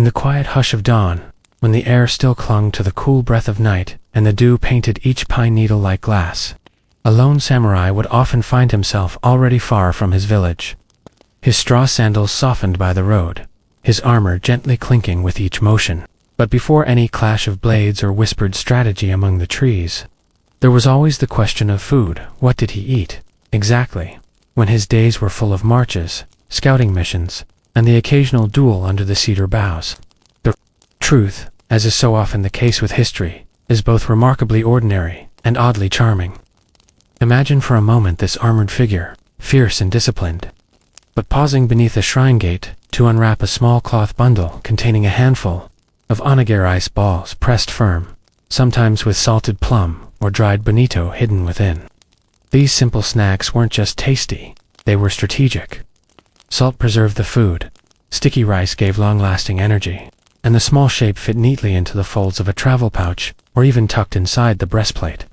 the quiet hush of dawn, when the air still clung to the cool breath of night and the dew painted each pine needle like glass, a lone samurai would often find himself already far from his village. His straw sandals softened by the road, his armor gently clinking with each motion. But before any clash of blades or whispered strategy among the trees, there was always the question of food. What did he eat, exactly, when his days were full of marches, scouting missions, and the occasional duel under the cedar boughs? The truth, as is so often the case with history, is both remarkably ordinary and oddly charming. Imagine for a moment this armored figure, fierce and disciplined, but pausing beneath a shrine gate to unwrap a small cloth bundle containing a handful of onigiri rice balls pressed firm, sometimes with salted plum or dried bonito hidden within. These simple snacks weren't just tasty, they were strategic. Salt preserved the food, sticky rice gave long-lasting energy, and the small shape fit neatly into the folds of a travel pouch or even tucked inside the breastplate.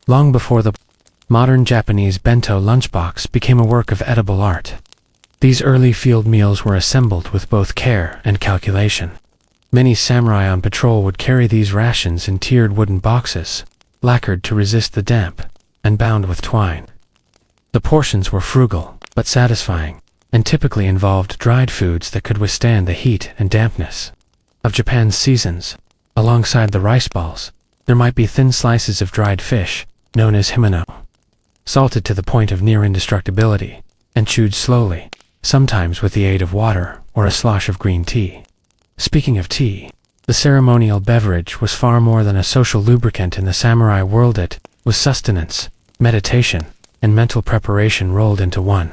Long before the modern Japanese bento lunchbox became a work of edible art, these early field meals were assembled with both care and calculation. Many samurai on patrol would carry these rations in tiered wooden boxes, lacquered to resist the damp, and bound with twine. The portions were frugal, but satisfying, and typically involved dried foods that could withstand the heat and dampness of Japan's seasons. Alongside the rice balls, there might be thin slices of dried fish, known as himeno, salted to the point of near indestructibility, and chewed slowly, sometimes with the aid of water or a slosh of green tea. Speaking of tea, the ceremonial beverage was far more than a social lubricant in the samurai world. It was sustenance, meditation, and mental preparation rolled into one.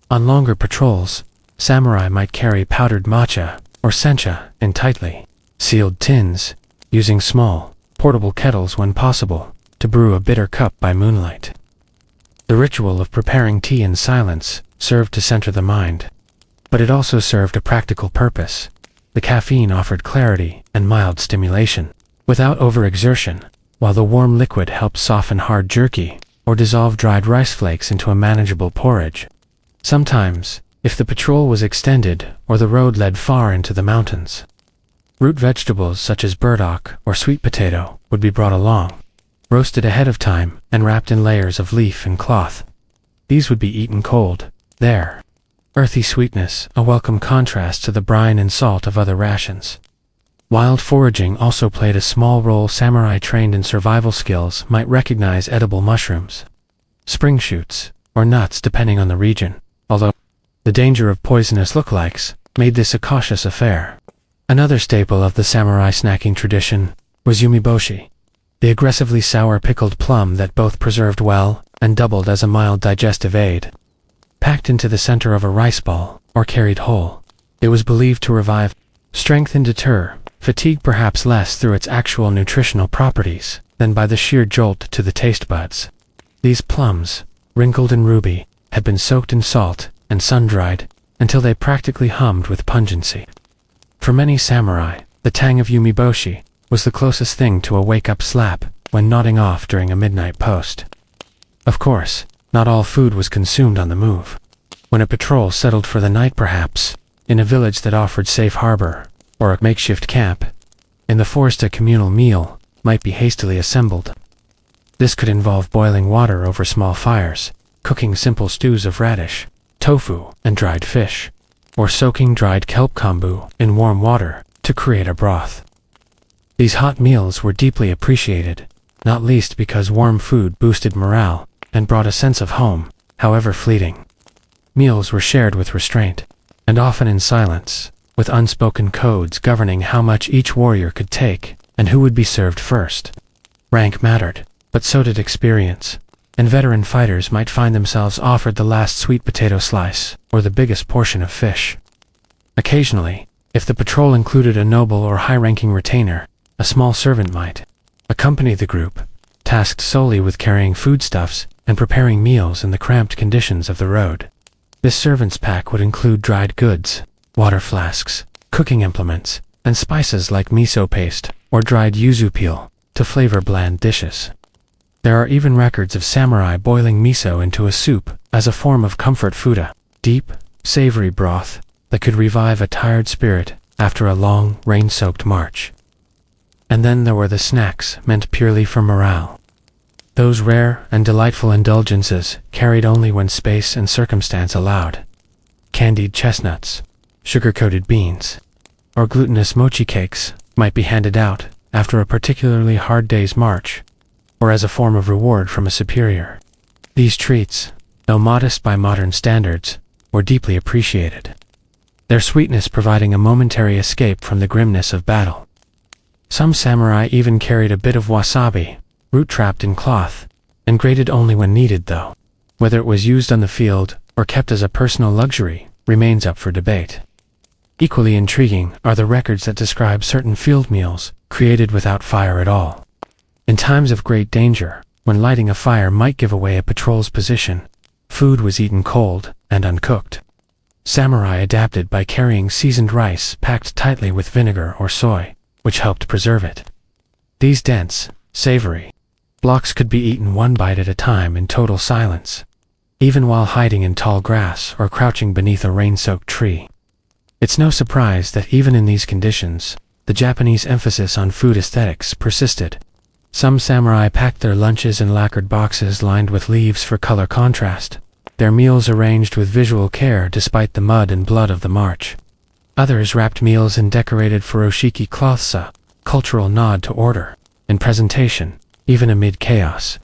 On longer patrols, samurai might carry powdered matcha or sencha in tightly sealed tins, using small, portable kettles when possible to brew a bitter cup by moonlight. The ritual of preparing tea in silence served to center the mind, but it also served a practical purpose. The caffeine offered clarity and mild stimulation, without overexertion, while the warm liquid helped soften hard jerky or dissolve dried rice flakes into a manageable porridge. Sometimes, if the patrol was extended or the road led far into the mountains, root vegetables such as burdock or sweet potato would be brought along, roasted ahead of time and wrapped in layers of leaf and cloth. These would be eaten cold, their earthy sweetness a welcome contrast to the brine and salt of other rations. Wild foraging also played a small role. Samurai trained in survival skills might recognize edible mushrooms, spring shoots, or nuts depending on the region, although the danger of poisonous lookalikes made this a cautious affair. Another staple of the samurai snacking tradition was yumiboshi, the aggressively sour pickled plum that both preserved well and doubled as a mild digestive aid. Packed into the center of a rice ball, or carried whole, it was believed to revive strength and deter fatigue, perhaps less through its actual nutritional properties than by the sheer jolt to the taste buds. These plums, wrinkled and ruby, had been soaked in salt and sun-dried until they practically hummed with pungency. For many samurai, the tang of yumiboshi was the closest thing to a wake-up slap when nodding off during a midnight post. Of course, not all food was consumed on the move. When a patrol settled for the night, perhaps in a village that offered safe harbor, or a makeshift camp in the forest, a communal meal might be hastily assembled. This could involve boiling water over small fires, cooking simple stews of radish, tofu, and dried fish, or soaking dried kelp kombu in warm water to create a broth. These hot meals were deeply appreciated, not least because warm food boosted morale and brought a sense of home, however fleeting. Meals were shared with restraint, and often in silence, with unspoken codes governing how much each warrior could take and who would be served first. Rank mattered, but so did experience, and veteran fighters might find themselves offered the last sweet potato slice or the biggest portion of fish. Occasionally, if the patrol included a noble or high-ranking retainer, a small servant might accompany the group, tasked solely with carrying foodstuffs and preparing meals in the cramped conditions of the road. This servant's pack would include dried goods, water flasks, cooking implements, and spices like miso paste or dried yuzu peel to flavor bland dishes. There are even records of samurai boiling miso into a soup as a form of comfort food, a deep, savory broth that could revive a tired spirit after a long, rain-soaked march. And then there were the snacks meant purely for morale. Those rare and delightful indulgences carried only when space and circumstance allowed. Candied chestnuts, sugar-coated beans, or glutinous mochi cakes might be handed out after a particularly hard day's march, or as a form of reward from a superior. These treats, though modest by modern standards, were deeply appreciated, their sweetness providing a momentary escape from the grimness of battle. Some samurai even carried a bit of wasabi, root trapped in cloth, and grated only when needed though. Whether it was used on the field or kept as a personal luxury remains up for debate. Equally intriguing are the records that describe certain field meals created without fire at all. In times of great danger, when lighting a fire might give away a patrol's position, food was eaten cold and uncooked. Samurai adapted by carrying seasoned rice packed tightly with vinegar or soy, which helped preserve it. These dense, savory blocks could be eaten one bite at a time in total silence, even while hiding in tall grass or crouching beneath a rain-soaked tree. It's no surprise that even in these conditions, the Japanese emphasis on food aesthetics persisted. Some samurai packed their lunches in lacquered boxes lined with leaves for color contrast, their meals arranged with visual care despite the mud and blood of the march. Others wrapped meals in decorated furoshiki cloths, a cultural nod to order and presentation, even amid chaos.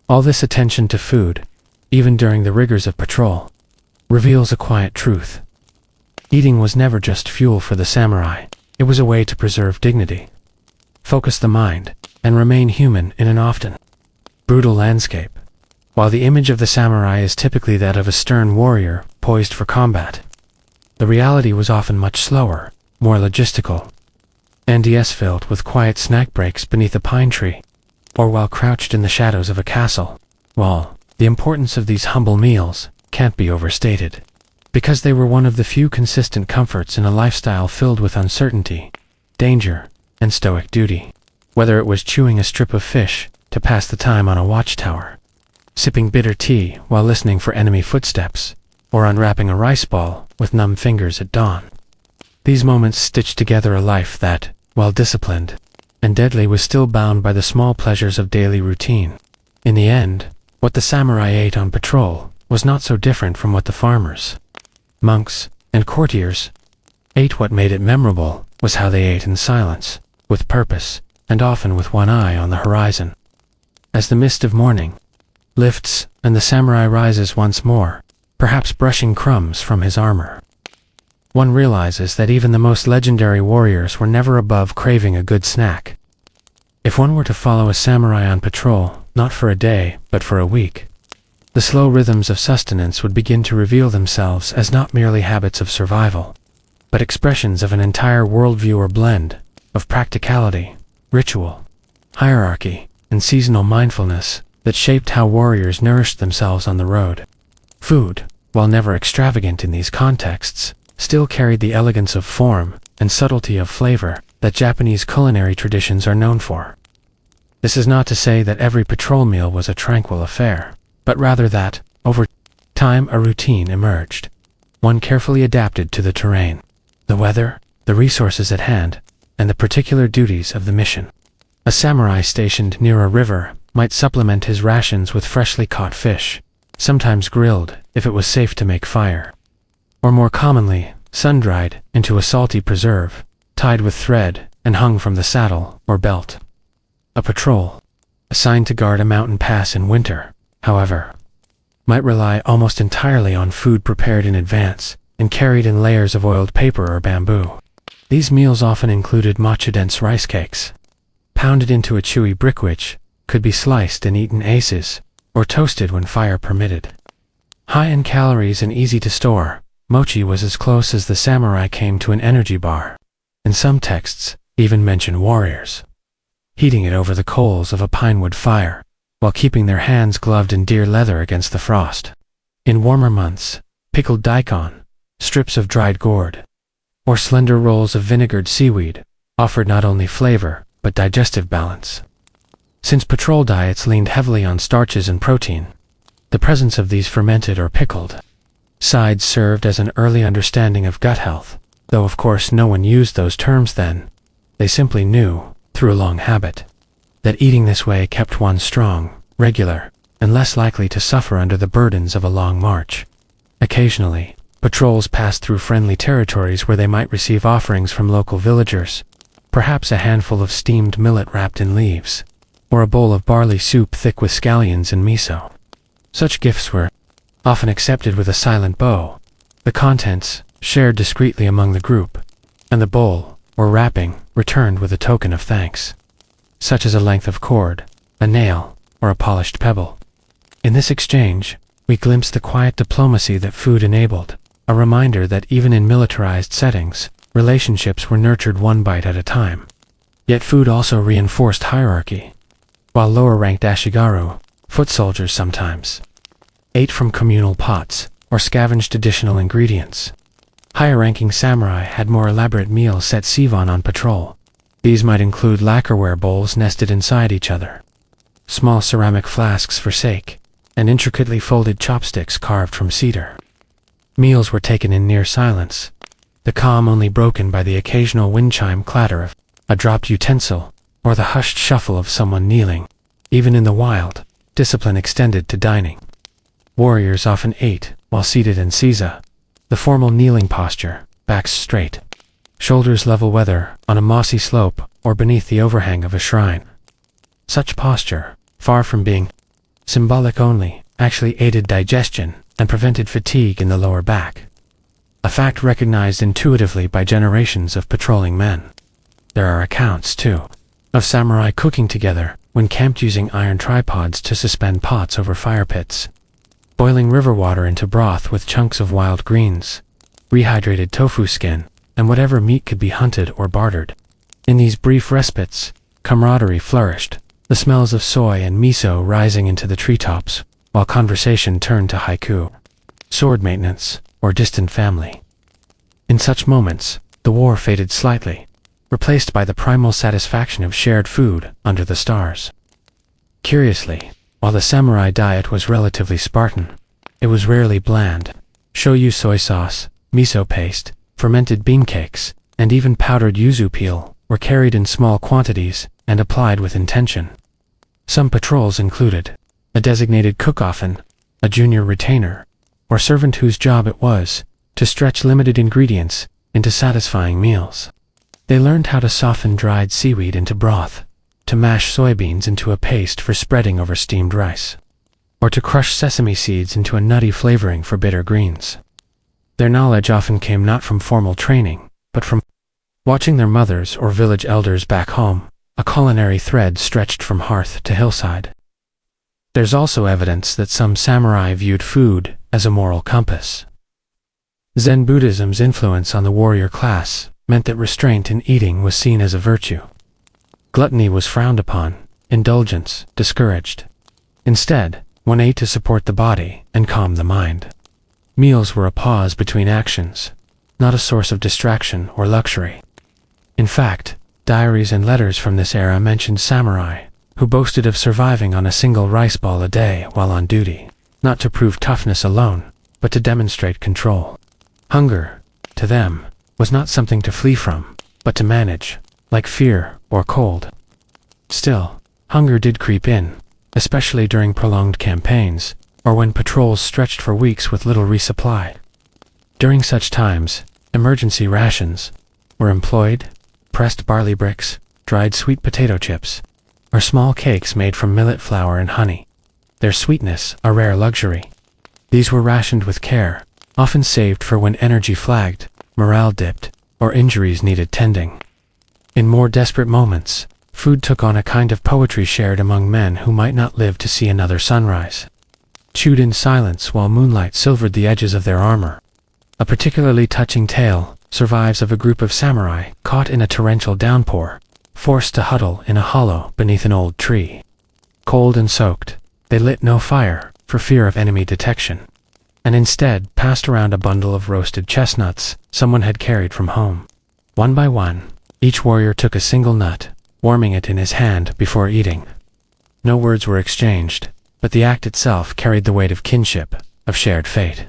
All this attention to food, even during the rigors of patrol, reveals a quiet truth. Eating was never just fuel for the samurai, it was a way to preserve dignity, focus the mind, and remain human in an often brutal landscape. While the image of the samurai is typically that of a stern warrior poised for combat, the reality was often much slower, more logistical. NDS filled with quiet snack breaks beneath a pine tree, or while crouched in the shadows of a castle. While the importance of these humble meals can't be overstated, because they were one of the few consistent comforts in a lifestyle filled with uncertainty, danger, and stoic duty. Whether it was chewing a strip of fish to pass the time on a watchtower, sipping bitter tea while listening for enemy footsteps, or unwrapping a rice ball with numb fingers at dawn. These moments stitched together a life that, while disciplined and deadly, was still bound by the small pleasures of daily routine. In the end, what the samurai ate on patrol was not so different from what the farmers, monks, and courtiers ate. What made it memorable was how they ate in silence, with purpose, and often with one eye on the horizon. As the mist of morning lifts and the samurai rises once more, perhaps brushing crumbs from his armor, one realizes that even the most legendary warriors were never above craving a good snack. If one were to follow a samurai on patrol, not for a day, but for a week, the slow rhythms of sustenance would begin to reveal themselves as not merely habits of survival, but expressions of an entire worldview or blend of practicality, ritual, hierarchy, and seasonal mindfulness that shaped how warriors nourished themselves on the road. Food, while never extravagant in these contexts, still carried the elegance of form and subtlety of flavor that Japanese culinary traditions are known for. This is not to say that every patrol meal was a tranquil affair, but rather that, over time, a routine emerged, one carefully adapted to the terrain, the weather, the resources at hand, and the particular duties of the mission. A samurai stationed near a river might supplement his rations with freshly caught fish, sometimes grilled if it was safe to make fire, or more commonly, sun-dried into a salty preserve, tied with thread and hung from the saddle or belt. A patrol, assigned to guard a mountain pass in winter, however, might rely almost entirely on food prepared in advance and carried in layers of oiled paper or bamboo. These meals often included matcha-dense rice cakes, pounded into a chewy brick which could be sliced and eaten aces, or toasted when fire permitted. High in calories and easy to store, mochi was as close as the samurai came to an energy bar, and some texts even mention warriors heating it over the coals of a pinewood fire, while keeping their hands gloved in deer leather against the frost. In warmer months, pickled daikon, strips of dried gourd, or slender rolls of vinegared seaweed offered not only flavor, but digestive balance. Since patrol diets leaned heavily on starches and protein, the presence of these fermented or pickled sides served as an early understanding of gut health, though of course no one used those terms then. They simply knew, through a long habit, that eating this way kept one strong, regular, and less likely to suffer under the burdens of a long march. Occasionally, patrols passed through friendly territories where they might receive offerings from local villagers, perhaps a handful of steamed millet wrapped in leaves, or a bowl of barley soup thick with scallions and miso. Such gifts were often accepted with a silent bow, the contents shared discreetly among the group, and the bowl, or wrapping, returned with a token of thanks, such as a length of cord, a nail, or a polished pebble. In this exchange, we glimpse the quiet diplomacy that food enabled, a reminder that even in militarized settings, relationships were nurtured one bite at a time. Yet food also reinforced hierarchy. While lower-ranked ashigaru, foot soldiers sometimes, ate from communal pots, or scavenged additional ingredients, higher-ranking samurai had more elaborate meals set Sivan on patrol. These might include lacquerware bowls nested inside each other, small ceramic flasks for sake, and intricately folded chopsticks carved from cedar. Meals were taken in near silence, the calm only broken by the occasional wind chime clatter of a dropped utensil, or the hushed shuffle of someone kneeling. Even in the wild, discipline extended to dining. Warriors often ate while seated in seiza, the formal kneeling posture, backs straight, shoulders level, whether on a mossy slope or beneath the overhang of a shrine. Such posture, far from being symbolic only, actually aided digestion and prevented fatigue in the lower back, a fact recognized intuitively by generations of patrolling men. There are accounts, too, of samurai cooking together when camped using iron tripods to suspend pots over fire pits, boiling river water into broth with chunks of wild greens, rehydrated tofu skin, and whatever meat could be hunted or bartered. In these brief respites, camaraderie flourished, the smells of soy and miso rising into the treetops, while conversation turned to haiku, sword maintenance, or distant family. In such moments, the war faded slightly, replaced by the primal satisfaction of shared food under the stars. Curiously, while the samurai diet was relatively Spartan, it was rarely bland. Shoyu soy sauce, miso paste, fermented bean cakes, and even powdered yuzu peel were carried in small quantities and applied with intention. Some patrols included a designated cook, often a junior retainer, or servant whose job it was to stretch limited ingredients into satisfying meals. They learned how to soften dried seaweed into broth, to mash soybeans into a paste for spreading over steamed rice, or to crush sesame seeds into a nutty flavoring for bitter greens. Their knowledge often came not from formal training, but from watching their mothers or village elders back home, a culinary thread stretched from hearth to hillside. There's also evidence that some samurai viewed food as a moral compass. Zen Buddhism's influence on the warrior class meant that restraint in eating was seen as a virtue. Gluttony was frowned upon, indulgence discouraged. Instead, one ate to support the body and calm the mind. Meals were a pause between actions, not a source of distraction or luxury. In fact, diaries and letters from this era mentioned samurai who boasted of surviving on a single rice ball a day while on duty, not to prove toughness alone, but to demonstrate control. Hunger, to them, was not something to flee from, but to manage, like fear or cold. Still, hunger did creep in, especially during prolonged campaigns, or when patrols stretched for weeks with little resupply. During such times, emergency rations were employed, pressed barley bricks, dried sweet potato chips, or small cakes made from millet flour and honey, their sweetness a rare luxury. These were rationed with care, often saved for when energy flagged, morale dipped, or injuries needed tending. In more desperate moments, food took on a kind of poetry shared among men who might not live to see another sunrise. Chewed in silence while moonlight silvered the edges of their armor. A particularly touching tale survives of a group of samurai caught in a torrential downpour, forced to huddle in a hollow beneath an old tree. Cold and soaked, they lit no fire for fear of enemy detection, and instead passed around a bundle of roasted chestnuts someone had carried from home. One by one, each warrior took a single nut, warming it in his hand before eating. No words were exchanged, but the act itself carried the weight of kinship, of shared fate.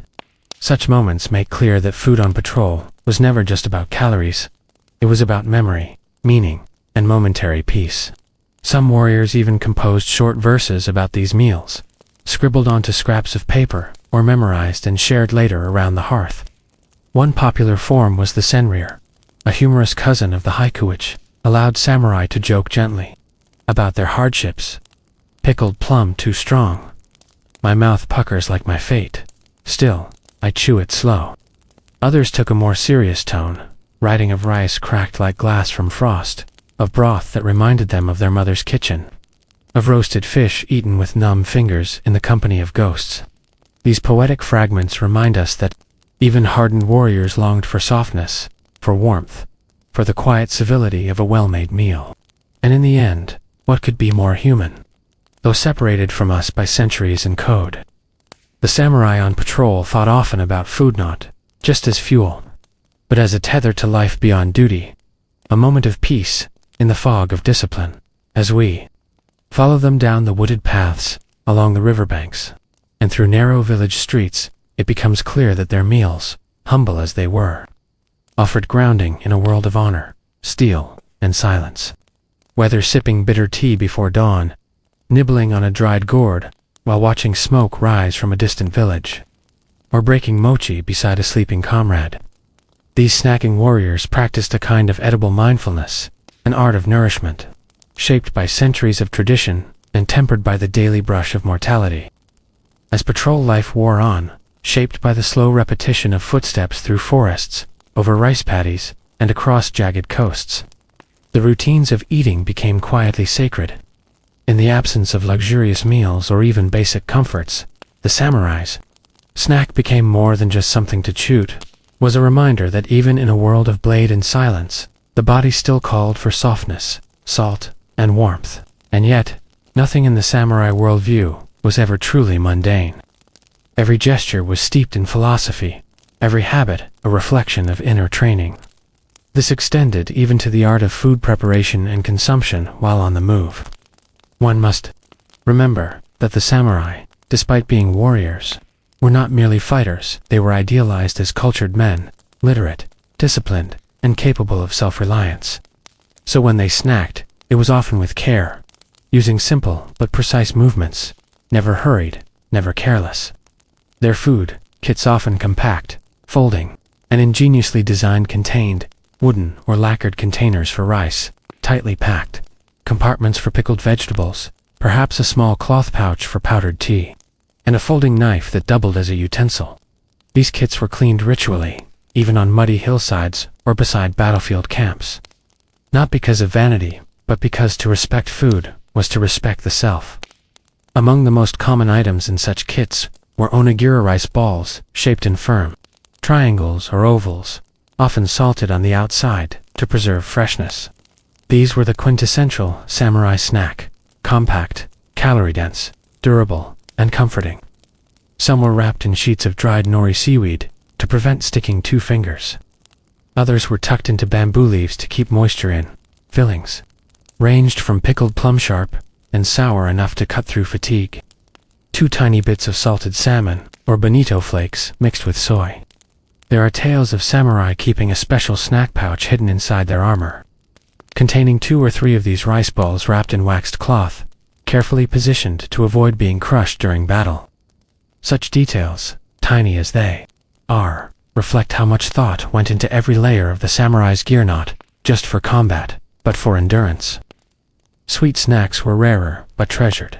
Such moments make clear that food on patrol was never just about calories. It was about memory, meaning, and momentary peace. Some warriors even composed short verses about these meals, scribbled onto scraps of paper, or memorized and shared later around the hearth. One popular form was the senrir, a humorous cousin of the haiku which allowed samurai to joke gently about their hardships. Pickled plum too strong. My mouth puckers like my fate. Still, I chew it slow. Others took a more serious tone, writing of rice cracked like glass from frost, of broth that reminded them of their mother's kitchen, of roasted fish eaten with numb fingers in the company of ghosts. These poetic fragments remind us that even hardened warriors longed for softness, for warmth, for the quiet civility of a well-made meal. And in the end, what could be more human? Though separated from us by centuries and code. The samurai on patrol thought often about food not just as fuel, but as a tether to life beyond duty, a moment of peace in the fog of discipline. As we follow them down the wooded paths, along the riverbanks, and through narrow village streets, it becomes clear that their meals, humble as they were, offered grounding in a world of honor, steel, and silence. Whether sipping bitter tea before dawn, nibbling on a dried gourd while watching smoke rise from a distant village, or breaking mochi beside a sleeping comrade, these snacking warriors practiced a kind of edible mindfulness, an art of nourishment, shaped by centuries of tradition and tempered by the daily brush of mortality. As patrol life wore on, shaped by the slow repetition of footsteps through forests, over rice paddies, and across jagged coasts, the routines of eating became quietly sacred. In the absence of luxurious meals or even basic comforts, the samurai's snack became more than just something to chew. Was a reminder that even in a world of blade and silence, the body still called for softness, salt, and warmth. And yet, nothing in the samurai worldview was ever truly mundane. Every gesture was steeped in philosophy, every habit a reflection of inner training. This extended even to the art of food preparation and consumption while on the move. One must remember that the samurai, despite being warriors, were not merely fighters. They were idealized as cultured men, literate, disciplined, and capable of self-reliance. So when they snacked, it was often with care, using simple but precise movements, never hurried, never careless. Their food, kits often compact, folding, and ingeniously designed, contained wooden or lacquered containers for rice, tightly packed, compartments for pickled vegetables, perhaps a small cloth pouch for powdered tea, and a folding knife that doubled as a utensil. These kits were cleaned ritually, even on muddy hillsides or beside battlefield camps. Not because of vanity, but because to respect food was to respect the self. Among the most common items in such kits were onigiri rice balls, shaped in firm triangles or ovals, often salted on the outside to preserve freshness. These were the quintessential samurai snack, compact, calorie-dense, durable, and comforting. Some were wrapped in sheets of dried nori seaweed to prevent sticking to fingers. Others were tucked into bamboo leaves to keep moisture in. Fillings ranged from pickled plum sharp and sour enough to cut through fatigue, 2 tiny bits of salted salmon or bonito flakes mixed with soy. There are tales of samurai keeping a special snack pouch hidden inside their armor, containing 2 or 3 of these rice balls wrapped in waxed cloth, carefully positioned to avoid being crushed during battle. Such details, tiny as they are, reflect how much thought went into every layer of the samurai's gear, not just for combat, but for endurance. Sweet snacks were rarer, but treasured.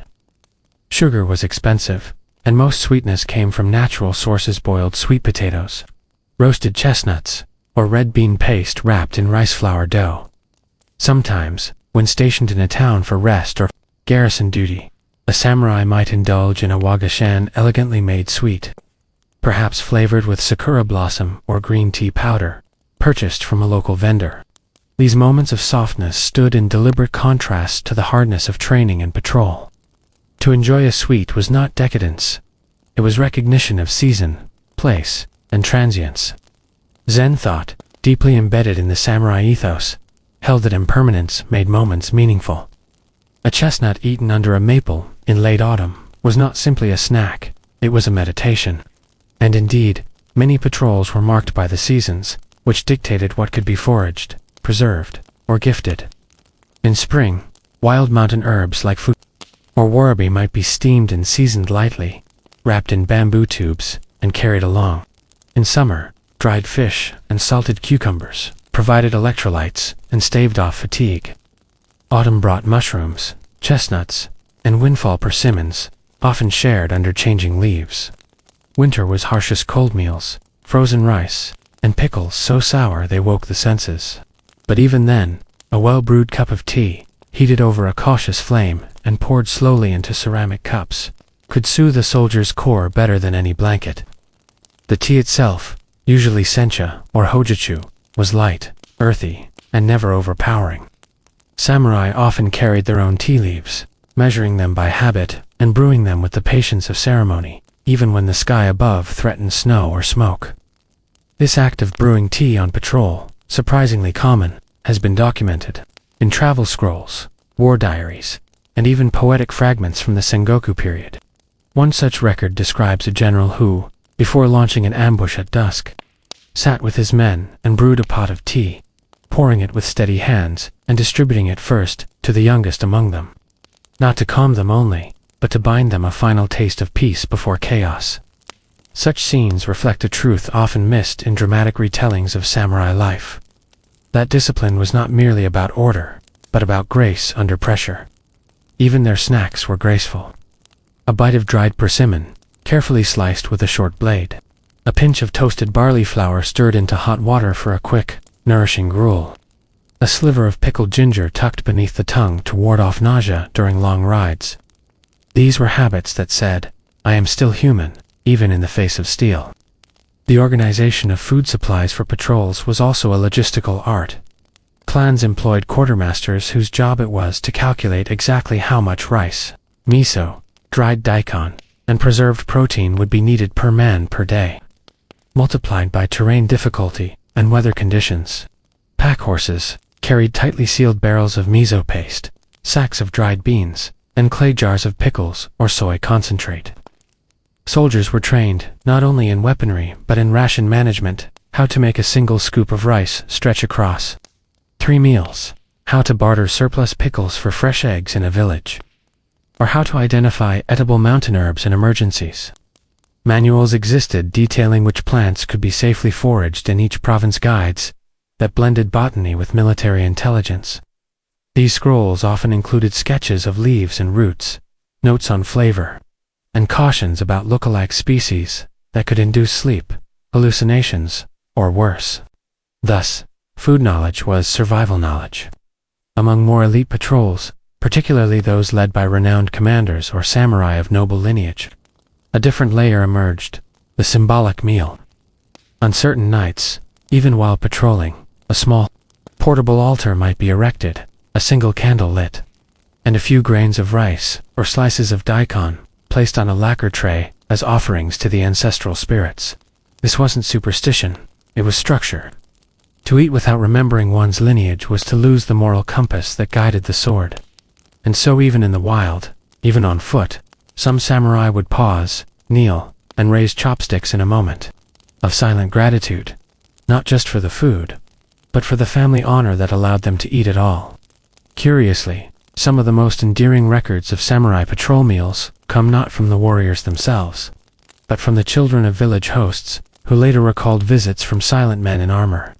Sugar was expensive, and most sweetness came from natural sources: boiled sweet potatoes, roasted chestnuts, or red bean paste wrapped in rice flour dough. Sometimes, when stationed in a town for rest or garrison duty, a samurai might indulge in a wagashan, elegantly made sweet, perhaps flavored with sakura blossom or green tea powder, purchased from a local vendor. These moments of softness stood in deliberate contrast to the hardness of training and patrol. To enjoy a sweet was not decadence. It was recognition of season, place, and transience. Zen thought, deeply embedded in the samurai ethos, held that impermanence made moments meaningful. A chestnut eaten under a maple in late autumn was not simply a snack, it was a meditation. And indeed, many patrols were marked by the seasons, which dictated what could be foraged, preserved, or gifted. In spring, wild mountain herbs like fu or warabi might be steamed and seasoned lightly, wrapped in bamboo tubes, and carried along. In summer, dried fish and salted cucumbers provided electrolytes and staved off fatigue. Autumn brought mushrooms, chestnuts, and windfall persimmons, often shared under changing leaves. Winter was harshest cold meals, frozen rice, and pickles so sour they woke the senses. But even then, a well-brewed cup of tea, heated over a cautious flame and poured slowly into ceramic cups, could soothe a soldier's core better than any blanket. The tea itself, usually sencha or hojichu, was light, earthy, and never overpowering. Samurai often carried their own tea leaves, measuring them by habit and brewing them with the patience of ceremony, even when the sky above threatened snow or smoke. This act of brewing tea on patrol, surprisingly common, has been documented in travel scrolls, war diaries, and even poetic fragments from the Sengoku period. One such record describes a general who, before launching an ambush at dusk, sat with his men and brewed a pot of tea, pouring it with steady hands and distributing it first to the youngest among them, not to calm them only, but to bind them a final taste of peace before chaos. Such scenes reflect a truth often missed in dramatic retellings of samurai life. That discipline was not merely about order, but about grace under pressure. Even their snacks were graceful. A bite of dried persimmon, carefully sliced with a short blade. A pinch of toasted barley flour stirred into hot water for a quick, nourishing gruel. A sliver of pickled ginger tucked beneath the tongue to ward off nausea during long rides. These were habits that said, "I am still human, even in the face of steel." The organization of food supplies for patrols was also a logistical art. Clans employed quartermasters whose job it was to calculate exactly how much rice, miso, dried daikon, and preserved protein would be needed per man per day, multiplied by terrain difficulty and weather conditions. Pack horses carried tightly sealed barrels of miso paste, sacks of dried beans, and clay jars of pickles or soy concentrate. Soldiers were trained not only in weaponry but in ration management, how to make a single scoop of rice stretch across 3 meals, how to barter surplus pickles for fresh eggs in a village, or how to identify edible mountain herbs in emergencies. Manuals existed detailing which plants could be safely foraged in each province, guides that blended botany with military intelligence. These scrolls often included sketches of leaves and roots, notes on flavor, and cautions about look-alike species that could induce sleep, hallucinations, or worse. Thus, food knowledge was survival knowledge. Among more elite patrols, particularly those led by renowned commanders or samurai of noble lineage, a different layer emerged, the symbolic meal. On certain nights, even while patrolling, a small, portable altar might be erected, a single candle lit, and a few grains of rice or slices of daikon placed on a lacquer tray as offerings to the ancestral spirits. This wasn't superstition, it was structure. To eat without remembering one's lineage was to lose the moral compass that guided the sword. And so even in the wild, even on foot, some samurai would pause, kneel, and raise chopsticks in a moment of silent gratitude, not just for the food, but for the family honor that allowed them to eat at all. Curiously, some of the most endearing records of samurai patrol meals come not from the warriors themselves, but from the children of village hosts, who later recalled visits from silent men in armor,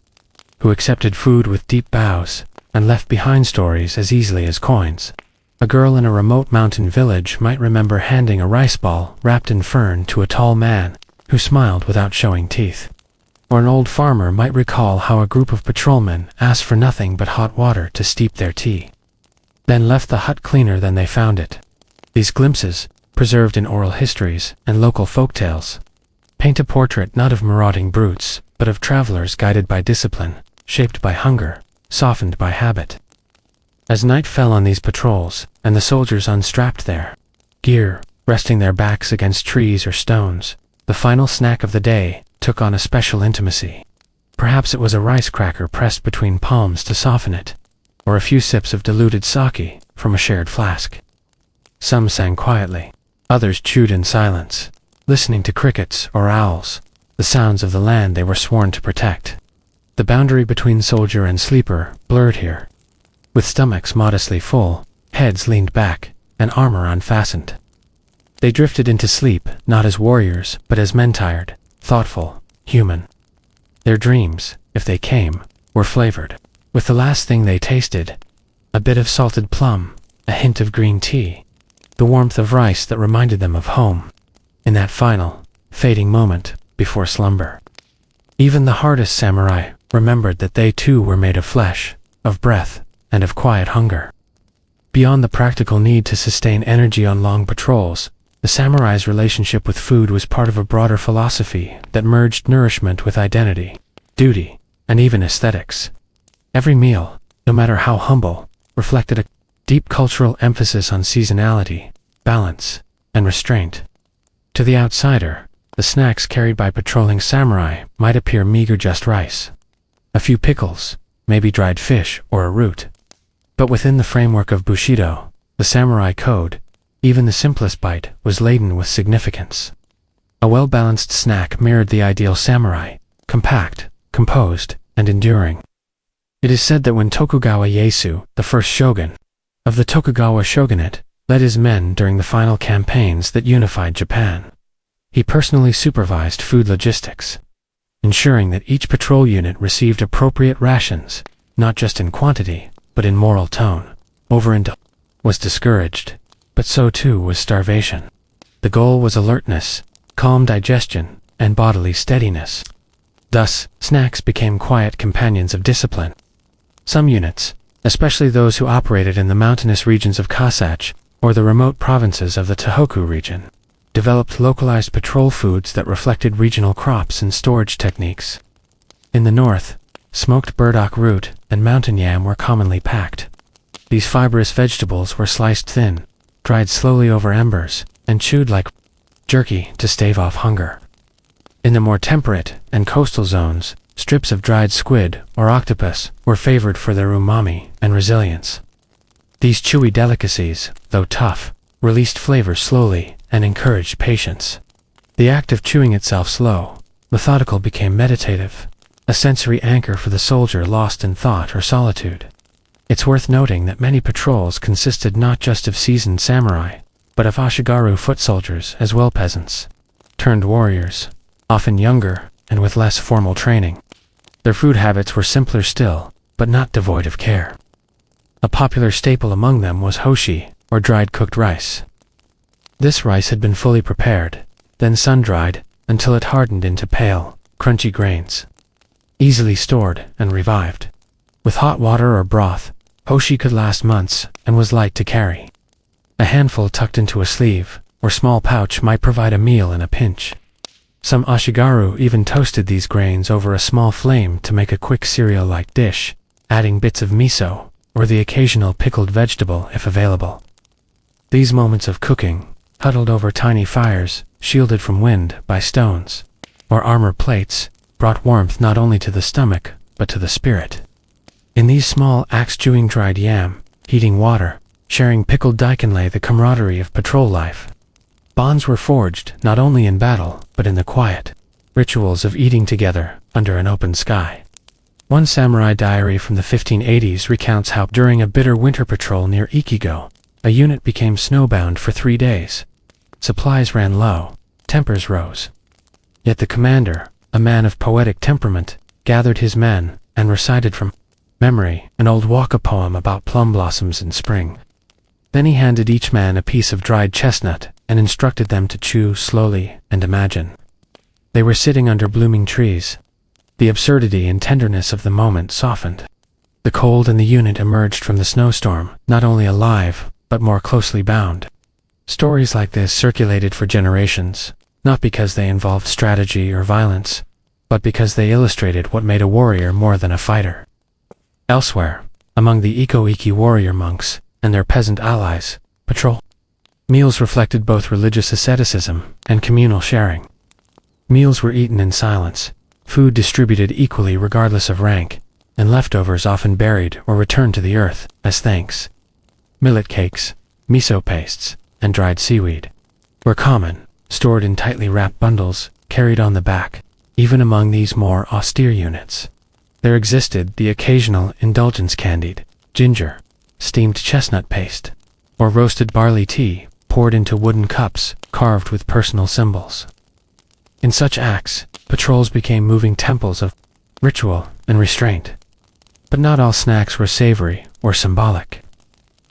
who accepted food with deep bows and left behind stories as easily as coins. A girl in a remote mountain village might remember handing a rice ball wrapped in fern to a tall man who smiled without showing teeth. Or an old farmer might recall how a group of patrolmen asked for nothing but hot water to steep their tea, then left the hut cleaner than they found it. These glimpses, preserved in oral histories and local folktales, paint a portrait not of marauding brutes, but of travelers guided by discipline, shaped by hunger, softened by habit. As night fell on these patrols, and the soldiers unstrapped their gear, resting their backs against trees or stones, the final snack of the day took on a special intimacy. Perhaps it was a rice cracker pressed between palms to soften it, or a few sips of diluted sake from a shared flask. Some sang quietly, others chewed in silence, listening to crickets or owls, the sounds of the land they were sworn to protect. The boundary between soldier and sleeper blurred here. With stomachs modestly full, heads leaned back, and armor unfastened. They drifted into sleep, not as warriors, but as men tired, thoughtful, human. Their dreams, if they came, were flavored with the last thing they tasted: a bit of salted plum, a hint of green tea, the warmth of rice that reminded them of home, in that final, fading moment before slumber. Even the hardest samurai remembered that they too were made of flesh, of breath, and of quiet hunger. Beyond the practical need to sustain energy on long patrols, the samurai's relationship with food was part of a broader philosophy that merged nourishment with identity, duty, and even aesthetics. Every meal, no matter how humble, reflected a deep cultural emphasis on seasonality, balance, and restraint. To the outsider, the snacks carried by patrolling samurai might appear meager, just rice, a few pickles, maybe dried fish or a root. But within the framework of Bushido, the samurai code, even the simplest bite was laden with significance. A well-balanced snack mirrored the ideal samurai: compact, composed, and enduring. It is said that when Tokugawa Ieyasu, the first shogun of the Tokugawa shogunate, led his men during the final campaigns that unified Japan, he personally supervised food logistics, ensuring that each patrol unit received appropriate rations, not just in quantity, but in moral tone. Overindulgence was discouraged, but so too was starvation. The goal was alertness, calm digestion, and bodily steadiness. Thus, snacks became quiet companions of discipline. Some units, especially those who operated in the mountainous regions of Kasach or the remote provinces of the Tohoku region, developed localized patrol foods that reflected regional crops and storage techniques. In the north, smoked burdock root and mountain yam were commonly packed. These fibrous vegetables were sliced thin, dried slowly over embers, and chewed like jerky to stave off hunger. In the more temperate and coastal zones, strips of dried squid or octopus were favored for their umami and resilience. These chewy delicacies, though tough, released flavor slowly and encouraged patience. The act of chewing itself slow, methodical became meditative, a sensory anchor for the soldier lost in thought or solitude. It's worth noting that many patrols consisted not just of seasoned samurai, but of ashigaru foot soldiers as well, peasants turned warriors, often younger and with less formal training. Their food habits were simpler still, but not devoid of care. A popular staple among them was hoshi, or dried cooked rice. This rice had been fully prepared, then sun-dried, until it hardened into pale, crunchy grains. Easily stored and revived. With hot water or broth, hoshi could last months and was light to carry. A handful tucked into a sleeve or small pouch might provide a meal in a pinch. Some ashigaru even toasted these grains over a small flame to make a quick cereal-like dish, adding bits of miso or the occasional pickled vegetable if available. These moments of cooking, huddled over tiny fires, shielded from wind by stones or armor plates, brought warmth not only to the stomach, but to the spirit. In these small acts, chewing dried yam, heating water, sharing pickled daikon lay the camaraderie of patrol life. Bonds were forged not only in battle, but in the quiet rituals of eating together under an open sky. One samurai diary from the 1580s recounts how, during a bitter winter patrol near Ikigo, a unit became snowbound for 3 days. Supplies ran low, tempers rose. Yet the commander, a man of poetic temperament, gathered his men and recited from memory an old waka poem about plum blossoms in spring. Then he handed each man a piece of dried chestnut and instructed them to chew slowly and imagine. They were sitting under blooming trees. The absurdity and tenderness of the moment softened. The cold and the unit emerged from the snowstorm, not only alive, but more closely bound. Stories like this circulated for generations, not because they involved strategy or violence, but because they illustrated what made a warrior more than a fighter. Elsewhere, among the Iko-Iki warrior monks and their peasant allies, patrol meals reflected both religious asceticism and communal sharing. Meals were eaten in silence, food distributed equally regardless of rank, and leftovers often buried or returned to the earth as thanks. Millet cakes, miso pastes, and dried seaweed were common, stored in tightly wrapped bundles, carried on the back, even among these more austere units. There existed the occasional indulgence: candied ginger, steamed chestnut paste, or roasted barley tea poured into wooden cups carved with personal symbols. In such acts, patrols became moving temples of ritual and restraint. But not all snacks were savory or symbolic.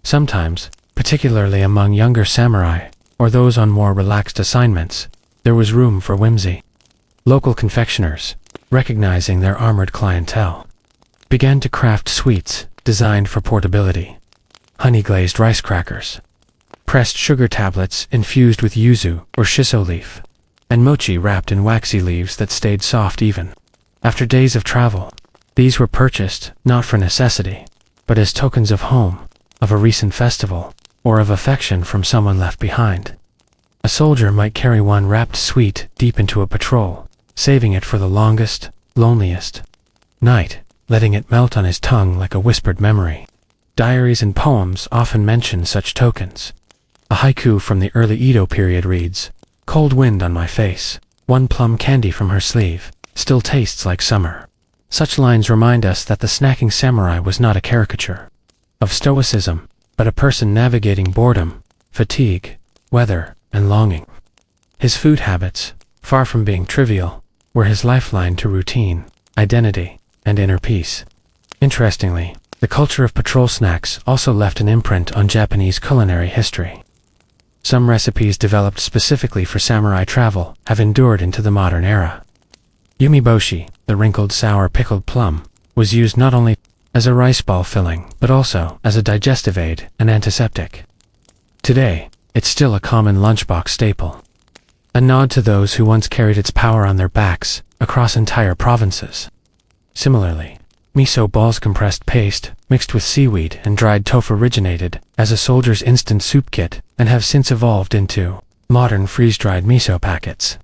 Sometimes, particularly among younger samurai, or those on more relaxed assignments, there was room for whimsy. Local confectioners, recognizing their armored clientele, began to craft sweets designed for portability. Honey-glazed rice crackers, pressed sugar tablets infused with yuzu or shiso leaf, and mochi wrapped in waxy leaves that stayed soft even after days of travel. These were purchased not for necessity, but as tokens of home, of a recent festival, or of affection from someone left behind. A soldier might carry one wrapped sweet deep into a patrol, saving it for the longest, loneliest night, letting it melt on his tongue like a whispered memory. Diaries and poems often mention such tokens. A haiku from the early Edo period reads, "Cold wind on my face, one plum candy from her sleeve, still tastes like summer." Such lines remind us that the snacking samurai was not a caricature of stoicism, but a person navigating boredom, fatigue, weather, and longing. His food habits, far from being trivial, were his lifeline to routine, identity, and inner peace. Interestingly, the culture of patrol snacks also left an imprint on Japanese culinary history. Some recipes developed specifically for samurai travel have endured into the modern era. Yumiboshi, the wrinkled sour pickled plum, was used not only as a rice ball filling, but also as a digestive aid and antiseptic. Today, it's still a common lunchbox staple. A nod to those who once carried its power on their backs across entire provinces. Similarly, miso balls, compressed paste mixed with seaweed and dried tofu, originated as a soldier's instant soup kit and have since evolved into modern freeze-dried miso packets.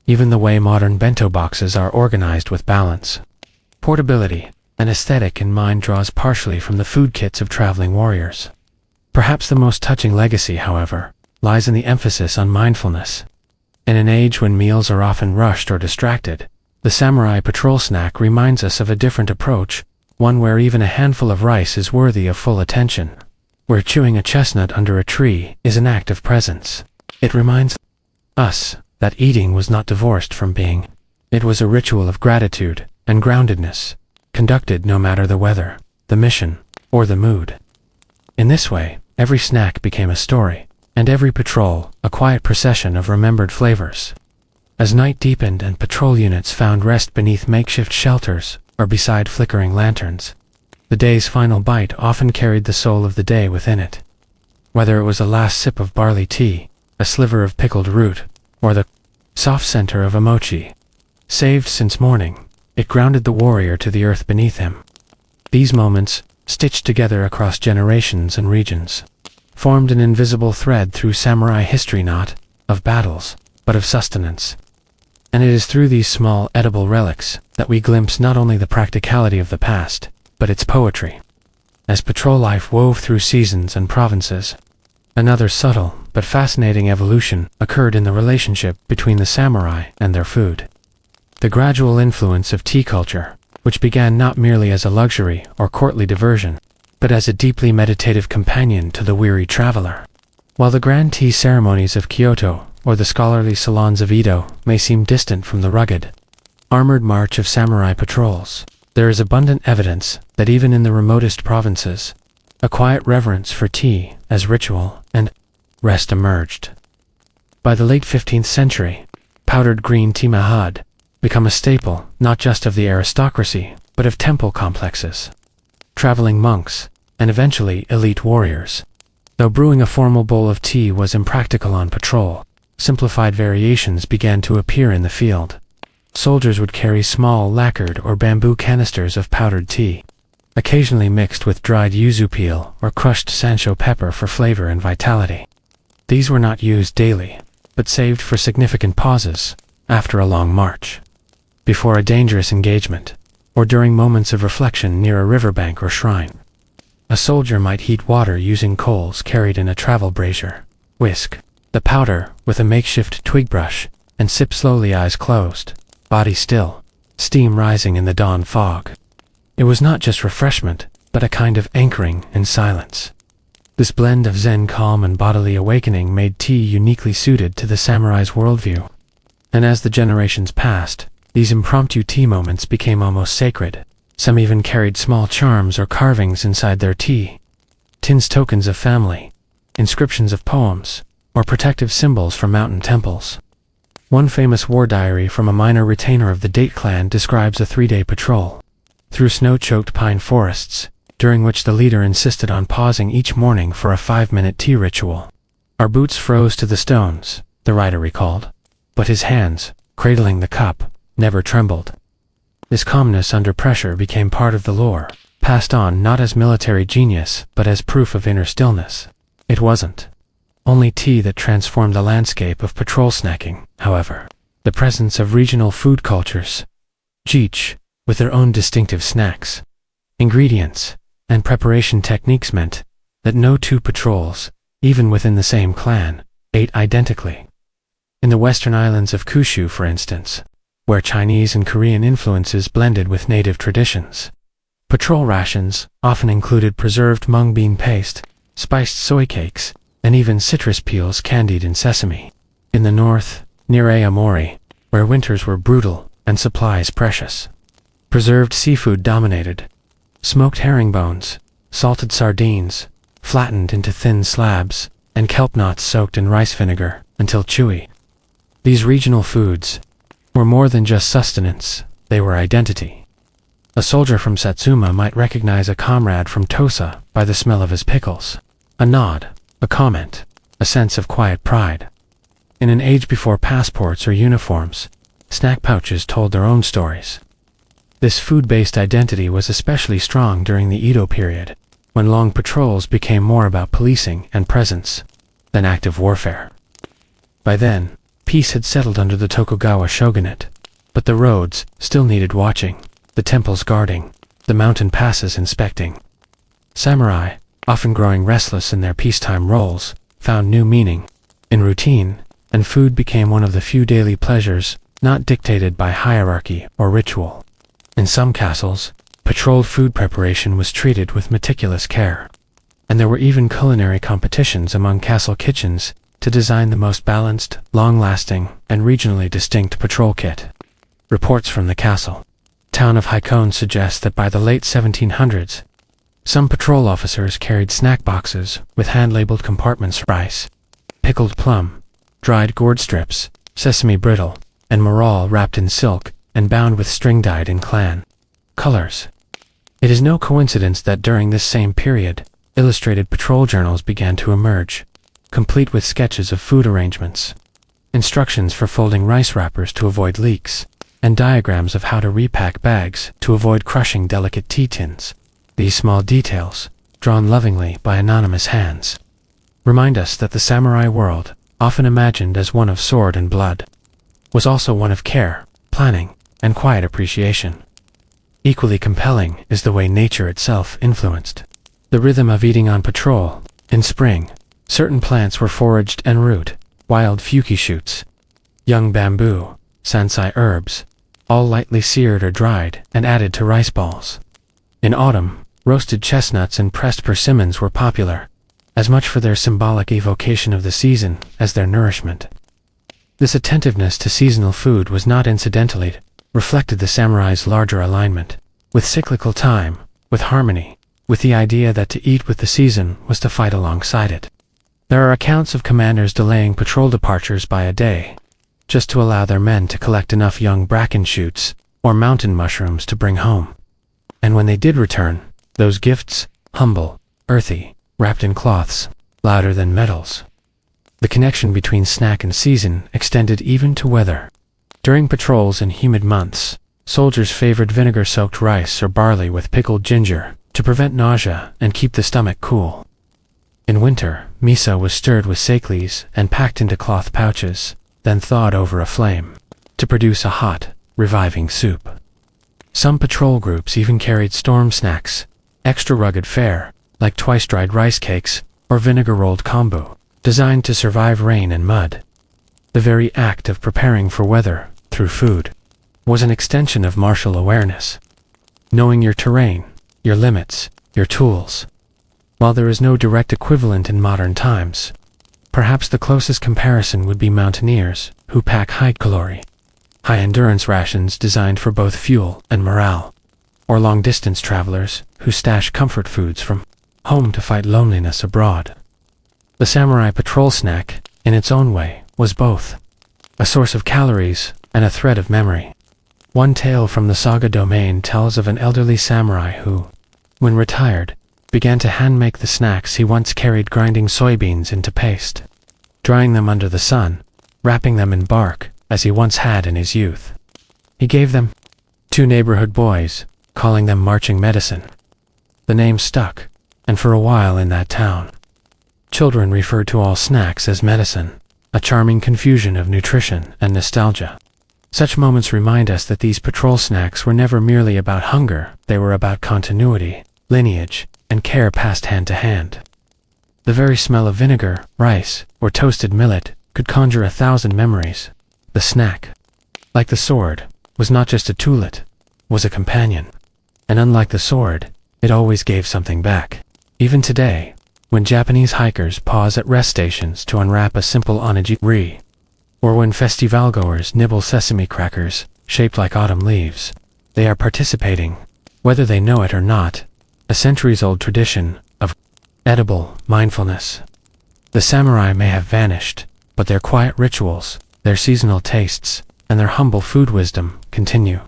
Even the way modern bento boxes are organized with balance, portability, and aesthetic in mind draws partially from the food kits of traveling warriors. Perhaps the most touching legacy, however, lies in the emphasis on mindfulness. In an age when meals are often rushed or distracted, the samurai patrol snack reminds us of a different approach, one where even a handful of rice is worthy of full attention, where chewing a chestnut under a tree is an act of presence. It reminds us that eating was not divorced from being. It was a ritual of gratitude and groundedness, conducted no matter the weather, the mission, or the mood. In this way, every snack became a story, and every patrol a quiet procession of remembered flavors. As night deepened and patrol units found rest beneath makeshift shelters or beside flickering lanterns, the day's final bite often carried the soul of the day within it. Whether it was a last sip of barley tea, a sliver of pickled root, or the soft center of a mochi, saved since morning, it grounded the warrior to the earth beneath him. These moments, stitched together across generations and regions, formed an invisible thread through samurai history, not of battles, but of sustenance. And it is through these small, edible relics that we glimpse not only the practicality of the past, but its poetry. As patrol life wove through seasons and provinces, another subtle but fascinating evolution occurred in the relationship between the samurai and their food. The gradual influence of tea culture, which began not merely as a luxury or courtly diversion, but as a deeply meditative companion to the weary traveler. While the grand tea ceremonies of Kyoto or the scholarly salons of Edo may seem distant from the rugged, armored march of samurai patrols, there is abundant evidence that even in the remotest provinces, a quiet reverence for tea as ritual and rest emerged. By the late 15th century, powdered green tea had become a staple not just of the aristocracy, but of temple complexes, traveling monks, and eventually elite warriors. Though brewing a formal bowl of tea was impractical on patrol, simplified variations began to appear in the field. Soldiers would carry small lacquered or bamboo canisters of powdered tea, occasionally mixed with dried yuzu peel or crushed sansho pepper for flavor and vitality. These were not used daily, but saved for significant pauses, after a long march, before a dangerous engagement, or during moments of reflection near a riverbank or shrine. A soldier might heat water using coals carried in a travel brazier, whisk the powder with a makeshift twig brush, and sip slowly, eyes closed, body still, steam rising in the dawn fog. It was not just refreshment, but a kind of anchoring in silence. This blend of Zen calm and bodily awakening made tea uniquely suited to the samurai's worldview. And as the generations passed, these impromptu tea moments became almost sacred. Some even carried small charms or carvings inside their tea. Tins tokens of family, inscriptions of poems, or protective symbols from mountain temples. One famous war diary from a minor retainer of the Date clan describes a 3-day patrol through snow-choked pine forests, during which the leader insisted on pausing each morning for a 5-minute tea ritual. Our boots froze to the stones, the writer recalled, but his hands, cradling the cup, never trembled. This calmness under pressure became part of the lore, passed on not as military genius but as proof of inner stillness. It wasn't only tea that transformed the landscape of patrol snacking, however. The presence of regional food cultures, each with their own distinctive snacks, ingredients, and preparation techniques meant that no two patrols, even within the same clan, ate identically. In the western islands of Kyushu, for instance, where Chinese and Korean influences blended with native traditions, patrol rations often included preserved mung bean paste, spiced soy cakes, and even citrus peels candied in sesame. In the north, near Aomori, where winters were brutal and supplies precious, preserved seafood dominated. Smoked herring bones, salted sardines, flattened into thin slabs, and kelp knots soaked in rice vinegar until chewy. These regional foods were more than just sustenance, they were identity. A soldier from Satsuma might recognize a comrade from Tosa by the smell of his pickles. A nod, a comment, a sense of quiet pride. In an age before passports or uniforms, snack pouches told their own stories. This food-based identity was especially strong during the Edo period, when long patrols became more about policing and presence than active warfare. By then, peace had settled under the Tokugawa shogunate, but the roads still needed watching, the temples guarding, the mountain passes inspecting. Samurai, often growing restless in their peacetime roles, found new meaning in routine, and food became one of the few daily pleasures not dictated by hierarchy or ritual. In some castles, patrolled food preparation was treated with meticulous care, and there were even culinary competitions among castle kitchens to design the most balanced, long-lasting, and regionally distinct patrol kit. Reports from the castle town of Haikon suggest that by the late 1700s, some patrol officers carried snack boxes with hand-labeled compartments: rice, pickled plum, dried gourd strips, sesame brittle, and morale wrapped in silk and bound with string dyed in clan colors. It is no coincidence that during this same period, illustrated patrol journals began to emerge, complete with sketches of food arrangements, instructions for folding rice wrappers to avoid leaks, and diagrams of how to repack bags to avoid crushing delicate tea tins. These small details, drawn lovingly by anonymous hands, remind us that the samurai world, often imagined as one of sword and blood, was also one of care, planning, and quiet appreciation. Equally compelling is the way nature itself influenced the rhythm of eating on patrol. In spring, certain plants were foraged en route: wild fuki shoots, young bamboo, sansai herbs, all lightly seared or dried and added to rice balls. In autumn, roasted chestnuts and pressed persimmons were popular, as much for their symbolic evocation of the season as their nourishment. This attentiveness to seasonal food was not incidentally reflected the samurai's larger alignment with cyclical time, with harmony, with the idea that to eat with the season was to fight alongside it. There are accounts of commanders delaying patrol departures by a day, just to allow their men to collect enough young bracken shoots or mountain mushrooms to bring home. And when they did return, those gifts, humble, earthy, wrapped in cloths, louder than metals. The connection between snack and season extended even to weather. During patrols in humid months, soldiers favored vinegar-soaked rice or barley with pickled ginger to prevent nausea and keep the stomach cool. In winter, miso was stirred with sake leaves and packed into cloth pouches, then thawed over a flame to produce a hot, reviving soup. Some patrol groups even carried storm snacks, extra rugged fare, like twice-dried rice cakes or vinegar-rolled kombu, designed to survive rain and mud. The very act of preparing for weather through food was an extension of martial awareness. knowing your terrain, your limits, your tools. While there is no direct equivalent in modern times, perhaps the closest comparison would be mountaineers who pack high-calorie, high-endurance rations designed for both fuel and morale, or long-distance travelers who stash comfort foods from home to fight loneliness abroad. The samurai patrol snack, in its own way, was both a source of calories and a thread of memory. One tale from the saga domain tells of an elderly samurai who, when retired, began to hand-make the snacks he once carried, grinding soybeans into paste, drying them under the sun, wrapping them in bark, as he once had in his youth. He gave them to neighborhood boys, calling them marching medicine. The name stuck, and for a while in that town, children referred to all snacks as medicine, a charming confusion of nutrition and nostalgia. Such moments remind us that these patrol snacks were never merely about hunger, they were about continuity, lineage, and care passed hand to hand. The very smell of vinegar, rice, or toasted millet could conjure 1,000 memories. The snack, like the sword, was not just a tool, it was a companion. And unlike the sword, it always gave something back. Even today, when Japanese hikers pause at rest stations to unwrap a simple onigiri, or when festivalgoers nibble sesame crackers shaped like autumn leaves, they are participating, whether they know it or not, a centuries-old tradition of edible mindfulness. The samurai may have vanished, but their quiet rituals, their seasonal tastes, and their humble food wisdom continue.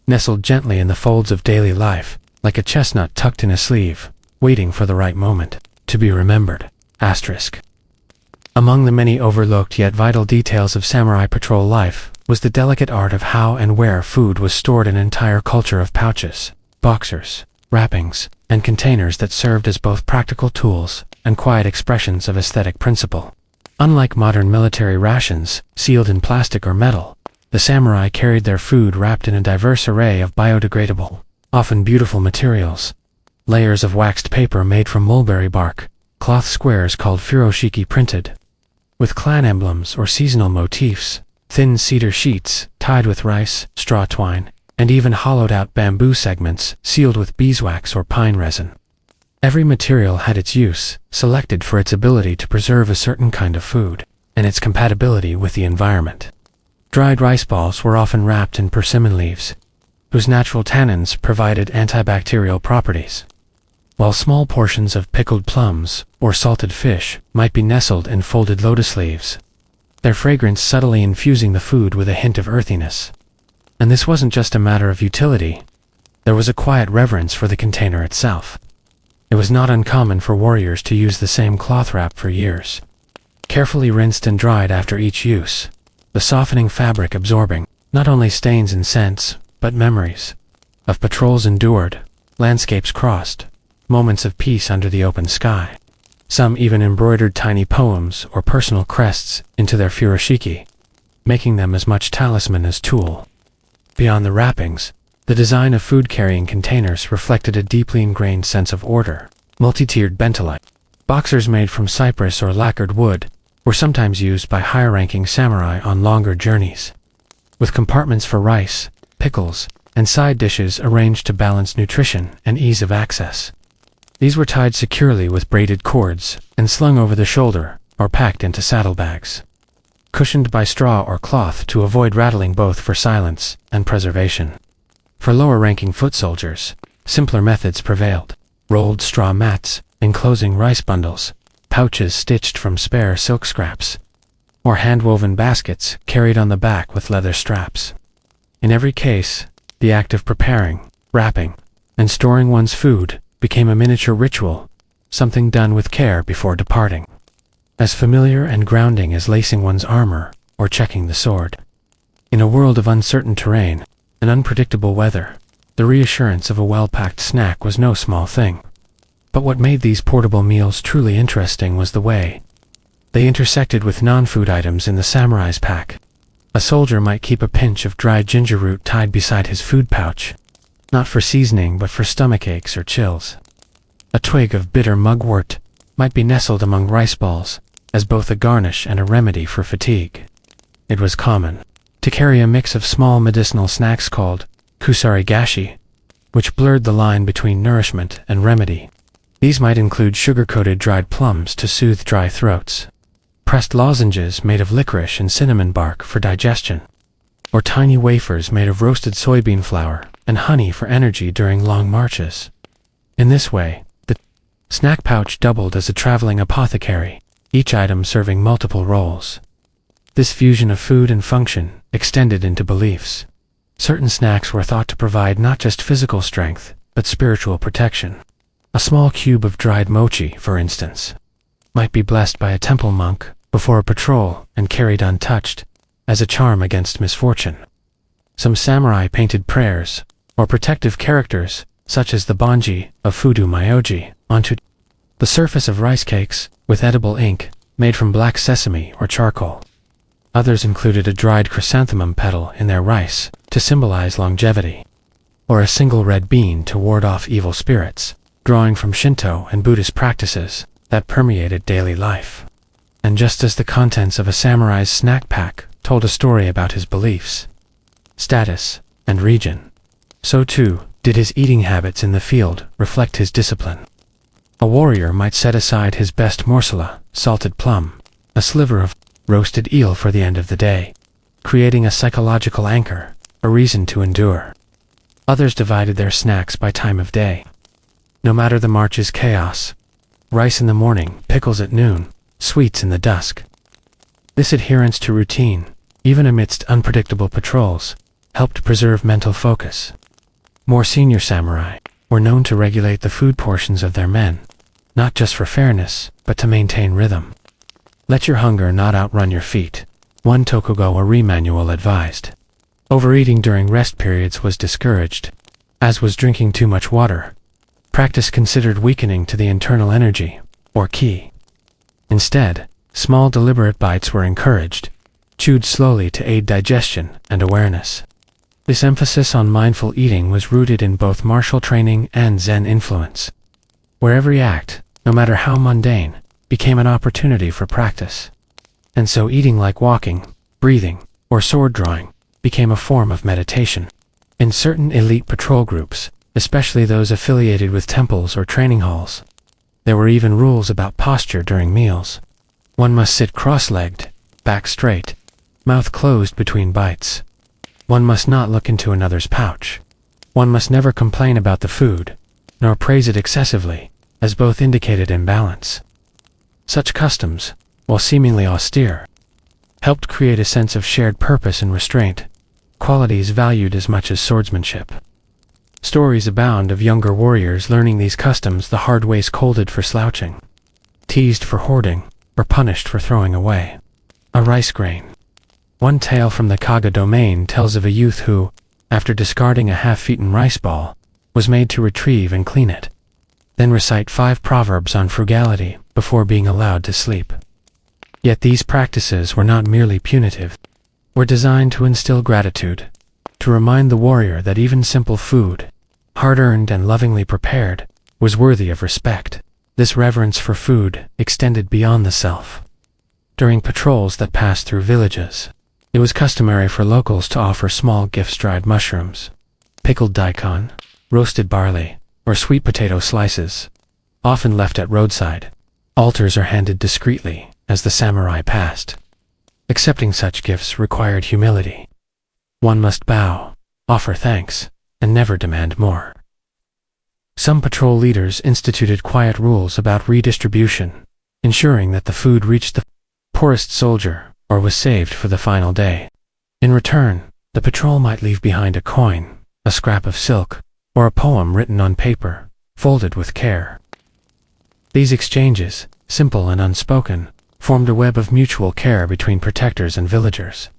Nestled gently in the folds of daily life, like a chestnut tucked in a sleeve, waiting for the right moment to be remembered. Asterisk. Among the many overlooked yet vital details of samurai patrol life was the delicate art of how and where food was stored. An entire culture of pouches, boxers, wrappings, and containers that served as both practical tools and quiet expressions of aesthetic principle. Unlike modern military rations, sealed in plastic or metal, the samurai carried their food wrapped in a diverse array of biodegradable, often beautiful materials. Layers of waxed paper made from mulberry bark, cloth squares called furoshiki printed with clan emblems or seasonal motifs, thin cedar sheets tied with rice, straw twine, and even hollowed-out bamboo segments sealed with beeswax or pine resin. Every material had its use, selected for its ability to preserve a certain kind of food, and its compatibility with the environment. Dried rice balls were often wrapped in persimmon leaves, whose natural tannins provided antibacterial properties, while small portions of pickled plums or salted fish might be nestled in folded lotus leaves, their fragrance subtly infusing the food with a hint of earthiness. And this wasn't just a matter of utility. There was a quiet reverence for the container itself. It was not uncommon for warriors to use the same cloth wrap for years, carefully rinsed and dried after each use, the softening fabric absorbing not only stains and scents, but memories of patrols endured, landscapes crossed, moments of peace under the open sky. Some even embroidered tiny poems or personal crests into their furoshiki, making them as much talisman as tool. Beyond the wrappings, the design of food-carrying containers reflected a deeply ingrained sense of order. Multi-tiered bentonite boxers made from cypress or lacquered wood were sometimes used by higher-ranking samurai on longer journeys, with compartments for rice, pickles, and side dishes arranged to balance nutrition and ease of access. These were tied securely with braided cords and slung over the shoulder or packed into saddlebags, cushioned by straw or cloth to avoid rattling, both for silence and preservation. For lower-ranking foot soldiers, simpler methods prevailed. Rolled straw mats, enclosing rice bundles, pouches stitched from spare silk scraps, or hand-woven baskets carried on the back with leather straps. In every case, the act of preparing, wrapping, and storing one's food became a miniature ritual, something done with care before departing, as familiar and grounding as lacing one's armor or checking the sword. In a world of uncertain terrain and unpredictable weather, the reassurance of a well-packed snack was no small thing. But what made these portable meals truly interesting was the way they intersected with non-food items in the samurai's pack. A soldier might keep a pinch of dried ginger root tied beside his food pouch, not for seasoning but for stomach aches or chills. A twig of bitter mugwort might be nestled among rice balls, as both a garnish and a remedy for fatigue. It was common to carry a mix of small medicinal snacks called kusarigashi, which blurred the line between nourishment and remedy. These might include sugar-coated dried plums to soothe dry throats, pressed lozenges made of licorice and cinnamon bark for digestion, or tiny wafers made of roasted soybean flour and honey for energy during long marches. In this way, the snack pouch doubled as a traveling apothecary, each item serving multiple roles. This fusion of food and function extended into beliefs. Certain snacks were thought to provide not just physical strength, but spiritual protection. A small cube of dried mochi, for instance, might be blessed by a temple monk before a patrol and carried untouched as a charm against misfortune. Some samurai painted prayers or protective characters, such as the banji of Fudo Myoji, onto the surface of rice cakes with edible ink made from black sesame or charcoal. Others included a dried chrysanthemum petal in their rice to symbolize longevity, or a single red bean to ward off evil spirits, drawing from Shinto and Buddhist practices that permeated daily life. And just as the contents of a samurai's snack pack told a story about his beliefs, status, and region, so too did his eating habits in the field reflect his discipline. A warrior might set aside his best morsela, salted plum, a sliver of roasted eel for the end of the day, creating a psychological anchor, a reason to endure. Others divided their snacks by time of day. No matter the march's chaos, rice in the morning, pickles at noon, sweets in the dusk. This adherence to routine, even amidst unpredictable patrols, helped preserve mental focus. More senior samurai were known to regulate the food portions of their men, not just for fairness, but to maintain rhythm. Let your hunger not outrun your feet, one Tokugawa manual advised. Overeating during rest periods was discouraged, as was drinking too much water, practice considered weakening to the internal energy, or ki. Instead, small deliberate bites were encouraged, chewed slowly to aid digestion and awareness. This emphasis on mindful eating was rooted in both martial training and Zen influence, where every act, no matter how mundane, became an opportunity for practice. And so eating like walking, breathing, or sword drawing became a form of meditation. In certain elite patrol groups, especially those affiliated with temples or training halls, there were even rules about posture during meals. One must sit cross-legged, back straight, mouth closed between bites. One must not look into another's pouch. One must never complain about the food, nor praise it excessively, as both indicated imbalance. Such customs, while seemingly austere, helped create a sense of shared purpose and restraint, qualities valued as much as swordsmanship. Stories abound of younger warriors learning these customs the hard way, scolded for slouching, teased for hoarding, or punished for throwing away a rice grain. One tale from the Kaga domain tells of a youth who, after discarding a half-eaten rice ball, was made to retrieve and clean it, then recite 5 proverbs on frugality before being allowed to sleep. Yet these practices were not merely punitive, were designed to instill gratitude, to remind the warrior that even simple food, hard-earned and lovingly prepared, was worthy of respect. This reverence for food extended beyond the self. During patrols that passed through villages, it was customary for locals to offer small gifts: dried mushrooms, pickled daikon, roasted barley, or sweet potato slices, often left at roadside. Altars are handed discreetly as the samurai passed. Accepting such gifts required humility. One must bow, offer thanks, and never demand more. Some patrol leaders instituted quiet rules about redistribution, ensuring that the food reached the poorest soldier or was saved for the final day. In return, the patrol might leave behind a coin, a scrap of silk, or a poem written on paper, folded with care. These exchanges, simple and unspoken, formed a web of mutual care between protectors and villagers.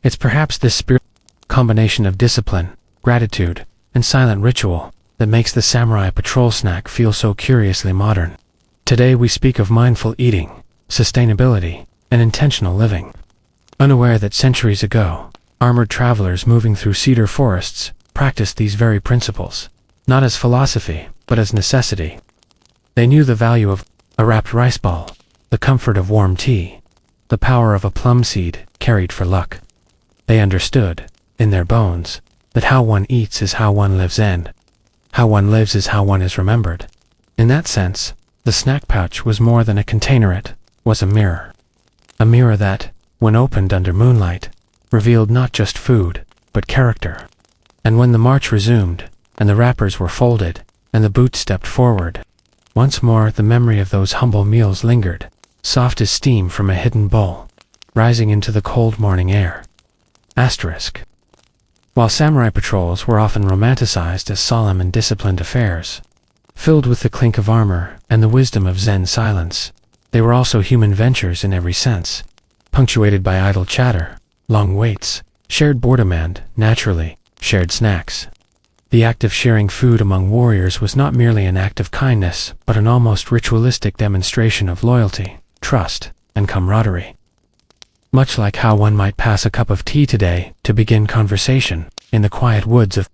It's perhaps this spiritual combination of discipline, gratitude, and silent ritual that makes the samurai patrol snack feel so curiously modern. Today we speak of mindful eating, sustainability, and intentional living, unaware that centuries ago, armored travelers moving through cedar forests practiced these very principles, not as philosophy, but as necessity. They knew the value of a wrapped rice ball, the comfort of warm tea, the power of a plum seed carried for luck. They understood, in their bones, that how one eats is how one lives, and How one lives is how one is remembered. In that sense, the snack pouch was more than a container, it was a mirror. A mirror that, when opened under moonlight, revealed not just food, but character. And when the march resumed, and the wrappers were folded, and the boot stepped forward, once more the memory of those humble meals lingered, soft as steam from a hidden bowl, rising into the cold morning air. Asterisk. While samurai patrols were often romanticized as solemn and disciplined affairs, filled with the clink of armor and the wisdom of Zen silence, they were also human ventures in every sense, punctuated by idle chatter, long waits, shared boredom and, naturally, shared snacks. The act of sharing food among warriors was not merely an act of kindness, but an almost ritualistic demonstration of loyalty, trust, and camaraderie. Much like how one might pass a cup of tea today to begin conversation in the quiet woods of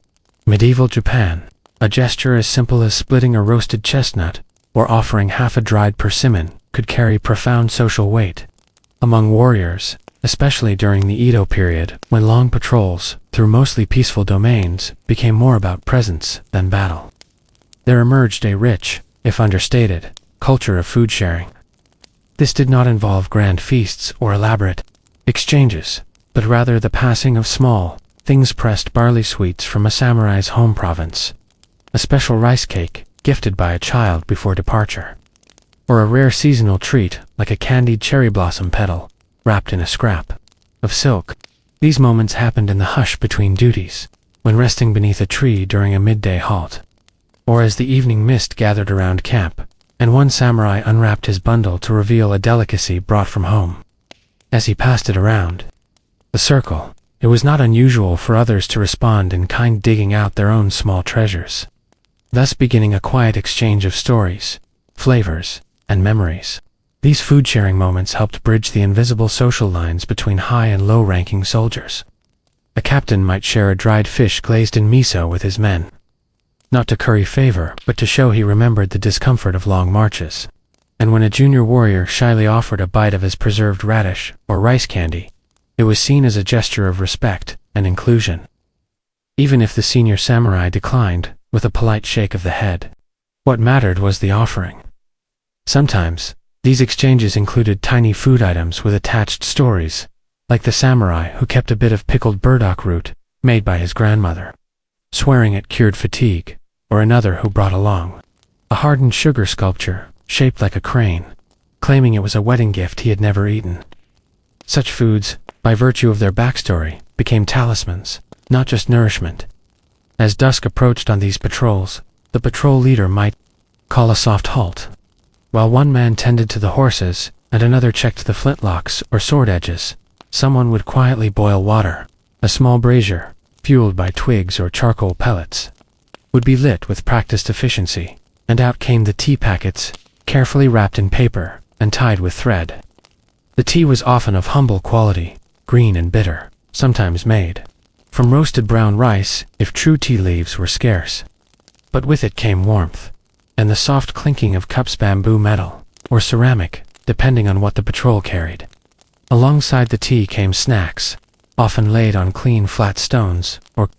medieval Japan, a gesture as simple as splitting a roasted chestnut or offering half a dried persimmon could carry profound social weight. Among warriors, especially during the Edo period, when long patrols through mostly peaceful domains became more about presence than battle, there emerged a rich, if understated, culture of food sharing. This did not involve grand feasts or elaborate exchanges, but rather the passing of small, things-pressed barley sweets from a samurai's home province, a special rice cake gifted by a child before departure, or a rare seasonal treat like a candied cherry blossom petal wrapped in a scrap of silk. These moments happened in the hush between duties, when resting beneath a tree during a midday halt, or as the evening mist gathered around camp, and one samurai unwrapped his bundle to reveal a delicacy brought from home. As he passed it around the circle, it was not unusual for others to respond in kind, digging out their own small treasures, thus beginning a quiet exchange of stories, flavors, and memories. These food-sharing moments helped bridge the invisible social lines between high and low-ranking soldiers. A captain might share a dried fish glazed in miso with his men, not to curry favor, but to show he remembered the discomfort of long marches. And when a junior warrior shyly offered a bite of his preserved radish or rice candy, it was seen as a gesture of respect and inclusion, even if the senior samurai declined with a polite shake of the head. What mattered was the offering. Sometimes, these exchanges included tiny food items with attached stories, like the samurai who kept a bit of pickled burdock root made by his grandmother, swearing it cured fatigue, or another who brought along a hardened sugar sculpture shaped like a crane, claiming it was a wedding gift he had never eaten. Such foods, by virtue of their backstory, became talismans, not just nourishment. As dusk approached on these patrols, the patrol leader might call a soft halt, while one man tended to the horses and another checked the flintlocks or sword edges. Someone would quietly boil water. A small brazier, fueled by twigs or charcoal pellets, would be lit with practiced efficiency, and out came the tea packets, carefully wrapped in paper and tied with thread. The tea was often of humble quality, green and bitter, sometimes made from roasted brown rice if true tea leaves were scarce. But with it came warmth, and the soft clinking of cups, bamboo, metal, or ceramic, depending on what the patrol carried. Alongside the tea came snacks, often laid on clean flat stones or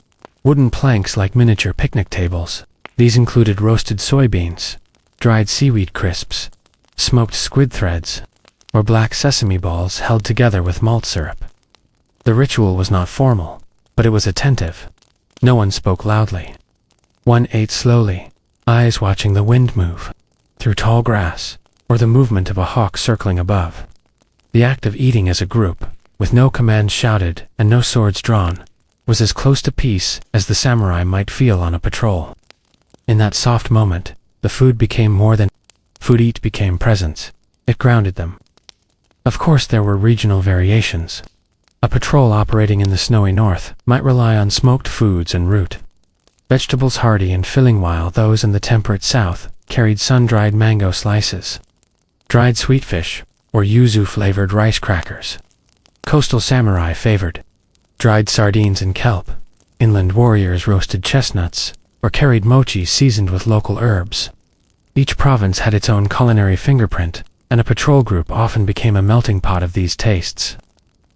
wooden planks like miniature picnic tables. These included roasted soybeans, dried seaweed crisps, smoked squid threads, or black sesame balls held together with malt syrup. The ritual was not formal, but it was attentive. No one spoke loudly. One ate slowly, eyes watching the wind move through tall grass, or the movement of a hawk circling above. The act of eating as a group, with no commands shouted and no swords drawn, was as close to peace as the samurai might feel on a patrol. In that soft moment, the food became more than food. It became presence. It grounded them. Of course, there were regional variations. A patrol operating in the snowy north might rely on smoked foods and root vegetables hearty and filling, while those in the temperate south carried sun-dried mango slices, dried sweetfish, or yuzu-flavored rice crackers. Coastal samurai favored dried sardines and kelp. Inland warriors roasted chestnuts, or carried mochi seasoned with local herbs. Each province had its own culinary fingerprint, and a patrol group often became a melting pot of these tastes.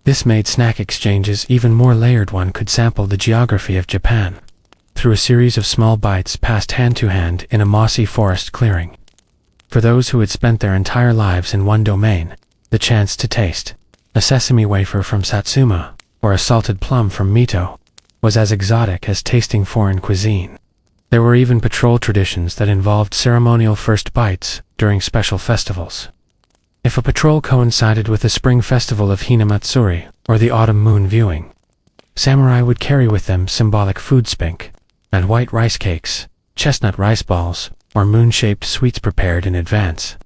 This made snack exchanges even more layered. One could sample the geography of Japan, through a series of small bites passed hand to hand in a mossy forest clearing. For those who had spent their entire lives in one domain, the chance to taste a sesame wafer from Satsuma or a salted plum from Mito was as exotic as tasting foreign cuisine. There were even patrol traditions that involved ceremonial first bites during special festivals. If a patrol coincided with the spring festival of Hinamatsuri or the autumn moon viewing, samurai would carry with them symbolic food spink and white rice cakes, chestnut rice balls, or moon-shaped sweets prepared in advance.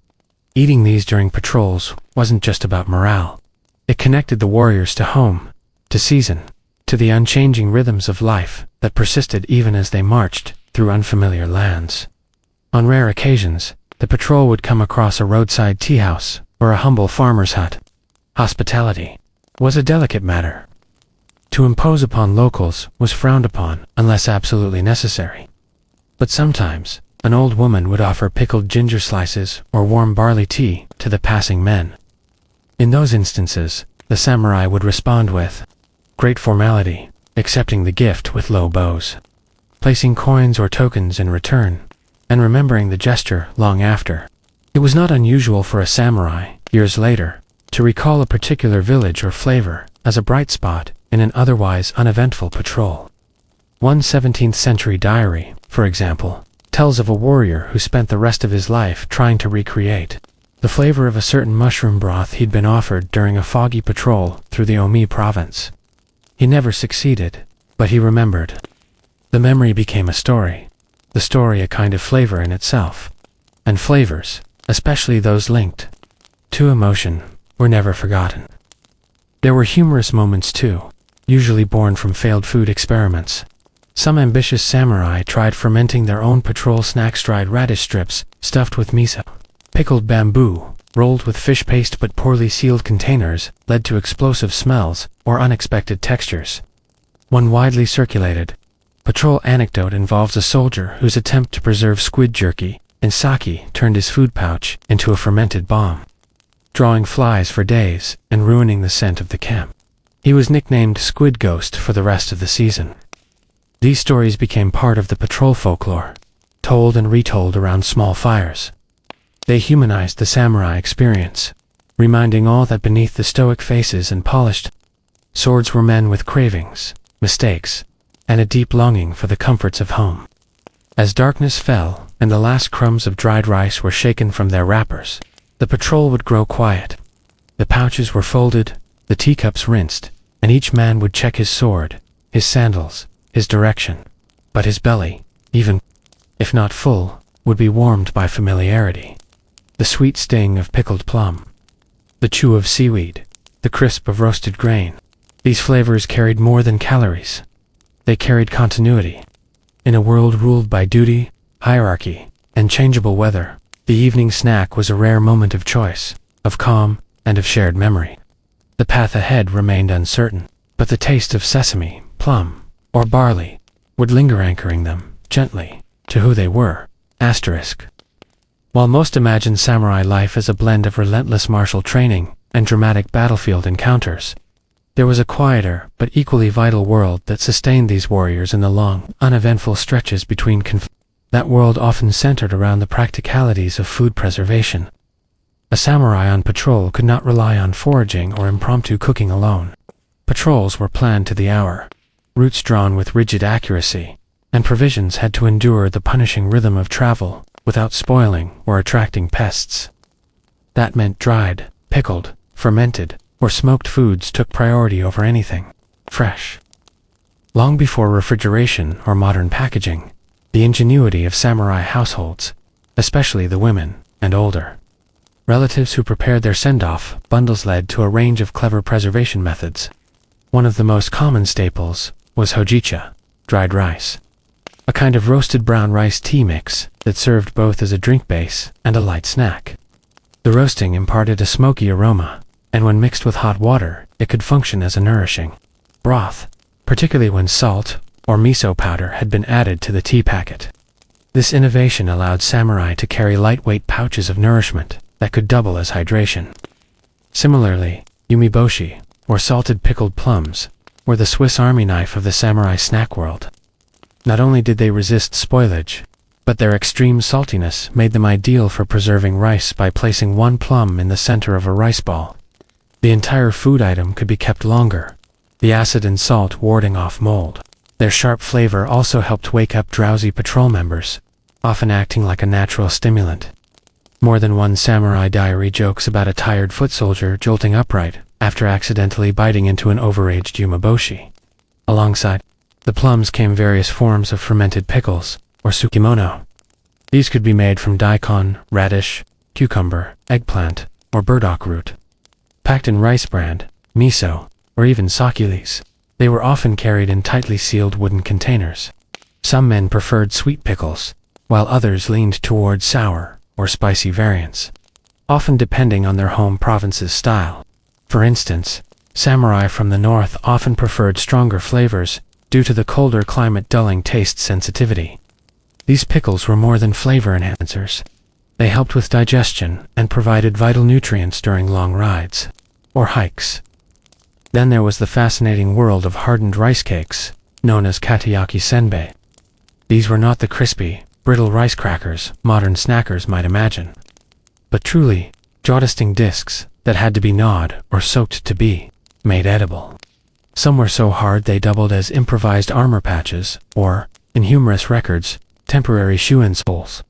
Eating these during patrols wasn't just about morale. It connected the warriors to home, to season, to the unchanging rhythms of life that persisted even as they marched through unfamiliar lands. On rare occasions, the patrol would come across a roadside tea house or a humble farmer's hut. Hospitality was a delicate matter. To impose upon locals was frowned upon unless absolutely necessary. But sometimes, an old woman would offer pickled ginger slices or warm barley tea to the passing men. In those instances, the samurai would respond with great formality, accepting the gift with low bows, placing coins or tokens in return, and remembering the gesture long after. It was not unusual for a samurai, years later, to recall a particular village or flavor as a bright spot in an otherwise uneventful patrol. One 17th century diary, for example, tells of a warrior who spent the rest of his life trying to recreate the flavor of a certain mushroom broth he'd been offered during a foggy patrol through the Omi province. He never succeeded, but he remembered. The memory became a story, the story a kind of flavor in itself. And flavors, especially those linked to emotion, were never forgotten. There were humorous moments too, usually born from failed food experiments. Some ambitious samurai tried fermenting their own patrol snacks: dried radish strips stuffed with miso, pickled bamboo, rolled with fish paste, but poorly sealed containers led to explosive smells or unexpected textures. One widely circulated patrol anecdote involves a soldier whose attempt to preserve squid jerky in sake turned his food pouch into a fermented bomb, drawing flies for days and ruining the scent of the camp. He was nicknamed Squid Ghost for the rest of the season. These stories became part of the patrol folklore, told and retold around small fires. They humanized the samurai experience, reminding all that beneath the stoic faces and polished swords were men with cravings, mistakes, and a deep longing for the comforts of home. As darkness fell and the last crumbs of dried rice were shaken from their wrappers, the patrol would grow quiet. The pouches were folded, the teacups rinsed, and each man would check his sword, his sandals, his direction. But his belly, even if not full, would be warmed by familiarity. The sweet sting of pickled plum, the chew of seaweed, the crisp of roasted grain. These flavors carried more than calories. They carried continuity. In a world ruled by duty, hierarchy, and changeable weather, the evening snack was a rare moment of choice, of calm, and of shared memory. The path ahead remained uncertain, but the taste of sesame, plum, or barley would linger, anchoring them, gently, to who they were. While most imagine samurai life as a blend of relentless martial training and dramatic battlefield encounters, there was a quieter but equally vital world that sustained these warriors in the long, uneventful stretches between conflicts. That world often centered around the practicalities of food preservation. A samurai on patrol could not rely on foraging or impromptu cooking alone. Patrols were planned to the hour, routes drawn with rigid accuracy, and provisions had to endure the punishing rhythm of travel without spoiling or attracting pests. That meant dried, pickled, fermented, or smoked foods took priority over anything fresh. Long before refrigeration or modern packaging, the ingenuity of samurai households, especially the women and older relatives who prepared their send-off bundles, led to a range of clever preservation methods. One of the most common staples was hojicha, dried rice, a kind of roasted brown rice tea mix that served both as a drink base and a light snack. The roasting imparted a smoky aroma, and when mixed with hot water, it could function as a nourishing broth, particularly when salt or miso powder had been added to the tea packet. This innovation allowed samurai to carry lightweight pouches of nourishment that could double as hydration. Similarly, umeboshi, or salted pickled plums, were the Swiss Army knife of the samurai snack world. Not only did they resist spoilage, but their extreme saltiness made them ideal for preserving rice by placing one plum in the center of a rice ball. The entire food item could be kept longer, the acid and salt warding off mold. Their sharp flavor also helped wake up drowsy patrol members, often acting like a natural stimulant. More than one samurai diary jokes about a tired foot soldier jolting upright after accidentally biting into an overaged umeboshi. Alongside the plums came various forms of fermented pickles, or sukimono. These could be made from daikon, radish, cucumber, eggplant, or burdock root. Packed in rice bran, miso, or even sake leaves, they were often carried in tightly sealed wooden containers. Some men preferred sweet pickles, while others leaned toward sour or spicy variants, often depending on their home province's style. For instance, samurai from the north often preferred stronger flavors due to the colder climate dulling taste sensitivity. These pickles were more than flavor enhancers. They helped with digestion and provided vital nutrients during long rides or hikes. Then there was the fascinating world of hardened rice cakes, known as katayaki senbei. These were not the crispy, brittle rice crackers modern snackers might imagine, but truly jaw-disting discs that had to be gnawed or soaked to be made edible. Some were so hard they doubled as improvised armor patches, or, in humorous records, temporary shoe insoles.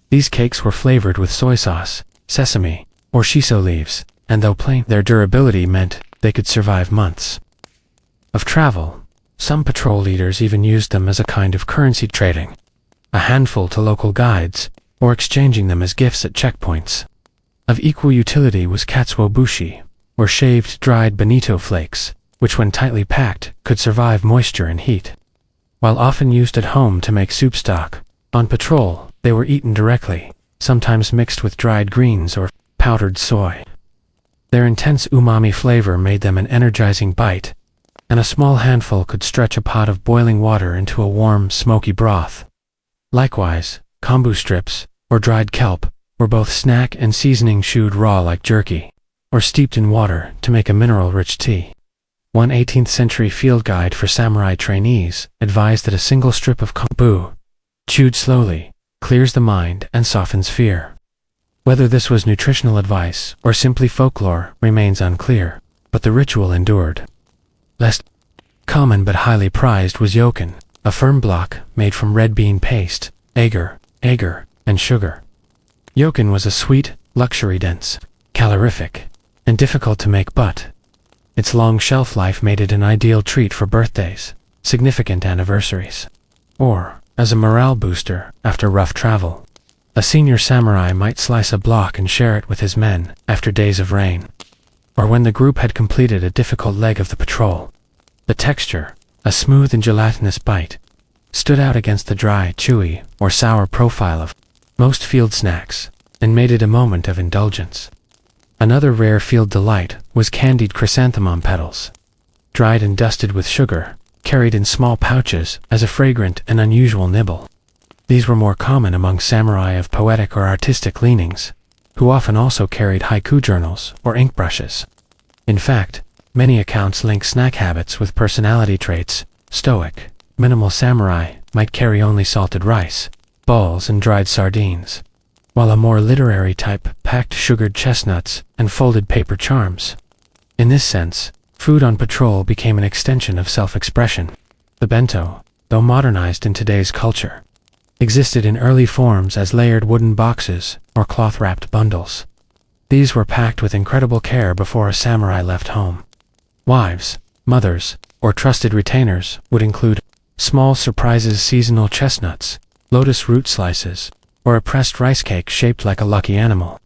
These cakes were flavored with soy sauce, sesame, or shiso leaves, and though plain, their durability meant they could survive months of travel. Some patrol leaders even used them as a kind of currency trading, a handful to local guides, or exchanging them as gifts at checkpoints. Of equal utility was katsuobushi, or shaved dried bonito flakes, which when tightly packed could survive moisture and heat. While often used at home to make soup stock, on patrol they were eaten directly, sometimes mixed with dried greens or powdered soy. Their intense umami flavor made them an energizing bite, and a small handful could stretch a pot of boiling water into a warm, smoky broth. Likewise, kombu strips, or dried kelp, were both snack and seasoning chewed raw like jerky, or steeped in water to make a mineral-rich tea. One 18th century field guide for samurai trainees advised that a single strip of kombu, chewed slowly, clears the mind and softens fear. Whether this was nutritional advice or simply folklore remains unclear, but the ritual endured. Less common but highly prized was yoken, a firm block made from red bean paste, agar, and sugar. Yoken was a sweet, luxury-dense, calorific, and difficult to make, but its long shelf life made it an ideal treat for birthdays, significant anniversaries, or as a morale booster after rough travel. A senior samurai might slice a block and share it with his men after days of rain, or when the group had completed a difficult leg of the patrol. The texture, a smooth and gelatinous bite, stood out against the dry, chewy, or sour profile of most field snacks, and made it a moment of indulgence. Another rare field delight was candied chrysanthemum petals, dried and dusted with sugar, carried in small pouches as a fragrant and unusual nibble. These were more common among samurai of poetic or artistic leanings, who often also carried haiku journals or ink brushes. In fact, many accounts link snack habits with personality traits. Stoic, minimal samurai might carry only salted rice, balls, and dried sardines, while a more literary type packed sugared chestnuts and folded paper charms. In this sense, food on patrol became an extension of self-expression. The bento, though modernized in today's culture, existed in early forms as layered wooden boxes or cloth-wrapped bundles. These were packed with incredible care before a samurai left home. Wives, mothers, or trusted retainers would include small surprises, seasonal chestnuts, lotus root slices, or a pressed rice cake shaped like a lucky animal.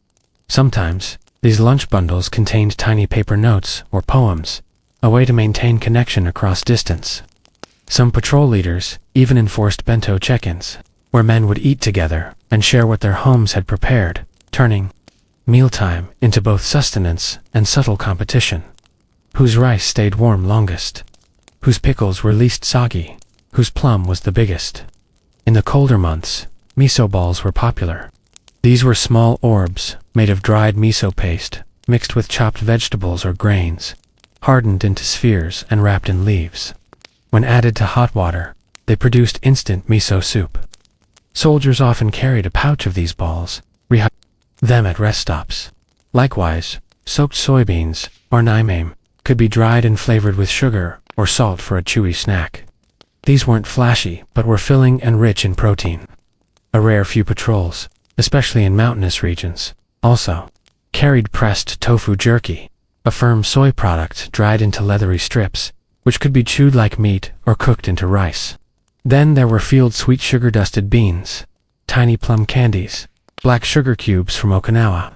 Sometimes, these lunch bundles contained tiny paper notes or poems, a way to maintain connection across distance. Some patrol leaders even enforced bento check-ins, where men would eat together and share what their homes had prepared, turning mealtime into both sustenance and subtle competition. Whose rice stayed warm longest? Whose pickles were least soggy? Whose plum was the biggest? In the colder months, miso balls were popular. These were small orbs made of dried miso paste, mixed with chopped vegetables or grains, hardened into spheres and wrapped in leaves. When added to hot water, they produced instant miso soup. Soldiers often carried a pouch of these balls, them at rest stops. Likewise, soaked soybeans, or naimame, could be dried and flavored with sugar or salt for a chewy snack. These weren't flashy, but were filling and rich in protein. A rare few patrols, especially in mountainous regions, also carried pressed tofu jerky, a firm soy product dried into leathery strips, which could be chewed like meat or cooked into rice. Then there were field sweet sugar-dusted beans, tiny plum candies, black sugar cubes from Okinawa.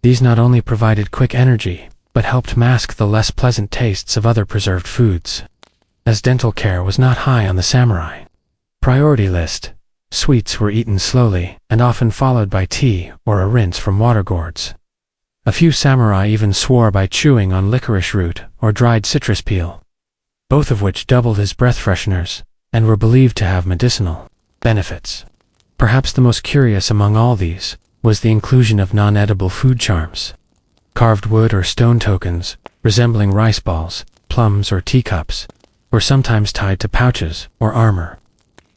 These not only provided quick energy, but helped mask the less pleasant tastes of other preserved foods. As dental care was not high on the samurai priority list, sweets were eaten slowly and often followed by tea or a rinse from water gourds. A few samurai even swore by chewing on licorice root or dried citrus peel, both of which doubled as breath fresheners and were believed to have medicinal benefits. Perhaps the most curious among all these was the inclusion of non-edible food charms. Carved wood or stone tokens, resembling rice balls, plums, or teacups, were sometimes tied to pouches or armor,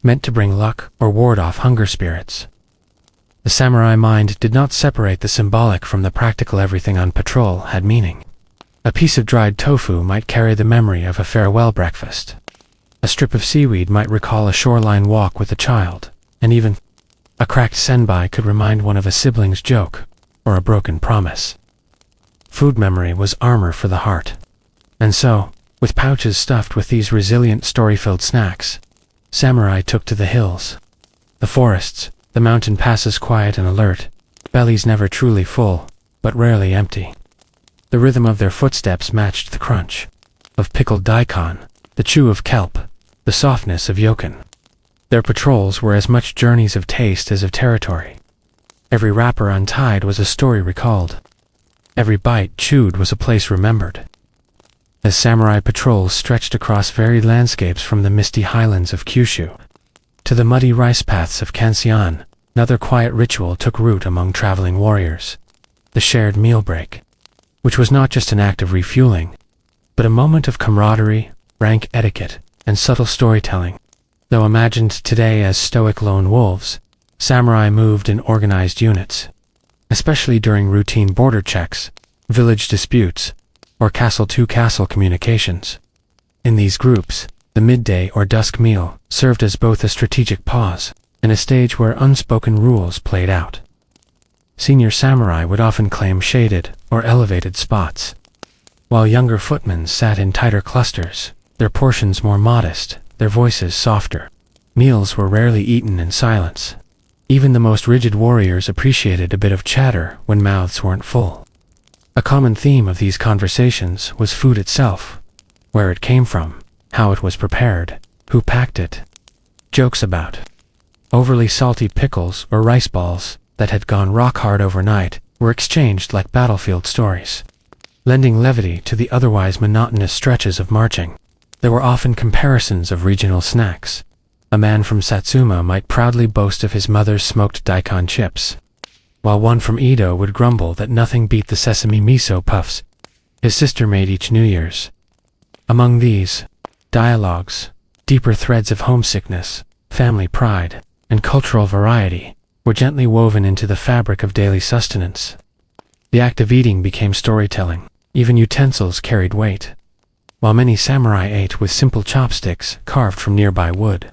meant to bring luck or ward off hunger spirits. The samurai mind did not separate the symbolic from the practical. Everything on patrol had meaning. A piece of dried tofu might carry the memory of a farewell breakfast. A strip of seaweed might recall a shoreline walk with a child, and even a cracked senbai could remind one of a sibling's joke or a broken promise. Food memory was armor for the heart. And so, with pouches stuffed with these resilient story-filled snacks, samurai took to the hills, the forests, the mountain passes quiet and alert, bellies never truly full, but rarely empty. The rhythm of their footsteps matched the crunch of pickled daikon, the chew of kelp, the softness of yokan. Their patrols were as much journeys of taste as of territory. Every wrapper untied was a story recalled. Every bite chewed was a place remembered. As samurai patrols stretched across varied landscapes from the misty highlands of Kyushu to the muddy rice paths of Kanseon, another quiet ritual took root among traveling warriors: the shared meal break, which was not just an act of refueling, but a moment of camaraderie, rank etiquette, and subtle storytelling. Though imagined today as stoic lone wolves, samurai moved in organized units, especially during routine border checks, village disputes, or castle-to-castle communications. In these groups, the midday or dusk meal served as both a strategic pause and a stage where unspoken rules played out. Senior samurai would often claim shaded or elevated spots, while younger footmen sat in tighter clusters, their portions more modest, their voices softer. Meals were rarely eaten in silence. Even the most rigid warriors appreciated a bit of chatter when mouths weren't full. A common theme of these conversations was food itself: where it came from, how it was prepared, who packed it. Jokes about overly salty pickles or rice balls that had gone rock hard overnight were exchanged like battlefield stories, lending levity to the otherwise monotonous stretches of marching. There were often comparisons of regional snacks. A man from Satsuma might proudly boast of his mother's smoked daikon chips, while one from Edo would grumble that nothing beat the sesame miso puffs his sister made each New Year's. Among these dialogues, deeper threads of homesickness, family pride, and cultural variety were gently woven into the fabric of daily sustenance. The act of eating became storytelling. Even utensils carried weight. While many samurai ate with simple chopsticks carved from nearby wood,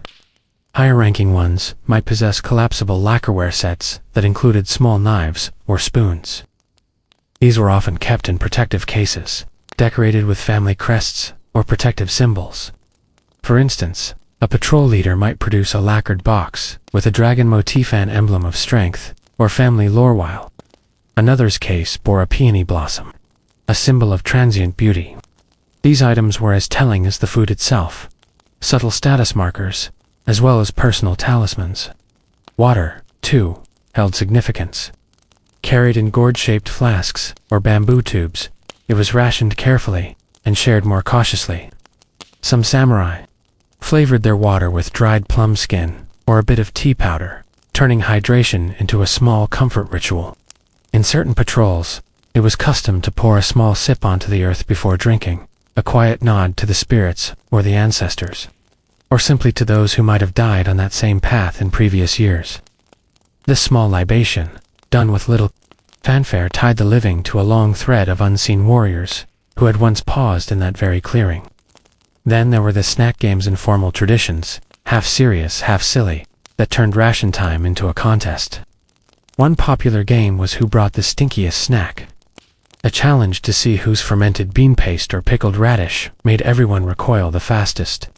higher-ranking ones might possess collapsible lacquerware sets that included small knives or spoons. These were often kept in protective cases, decorated with family crests or protective symbols. For instance, a patrol leader might produce a lacquered box with a dragon motif and emblem of strength or family lore, while another's case bore a peony blossom, a symbol of transient beauty. These items were as telling as the food itself, subtle status markers, as well as personal talismans. Water, too, held significance. Carried in gourd-shaped flasks or bamboo tubes, it was rationed carefully and shared more cautiously. Some samurai flavored their water with dried plum skin or a bit of tea powder, turning hydration into a small comfort ritual. In certain patrols, it was custom to pour a small sip onto the earth before drinking, a quiet nod to the spirits or the ancestors. or simply to those who might have died on that same path in previous years. This small libation, done with little fanfare, tied the living to a long thread of unseen warriors who had once paused in that very clearing. Then there were the snack games and formal traditions, half serious, half silly, that turned ration time into a contest. One popular game was who brought the stinkiest snack. A challenge to see whose fermented bean paste or pickled radish made everyone recoil the fastest.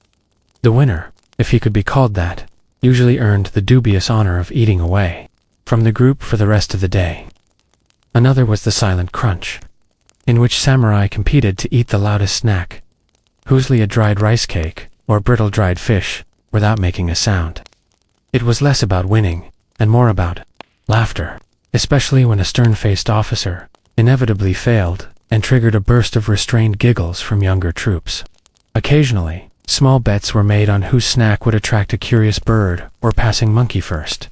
The winner, if he could be called that, usually earned the dubious honor of eating away from the group for the rest of the day. Another was the silent crunch, in which samurai competed to eat the loudest snack, usually a dried rice cake or brittle dried fish, without making a sound. It was less about winning and more about laughter, especially when a stern-faced officer inevitably failed and triggered a burst of restrained giggles from younger troops. Occasionally, small bets were made on whose snack would attract a curious bird or passing monkey first,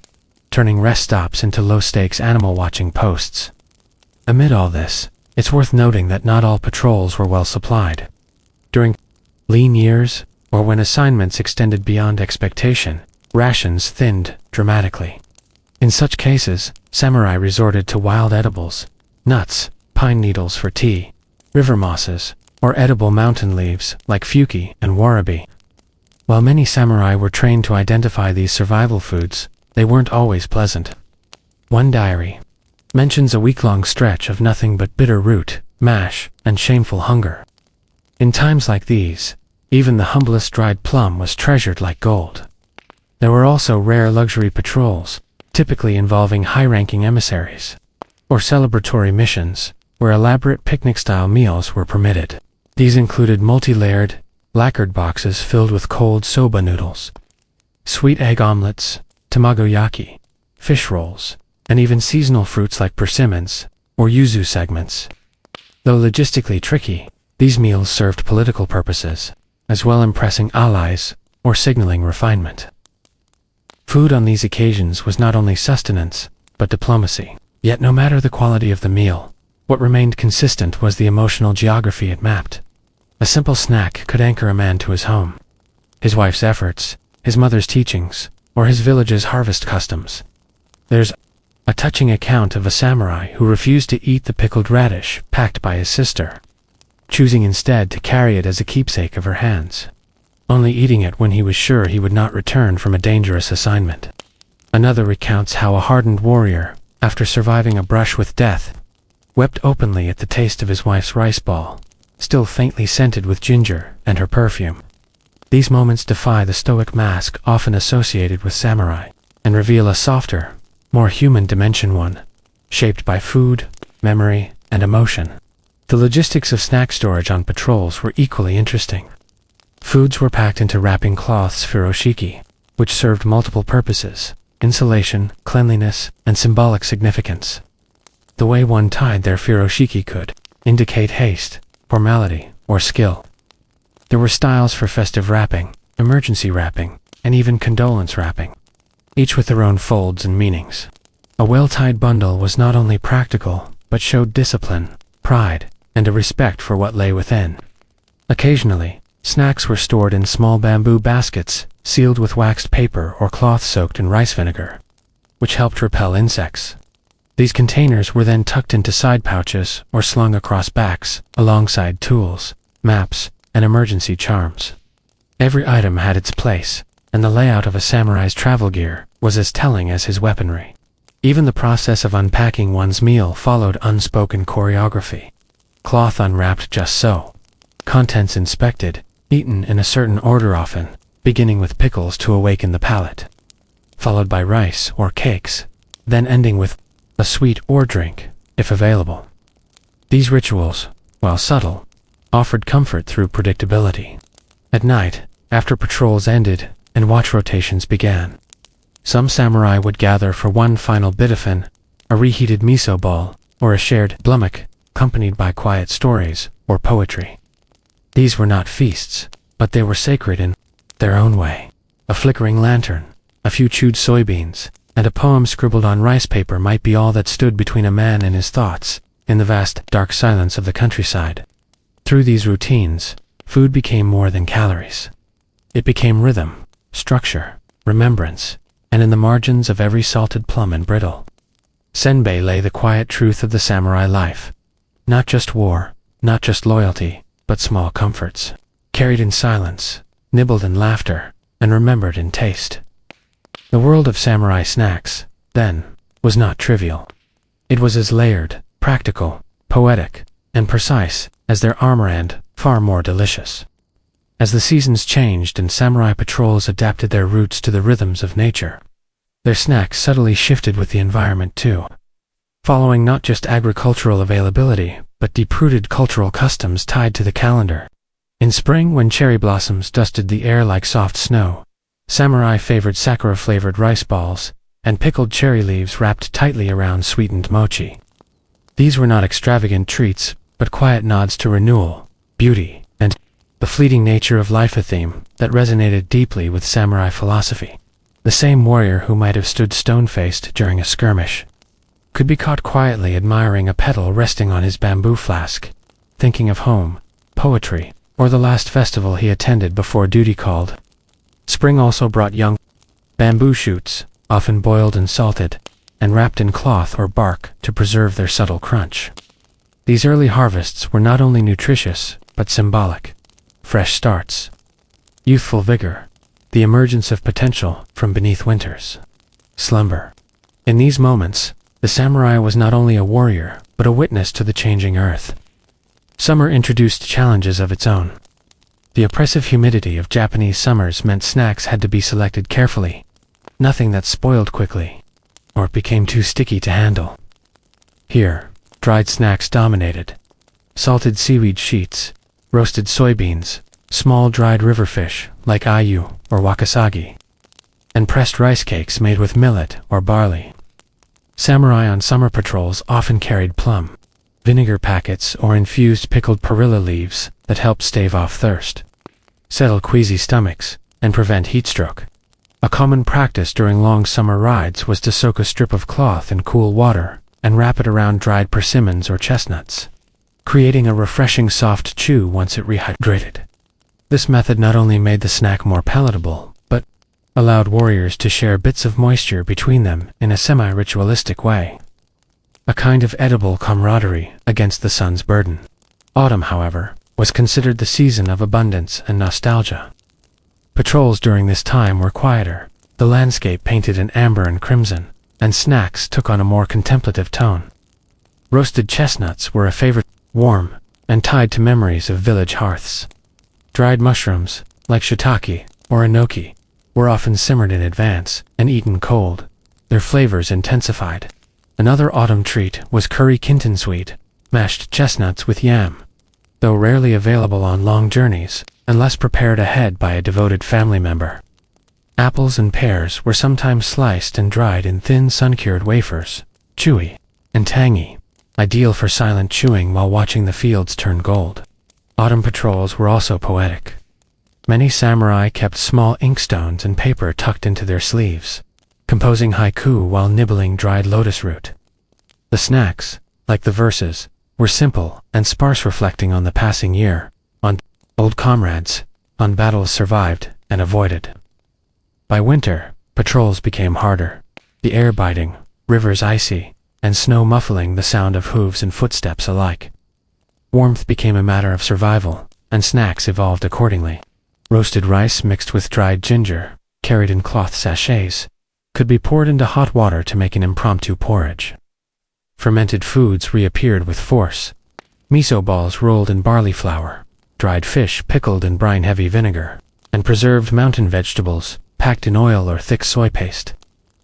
turning rest stops into low-stakes animal-watching posts. Amid all this, it's worth noting that not all patrols were well supplied. During lean years, or when assignments extended beyond expectation, rations thinned dramatically. In such cases, samurai resorted to wild edibles, nuts, pine needles for tea, river mosses, or edible mountain leaves like fuki and warabi. While many samurai were trained to identify these survival foods, they weren't always pleasant. One diary mentions a week-long stretch of nothing but bitter root, mash, and shameful hunger. In times like these, even the humblest dried plum was treasured like gold. There were also rare luxury patrols, typically involving high-ranking emissaries, or celebratory missions, where elaborate picnic-style meals were permitted. These included multi-layered, lacquered boxes filled with cold soba noodles, sweet egg omelets, tamagoyaki, fish rolls, and even seasonal fruits like persimmons or yuzu segments. Though logistically tricky, these meals served political purposes, as well impressing allies or signaling refinement. Food on these occasions was not only sustenance, but diplomacy. Yet no matter the quality of the meal, what remained consistent was the emotional geography it mapped. A simple snack could anchor a man to his home, his wife's efforts, his mother's teachings, or his village's harvest customs. There's a touching account of a samurai who refused to eat the pickled radish packed by his sister, choosing instead to carry it as a keepsake of her hands, only eating it when he was sure he would not return from a dangerous assignment. Another recounts how a hardened warrior, after surviving a brush with death, wept openly at the taste of his wife's rice ball, still faintly scented with ginger and her perfume. These moments defy the stoic mask often associated with samurai, and reveal a softer, more human dimension, one shaped by food, memory, and emotion. The logistics of snack storage on patrols were equally interesting. Foods were packed into wrapping cloths furoshiki, which served multiple purposes: insulation, cleanliness, and symbolic significance. The way one tied their furoshiki could indicate haste, formality, or skill. There were styles for festive wrapping, emergency wrapping, and even condolence wrapping, each with their own folds and meanings. A well-tied bundle was not only practical, but showed discipline, pride, and a respect for what lay within. Occasionally, snacks were stored in small bamboo baskets, sealed with waxed paper or cloth soaked in rice vinegar, which helped repel insects. These containers were then tucked into side pouches or slung across backs, alongside tools, maps, and emergency charms. Every item had its place, and the layout of a samurai's travel gear was as telling as his weaponry. Even the process of unpacking one's meal followed unspoken choreography. Cloth unwrapped just so, contents inspected, eaten in a certain order often, beginning with pickles to awaken the palate, followed by rice or cakes, then ending with a sweet or drink, if available. These rituals, while subtle, offered comfort through predictability. At night, after patrols ended and watch rotations began, some samurai would gather for one final bidafin, a reheated miso ball, or a shared blummock, accompanied by quiet stories or poetry. These were not feasts, but they were sacred in their own way. A flickering lantern, a few chewed soybeans, and a poem scribbled on rice paper might be all that stood between a man and his thoughts, in the vast, dark silence of the countryside. Through these routines, food became more than calories. It became rhythm, structure, remembrance, and in the margins of every salted plum and brittle. Senbei lay the quiet truth of the samurai life. Not just war, not just loyalty, but small comforts, carried in silence, nibbled in laughter, and remembered in taste. The world of samurai snacks, then, was not trivial. It was as layered, practical, poetic, and precise as their armor and far more delicious. As the seasons changed and samurai patrols adapted their routes to the rhythms of nature, their snacks subtly shifted with the environment too, following not just agricultural availability, but deep-rooted cultural customs tied to the calendar. In spring, when cherry blossoms dusted the air like soft snow, samurai favored sakura-flavored rice balls and pickled cherry leaves wrapped tightly around sweetened mochi. These were not extravagant treats, but quiet nods to renewal, beauty, and the fleeting nature of life, a theme that resonated deeply with samurai philosophy. The same warrior who might have stood stone-faced during a skirmish could be caught quietly admiring a petal resting on his bamboo flask, thinking of home, poetry, or the last festival he attended before duty called. Spring also brought young bamboo shoots, often boiled and salted, and wrapped in cloth or bark to preserve their subtle crunch. These early harvests were not only nutritious, but symbolic. Fresh starts, youthful vigor, the emergence of potential from beneath winter's slumber. In these moments, the samurai was not only a warrior, but a witness to the changing earth. Summer introduced challenges of its own. The oppressive humidity of Japanese summers meant snacks had to be selected carefully, nothing that spoiled quickly, or became too sticky to handle. Here, dried snacks dominated. Salted seaweed sheets, roasted soybeans, small dried river fish like ayu or wakasagi, and pressed rice cakes made with millet or barley. Samurai on summer patrols often carried plum, vinegar packets or infused pickled perilla leaves that helped stave off thirst, settle queasy stomachs, and prevent heatstroke. A common practice during long summer rides was to soak a strip of cloth in cool water and wrap it around dried persimmons or chestnuts, creating a refreshing soft chew once it rehydrated. This method not only made the snack more palatable, but allowed warriors to share bits of moisture between them in a semi-ritualistic way. A kind of edible camaraderie against the sun's burden. Autumn, however, was considered the season of abundance and nostalgia. Patrols during this time were quieter, the landscape painted in amber and crimson, and snacks took on a more contemplative tone. Roasted chestnuts were a favorite, warm, and tied to memories of village hearths. Dried mushrooms, like shiitake or enoki, were often simmered in advance and eaten cold, their flavors intensified. Another autumn treat was curry kinton-sweet, mashed chestnuts with yam. Though rarely available on long journeys, unless prepared ahead by a devoted family member. Apples and pears were sometimes sliced and dried in thin sun-cured wafers, chewy and tangy, ideal for silent chewing while watching the fields turn gold. Autumn patrols were also poetic. Many samurai kept small inkstones and paper tucked into their sleeves, composing haiku while nibbling dried lotus root. The snacks, like the verses, were simple and sparse, reflecting on the passing year, on old comrades, on battles survived and avoided. By winter, patrols became harder, the air biting, rivers icy, and snow muffling the sound of hooves and footsteps alike. Warmth became a matter of survival, and snacks evolved accordingly. Roasted rice mixed with dried ginger, carried in cloth sachets, could be poured into hot water to make an impromptu porridge. Fermented foods reappeared with force. Miso balls rolled in barley flour, dried fish pickled in brine-heavy vinegar, and preserved mountain vegetables packed in oil or thick soy paste.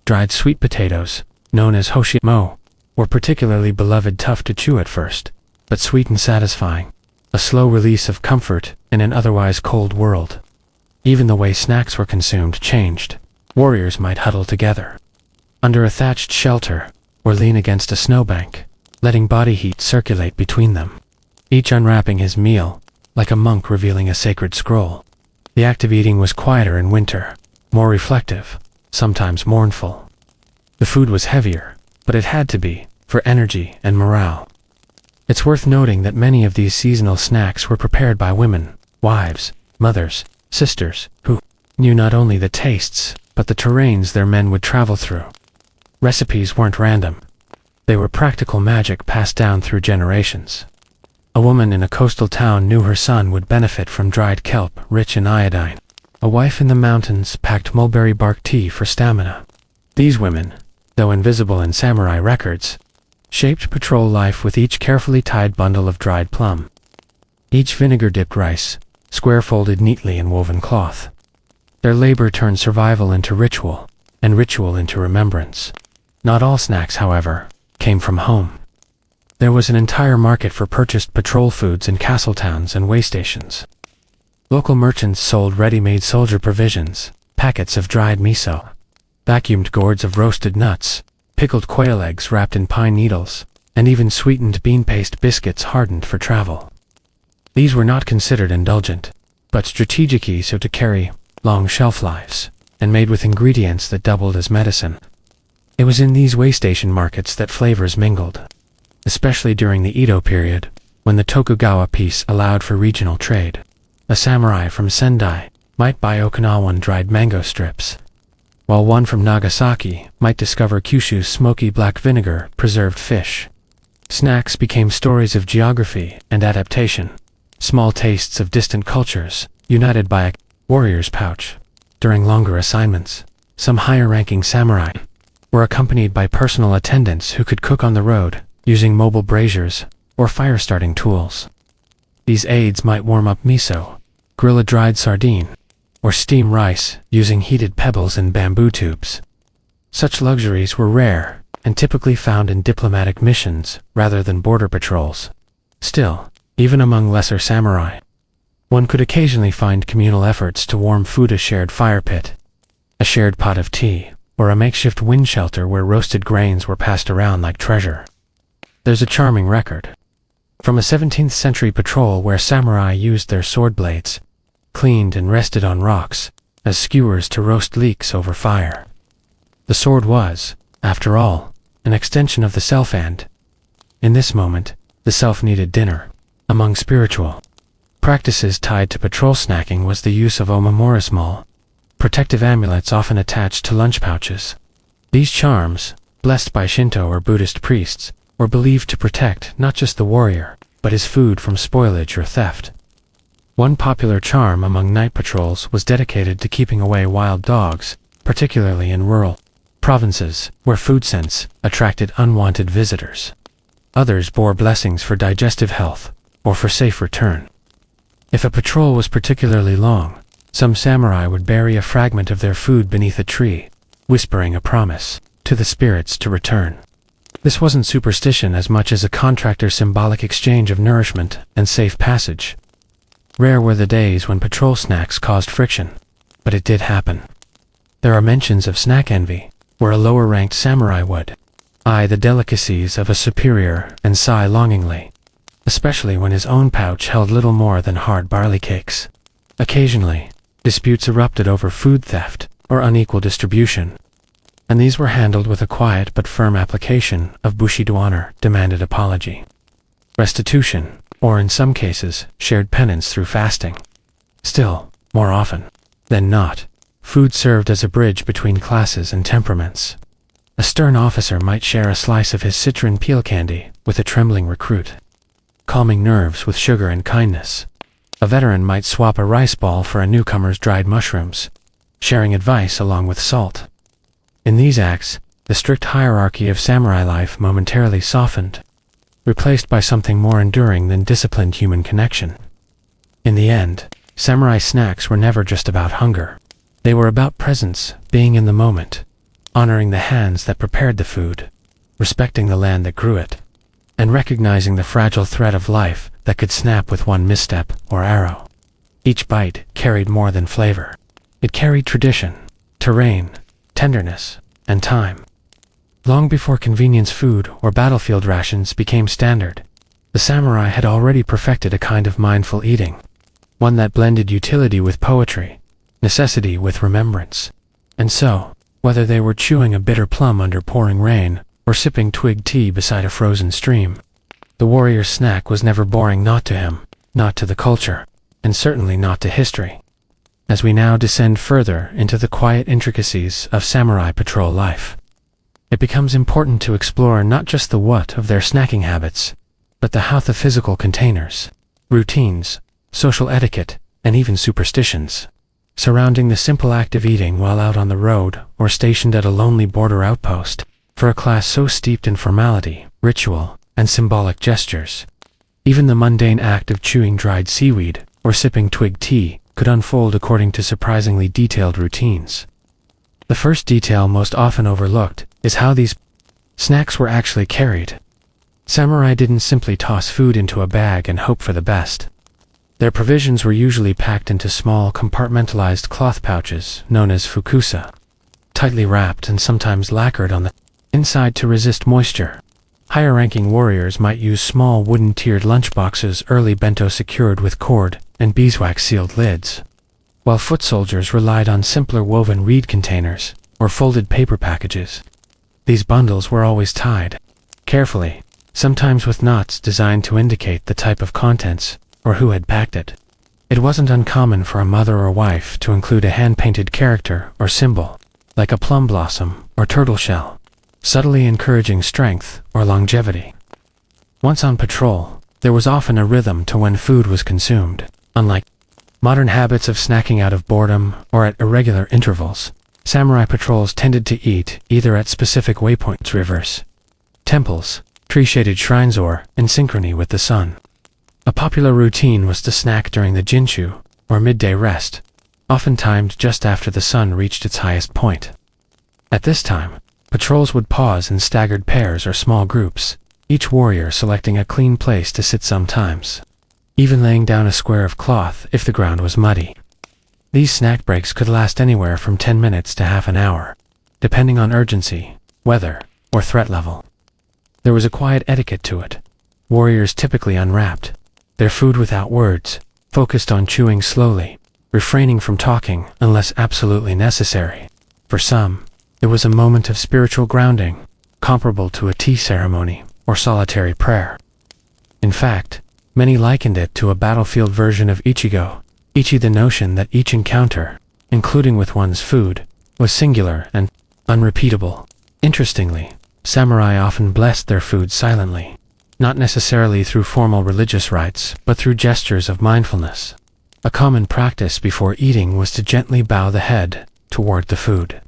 Dried sweet potatoes, known as hoshimo, were particularly beloved, tough to chew at first, but sweet and satisfying, a slow release of comfort in an otherwise cold world. Even the way snacks were consumed changed. Warriors might huddle together under a thatched shelter or lean against a snowbank, letting body heat circulate between them, each unwrapping his meal like a monk revealing a sacred scroll. The act of eating was quieter in winter, more reflective, sometimes mournful. The food was heavier, but it had to be, for energy and morale. It's worth noting that many of these seasonal snacks were prepared by women, wives, mothers, sisters, who knew not only the tastes, but the terrains their men would travel through. Recipes weren't random. They were practical magic passed down through generations. A woman in a coastal town knew her son would benefit from dried kelp rich in iodine. A wife in the mountains packed mulberry bark tea for stamina. These women, though invisible in samurai records, shaped patrol life with each carefully tied bundle of dried plum. Each vinegar-dipped rice, square-folded neatly in woven cloth. Their labor turned survival into ritual, and ritual into remembrance. Not all snacks, however, came from home. There was an entire market for purchased patrol foods in castle towns and way stations. Local merchants sold ready-made soldier provisions, packets of dried miso, vacuumed gourds of roasted nuts, pickled quail eggs wrapped in pine needles, and even sweetened bean paste biscuits hardened for travel. These were not considered indulgent, but strategic so to carry long shelf lives, and made with ingredients that doubled as medicine. It was in these way station markets that flavors mingled, especially during the Edo period, when the Tokugawa peace allowed for regional trade. A samurai from Sendai might buy Okinawan dried mango strips, while one from Nagasaki might discover Kyushu's smoky black vinegar preserved fish. Snacks became stories of geography and adaptation, small tastes of distant cultures, united by a warrior's pouch. During longer assignments, some higher-ranking samurai were accompanied by personal attendants who could cook on the road, using mobile braziers or fire-starting tools. These aides might warm up miso, grill a dried sardine, or steam rice using heated pebbles and bamboo tubes. Such luxuries were rare and typically found in diplomatic missions rather than border patrols. Still, even among lesser samurai, one could occasionally find communal efforts to warm food, a shared fire pit, a shared pot of tea, or a makeshift wind shelter where roasted grains were passed around like treasure. There's a charming record from a 17th century patrol where samurai used their sword blades, cleaned and rested on rocks, as skewers to roast leeks over fire. The sword was, after all, an extension of the self, and, in this moment, the self needed dinner. Among spiritual practices tied to patrol snacking was the use of omamorismal, protective amulets often attached to lunch pouches. These charms, blessed by Shinto or Buddhist priests, were believed to protect not just the warrior, but his food from spoilage or theft. One popular charm among night patrols was dedicated to keeping away wild dogs, particularly in rural provinces, where food scents attracted unwanted visitors. Others bore blessings for digestive health, or for safe return. If a patrol was particularly long, some samurai would bury a fragment of their food beneath a tree, whispering a promise to the spirits to return. This wasn't superstition as much as a contractor's symbolic exchange of nourishment and safe passage. Rare were the days when patrol snacks caused friction, but it did happen. There are mentions of snack envy, where a lower-ranked samurai would eye the delicacies of a superior and sigh longingly, especially when his own pouch held little more than hard barley cakes. Occasionally, disputes erupted over food theft or unequal distribution, and these were handled with a quiet but firm application of bushido honor demanded apology, restitution, or in some cases, shared penance through fasting. Still, more often than not, food served as a bridge between classes and temperaments. A stern officer might share a slice of his citron peel candy with a trembling recruit, calming nerves with sugar and kindness. A veteran might swap a rice ball for a newcomer's dried mushrooms, sharing advice along with salt. In these acts, the strict hierarchy of samurai life momentarily softened, replaced by something more enduring than disciplined human connection. In the end, samurai snacks were never just about hunger. They were about presence, being in the moment, honoring the hands that prepared the food, respecting the land that grew it, and recognizing the fragile thread of life that could snap with one misstep or arrow. Each bite carried more than flavor. It carried tradition, terrain, tenderness, and time. Long before convenience food or battlefield rations became standard, the samurai had already perfected a kind of mindful eating, one that blended utility with poetry, necessity with remembrance. And so, whether they were chewing a bitter plum under pouring rain or sipping twig tea beside a frozen stream, the warrior's snack was never boring, not to him, not to the culture, and certainly not to history. as we now descend further into the quiet intricacies of samurai patrol life. It becomes important to explore not just the what of their snacking habits, but the how, the physical containers, routines, social etiquette, and even superstitions surrounding the simple act of eating while out on the road or stationed at a lonely border outpost. For a class so steeped in formality, ritual, and symbolic gestures, even the mundane act of chewing dried seaweed or sipping twig tea could unfold according to surprisingly detailed routines. The first detail, most often overlooked, is how these snacks were actually carried. Samurai didn't simply toss food into a bag and hope for the best. Their provisions were usually packed into small, compartmentalized cloth pouches known as fukusa, tightly wrapped and sometimes lacquered on the inside to resist moisture. Higher-ranking warriors might use small wooden tiered lunchboxes, early bento secured with cord and beeswax-sealed lids, while foot soldiers relied on simpler woven reed containers or folded paper packages. These bundles were always tied carefully, sometimes with knots designed to indicate the type of contents or who had packed it. It wasn't uncommon for a mother or wife to include a hand-painted character or symbol, like a plum blossom or turtle shell, subtly encouraging strength or longevity. Once on patrol, there was often a rhythm to when food was consumed. Unlike modern habits of snacking out of boredom or at irregular intervals, samurai patrols tended to eat either at specific waypoints, rivers, temples, tree-shaded shrines, or in synchrony with the sun. A popular routine was to snack during the jinshu, or midday rest, often timed just after the sun reached its highest point. At this time, patrols would pause in staggered pairs or small groups, each warrior selecting a clean place to sit, sometimes even laying down a square of cloth if the ground was muddy. These snack breaks could last anywhere from 10 minutes to half an hour, depending on urgency, weather, or threat level. There was a quiet etiquette to it. Warriors typically unwrapped their food without words, focused on chewing slowly, refraining from talking unless absolutely necessary. For some, it was a moment of spiritual grounding, comparable to a tea ceremony or solitary prayer. In fact, many likened it to a battlefield version of Ichigo, the notion that each encounter, including with one's food, was singular and unrepeatable. Interestingly, samurai often blessed their food silently, not necessarily through formal religious rites, but through gestures of mindfulness. A common practice before eating was to gently bow the head toward the food,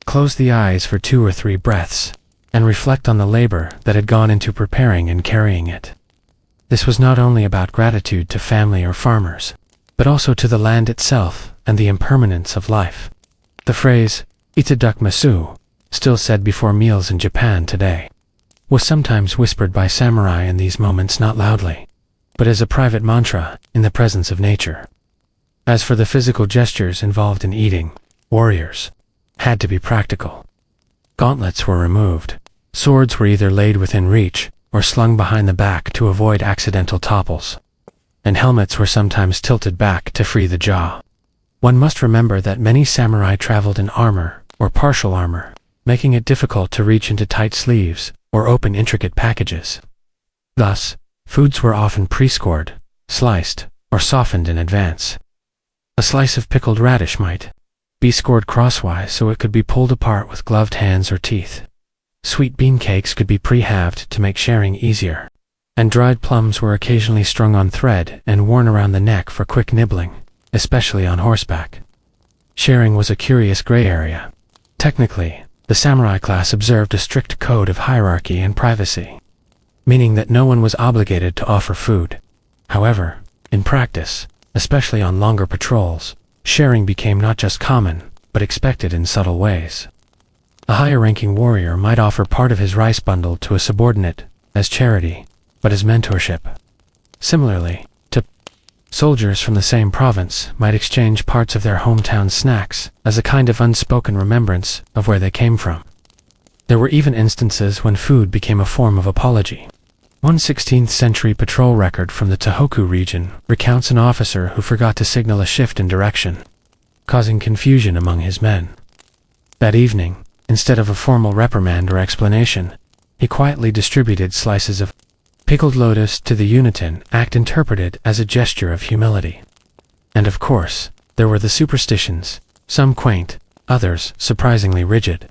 close the eyes for 2 or 3 breaths, and reflect on the labor that had gone into preparing and carrying it. This was not only about gratitude to family or farmers, but also to the land itself and the impermanence of life. The phrase, itadakimasu, still said before meals in Japan today, was sometimes whispered by samurai in these moments, not loudly, but as a private mantra in the presence of nature. As for the physical gestures involved in eating, warriors had to be practical. Gauntlets were removed. Swords were either laid within reach or slung behind the back to avoid accidental topples, and helmets were sometimes tilted back to free the jaw. One must remember that many samurai traveled in armor or partial armor, making it difficult to reach into tight sleeves or open intricate packages. Thus, foods were often pre-scored, sliced, or softened in advance. A slice of pickled radish might be scored crosswise so it could be pulled apart with gloved hands or teeth. Sweet bean cakes could be pre-halved to make sharing easier, and dried plums were occasionally strung on thread and worn around the neck for quick nibbling, especially on horseback. Sharing was a curious gray area. Technically, the samurai class observed a strict code of hierarchy and privacy, meaning that no one was obligated to offer food. However, in practice, especially on longer patrols, sharing became not just common, but expected in subtle ways. A higher-ranking warrior might offer part of his rice bundle to a subordinate, as charity, but as mentorship. Similarly, soldiers from the same province might exchange parts of their hometown snacks as a kind of unspoken remembrance of where they came from. There were even instances when food became a form of apology. One 16th century patrol record from the Tohoku region recounts an officer who forgot to signal a shift in direction, causing confusion among his men. That evening, instead of a formal reprimand or explanation, he quietly distributed slices of pickled lotus to the uniten, act interpreted as a gesture of humility. And of course, There were the superstitions, some quaint, others surprisingly rigid.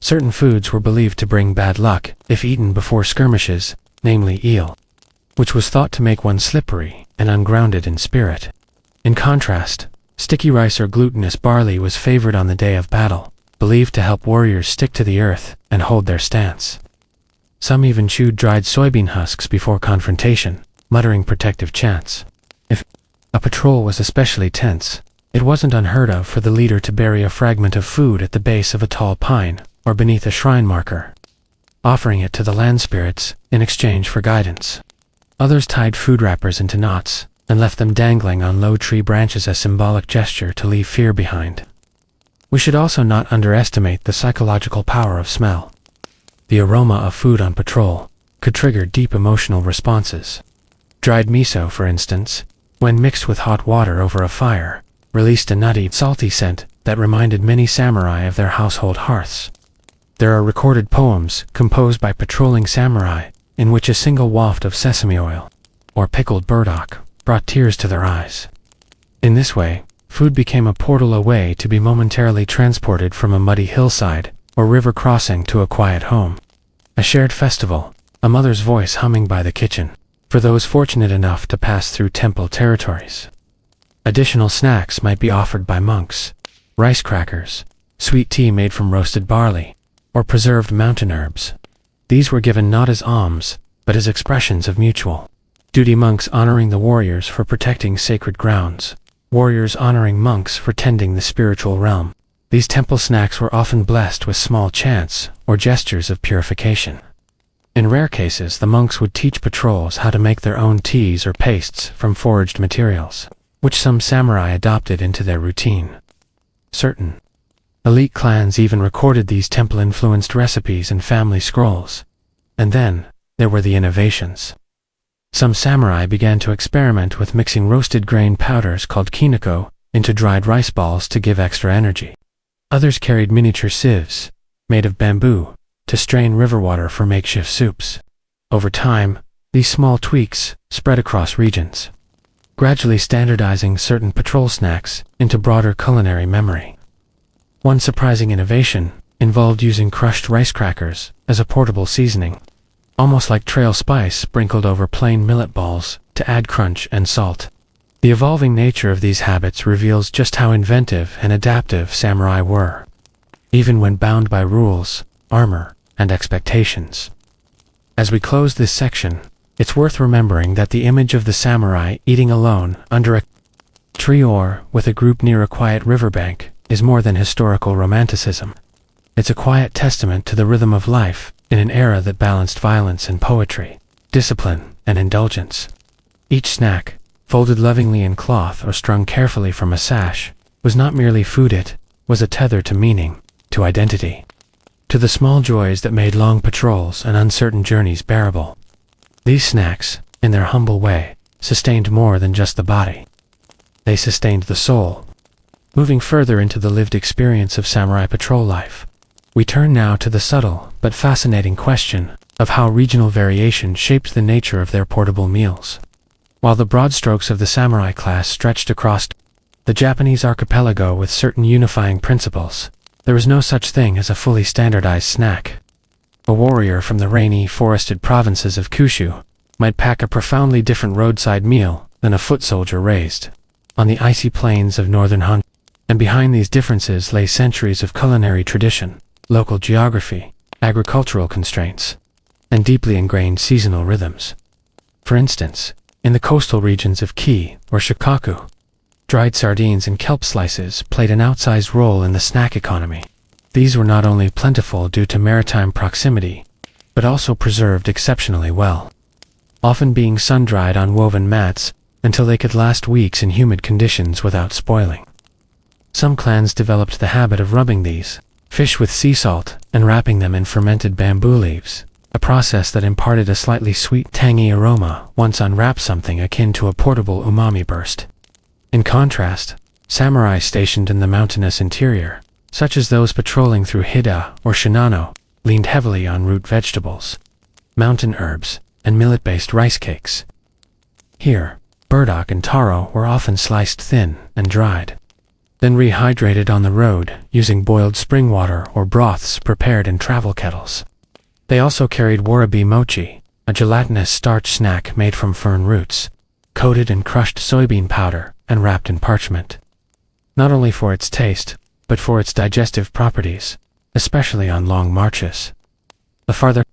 Certain foods were believed to bring bad luck if eaten before skirmishes, namely eel, which was thought to make one slippery and ungrounded in spirit. In contrast, sticky rice or glutinous barley was favored on the day of battle, believed to help warriors stick to the earth and hold their stance. Some even chewed dried soybean husks before confrontation, muttering protective chants. If a patrol was especially tense, it wasn't unheard of for the leader to bury a fragment of food at the base of a tall pine or beneath a shrine marker, offering it to the land spirits in exchange for guidance. Others tied food wrappers into knots and left them dangling on low tree branches as symbolic gesture to leave fear behind. We should also not underestimate the psychological power of smell. The aroma of food on patrol could trigger deep emotional responses. Dried miso, for instance, when mixed with hot water over a fire, released a nutty, salty scent that reminded many samurai of their household hearths. There are recorded poems composed by patrolling samurai in which a single waft of sesame oil or pickled burdock brought tears to their eyes. In this way, food became a portal away to be momentarily transported from a muddy hillside or river crossing to a quiet home. A shared festival, a mother's voice humming by the kitchen, for those fortunate enough to pass through temple territories. Additional snacks might be offered by monks: rice crackers, sweet tea made from roasted barley, or preserved mountain herbs. These were given not as alms, but as expressions of mutual duty. Monks honoring the warriors for protecting sacred grounds, warriors honoring monks for tending the spiritual realm. These temple snacks were often blessed with small chants or gestures of purification. In rare cases, the monks would teach patrols how to make their own teas or pastes from foraged materials, which some samurai adopted into their routine. Certain elite clans even recorded these temple-influenced recipes in family scrolls. And then, there were the innovations. Some samurai began to experiment with mixing roasted grain powders called kinako into dried rice balls to give extra energy. Others carried miniature sieves, made of bamboo, to strain river water for makeshift soups. Over time, these small tweaks spread across regions, gradually standardizing certain patrol snacks into broader culinary memory. One surprising innovation involved using crushed rice crackers as a portable seasoning, almost like trail spice sprinkled over plain millet balls to add crunch and salt. The evolving nature of these habits reveals just how inventive and adaptive samurai were, even when bound by rules, armor, and expectations. As we close this section, it's worth remembering that the image of the samurai eating alone under a tree or with a group near a quiet riverbank is more than historical romanticism. It's a quiet testament to the rhythm of life in an era that balanced violence and poetry, discipline and indulgence. Each snack, folded lovingly in cloth or strung carefully from a sash, was not merely food, it was a tether to meaning, to identity, to the small joys that made long patrols and uncertain journeys bearable. These snacks, in their humble way, sustained more than just the body. They sustained the soul. Moving further into the lived experience of samurai patrol life, we turn now to the subtle but fascinating question of how regional variation shaped the nature of their portable meals. While the broad strokes of the samurai class stretched across the Japanese archipelago with certain unifying principles, there was no such thing as a fully standardized snack. A warrior from the rainy, forested provinces of Kyushu might pack a profoundly different roadside meal than a foot soldier raised on the icy plains of northern Honshu. And behind these differences lay centuries of culinary tradition, local geography, agricultural constraints, and deeply ingrained seasonal rhythms. For instance, in the coastal regions of Ki or Shikaku, dried sardines and kelp slices played an outsized role in the snack economy. These were not only plentiful due to maritime proximity, but also preserved exceptionally well, often being sun-dried on woven mats until they could last weeks in humid conditions without spoiling. Some clans developed the habit of rubbing these fish with sea salt and wrapping them in fermented bamboo leaves, a process that imparted a slightly sweet, tangy aroma once unwrapped, something akin to a portable umami burst. In contrast, samurai stationed in the mountainous interior, such as those patrolling through Hida or Shinano, leaned heavily on root vegetables, mountain herbs, and millet-based rice cakes. Here, burdock and taro were often sliced thin and dried, then rehydrated on the road using boiled spring water or broths prepared in travel kettles. They also carried warabi mochi, a gelatinous starch snack made from fern roots, coated in crushed soybean powder and wrapped in parchment. Not only for its taste, but for its digestive properties, especially on long marches. The farther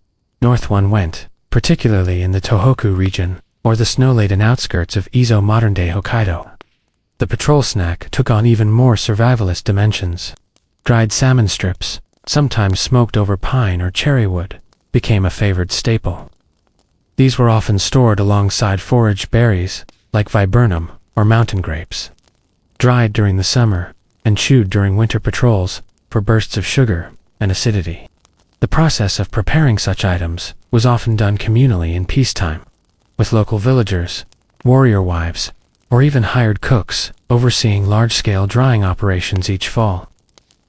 north one went, particularly in the Tohoku region, or the snow-laden outskirts of Izo modern-day Hokkaido, the patrol snack took on even more survivalist dimensions. Dried salmon strips, sometimes smoked over pine or cherry wood, became a favored staple. These were often stored alongside foraged berries, like viburnum or mountain grapes, dried during the summer and chewed during winter patrols for bursts of sugar and acidity. The process of preparing such items was often done communally in peacetime, with local villagers, warrior wives, or even hired cooks overseeing large-scale drying operations each fall.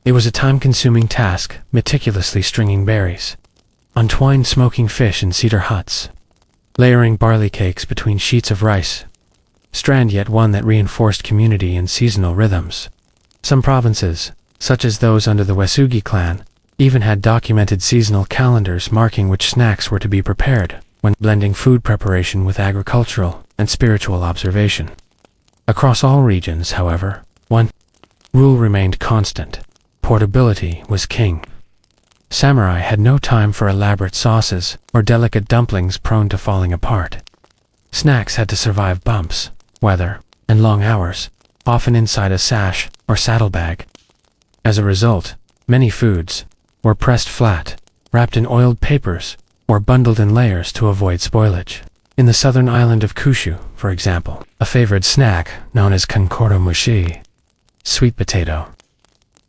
It was a time-consuming task, meticulously stringing berries, untwined smoking fish in cedar huts, layering barley cakes between sheets of rice, strand yet one that reinforced community and seasonal rhythms. Some provinces, such as those under the Uesugi clan, even had documented seasonal calendars marking which snacks were to be prepared, when blending food preparation with agricultural and spiritual observation. Across all regions, however, one rule remained constant: portability was king. Samurai had no time for elaborate sauces or delicate dumplings prone to falling apart. Snacks had to survive bumps, weather, and long hours, often inside a sash or saddlebag. As a result, many foods were pressed flat, wrapped in oiled papers, or bundled in layers to avoid spoilage. In the southern island of Kyushu, for example, a favored snack known as kankoro mushi, sweet potato,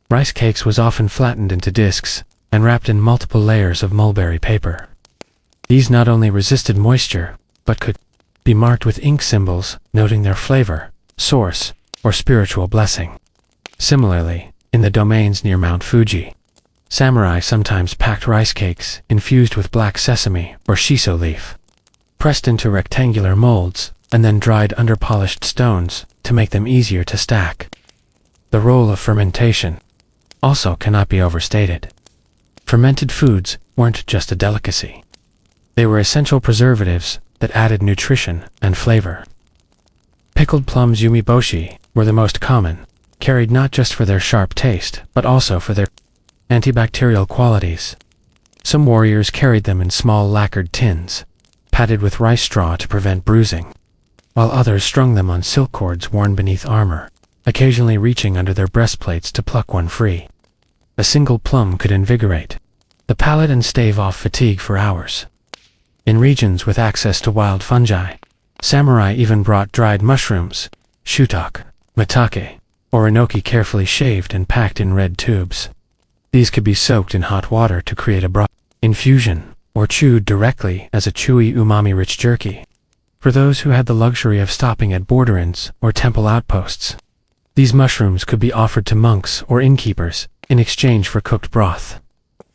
rice cakes was often flattened into discs and wrapped in multiple layers of mulberry paper. These not only resisted moisture, but could be marked with ink symbols noting their flavor, source, or spiritual blessing. Similarly, in the domains near Mount Fuji, samurai sometimes packed rice cakes infused with black sesame or shiso leaf, pressed into rectangular molds, and then dried under polished stones to make them easier to stack. The role of fermentation also cannot be overstated. Fermented foods weren't just a delicacy. They were essential preservatives that added nutrition and flavor. Pickled plums yumiboshi were the most common, carried not just for their sharp taste, but also for their antibacterial qualities. Some warriors carried them in small lacquered tins, padded with rice straw to prevent bruising, while others strung them on silk cords worn beneath armor, occasionally reaching under their breastplates to pluck one free. A single plum could invigorate the palate and stave off fatigue for hours. In regions with access to wild fungi, samurai even brought dried mushrooms, shiitake, maitake, or enoki carefully shaved and packed in red tubes. These could be soaked in hot water to create a broth infusion, or chewed directly as a chewy umami-rich jerky. For those who had the luxury of stopping at border inns or temple outposts, these mushrooms could be offered to monks or innkeepers in exchange for cooked broth,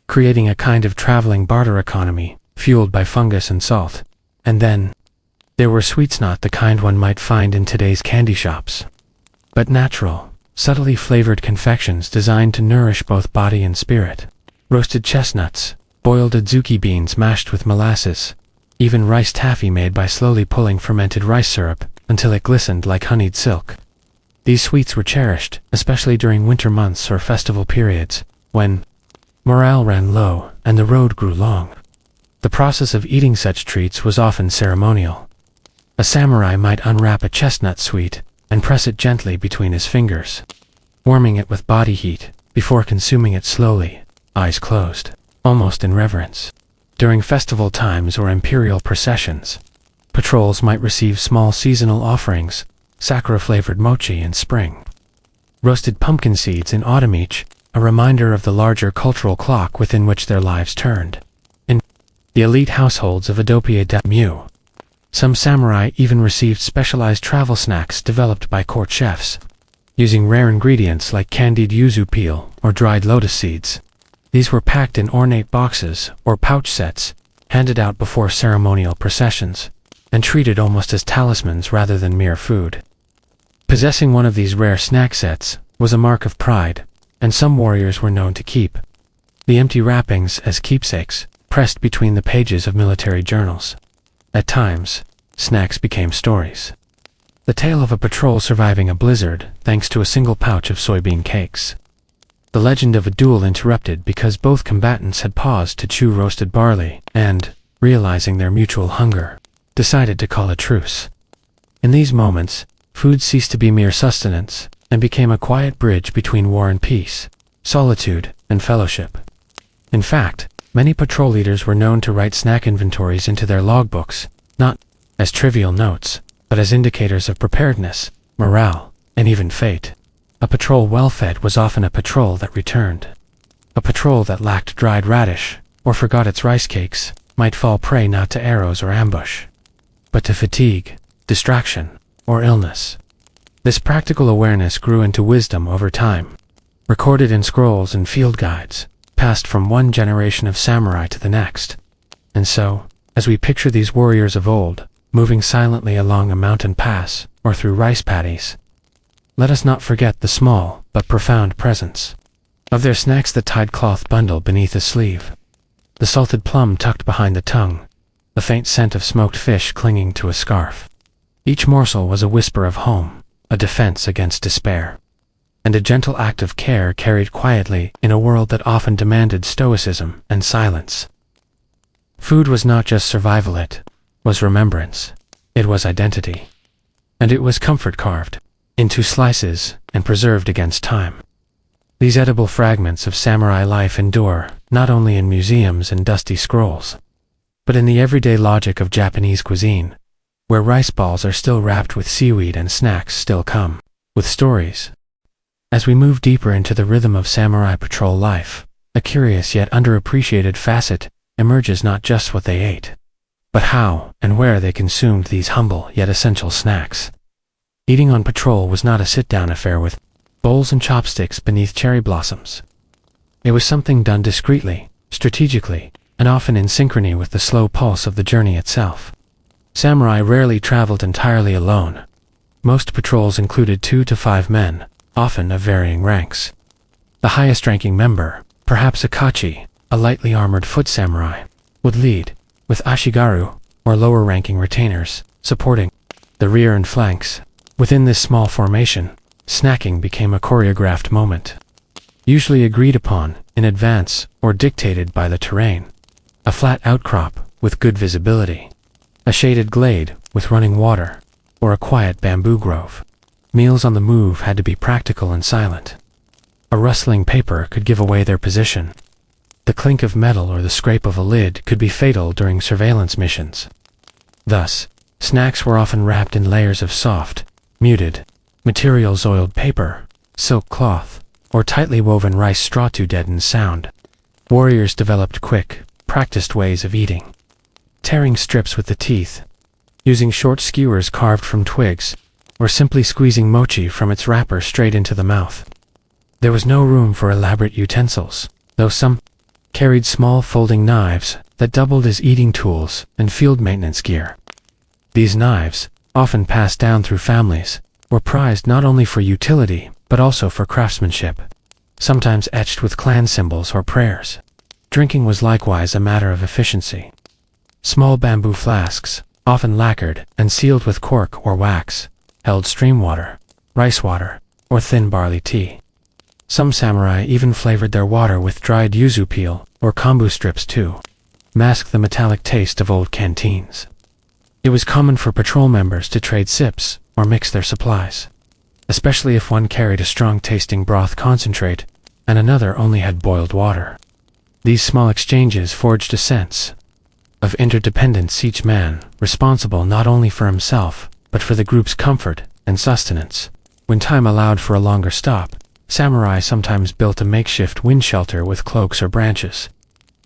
creating a kind of traveling barter economy fueled by fungus and salt. And then, there were sweets, not the kind one might find in today's candy shops, but natural, subtly flavored confections designed to nourish both body and spirit. Roasted chestnuts, boiled adzuki beans mashed with molasses, even rice taffy made by slowly pulling fermented rice syrup until it glistened like honeyed silk. These sweets were cherished, especially during winter months or festival periods, when morale ran low and the road grew long. The process of eating such treats was often ceremonial. A samurai might unwrap a chestnut sweet and press it gently between his fingers, warming it with body heat before consuming it slowly, eyes closed, almost in reverence. During festival times or imperial processions, patrols might receive small seasonal offerings, sakura-flavored mochi in spring, roasted pumpkin seeds in autumn, each a reminder of the larger cultural clock within which their lives turned. In the elite households of Edopia daimyo, some samurai even received specialized travel snacks developed by court chefs, using rare ingredients like candied yuzu peel or dried lotus seeds. These were packed in ornate boxes or pouch sets, handed out before ceremonial processions, and treated almost as talismans rather than mere food. Possessing one of these rare snack sets was a mark of pride, and some warriors were known to keep the empty wrappings as keepsakes, pressed between the pages of military journals. At times, snacks became stories. The tale of a patrol surviving a blizzard thanks to a single pouch of soybean cakes. The legend of a duel interrupted because both combatants had paused to chew roasted barley and, realizing their mutual hunger, decided to call a truce. In these moments, food ceased to be mere sustenance and became a quiet bridge between war and peace, solitude and fellowship. In fact, many patrol leaders were known to write snack inventories into their logbooks, not as trivial notes, but as indicators of preparedness, morale, and even fate. A patrol well-fed was often a patrol that returned. A patrol that lacked dried radish, or forgot its rice cakes, might fall prey not to arrows or ambush, but to fatigue, distraction, or illness. This practical awareness grew into wisdom over time, recorded in scrolls and field guides, passed from one generation of samurai to the next. And so, as we picture these warriors of old, moving silently along a mountain pass or through rice paddies, let us not forget the small but profound presence of their snacks: the tied cloth bundle beneath a sleeve, the salted plum tucked behind the tongue, the faint scent of smoked fish clinging to a scarf. Each morsel was a whisper of home, a defense against despair, and a gentle act of care carried quietly in a world that often demanded stoicism and silence. Food was not just survival, it was remembrance, it was identity, and it was comfort carved into slices and preserved against time. These edible fragments of samurai life endure not only in museums and dusty scrolls, but in the everyday logic of Japanese cuisine, where rice balls are still wrapped with seaweed and snacks still come with stories. As we move deeper into the rhythm of samurai patrol life, a curious yet underappreciated facet emerges: not just what they ate, but how and where they consumed these humble yet essential snacks. Eating on patrol was not a sit-down affair with bowls and chopsticks beneath cherry blossoms. It was something done discreetly, strategically, and often in synchrony with the slow pulse of the journey itself. Samurai rarely traveled entirely alone. Most patrols included 2 to 5 men, often of varying ranks. The highest-ranking member, perhaps a kachi, a lightly armored foot samurai, would lead, with ashigaru, or lower-ranking retainers, supporting the rear and flanks. Within this small formation, snacking became a choreographed moment, usually agreed upon in advance or dictated by the terrain. A flat outcrop with good visibility, a shaded glade with running water, or a quiet bamboo grove. Meals on the move had to be practical and silent. A rustling paper could give away their position. The clink of metal or the scrape of a lid could be fatal during surveillance missions. Thus, snacks were often wrapped in layers of soft, muted materials: oiled paper, silk cloth, or tightly woven rice straw to deaden sound. Warriors developed quick, practiced ways of eating, tearing strips with the teeth, using short skewers carved from twigs, or simply squeezing mochi from its wrapper straight into the mouth. There was no room for elaborate utensils, though some carried small folding knives that doubled as eating tools and field maintenance gear. These knives, often passed down through families, were prized not only for utility but also for craftsmanship, sometimes etched with clan symbols or prayers. Drinking was likewise a matter of efficiency. Small bamboo flasks, often lacquered and sealed with cork or wax, held stream water, rice water, or thin barley tea. Some samurai even flavored their water with dried yuzu peel or kombu strips to mask the metallic taste of old canteens. It was common for patrol members to trade sips or mix their supplies, especially if one carried a strong-tasting broth concentrate and another only had boiled water. These small exchanges forged a sense of interdependence, each man responsible not only for himself but for the group's comfort and sustenance. When time allowed for a longer stop, samurai sometimes built a makeshift wind shelter with cloaks or branches,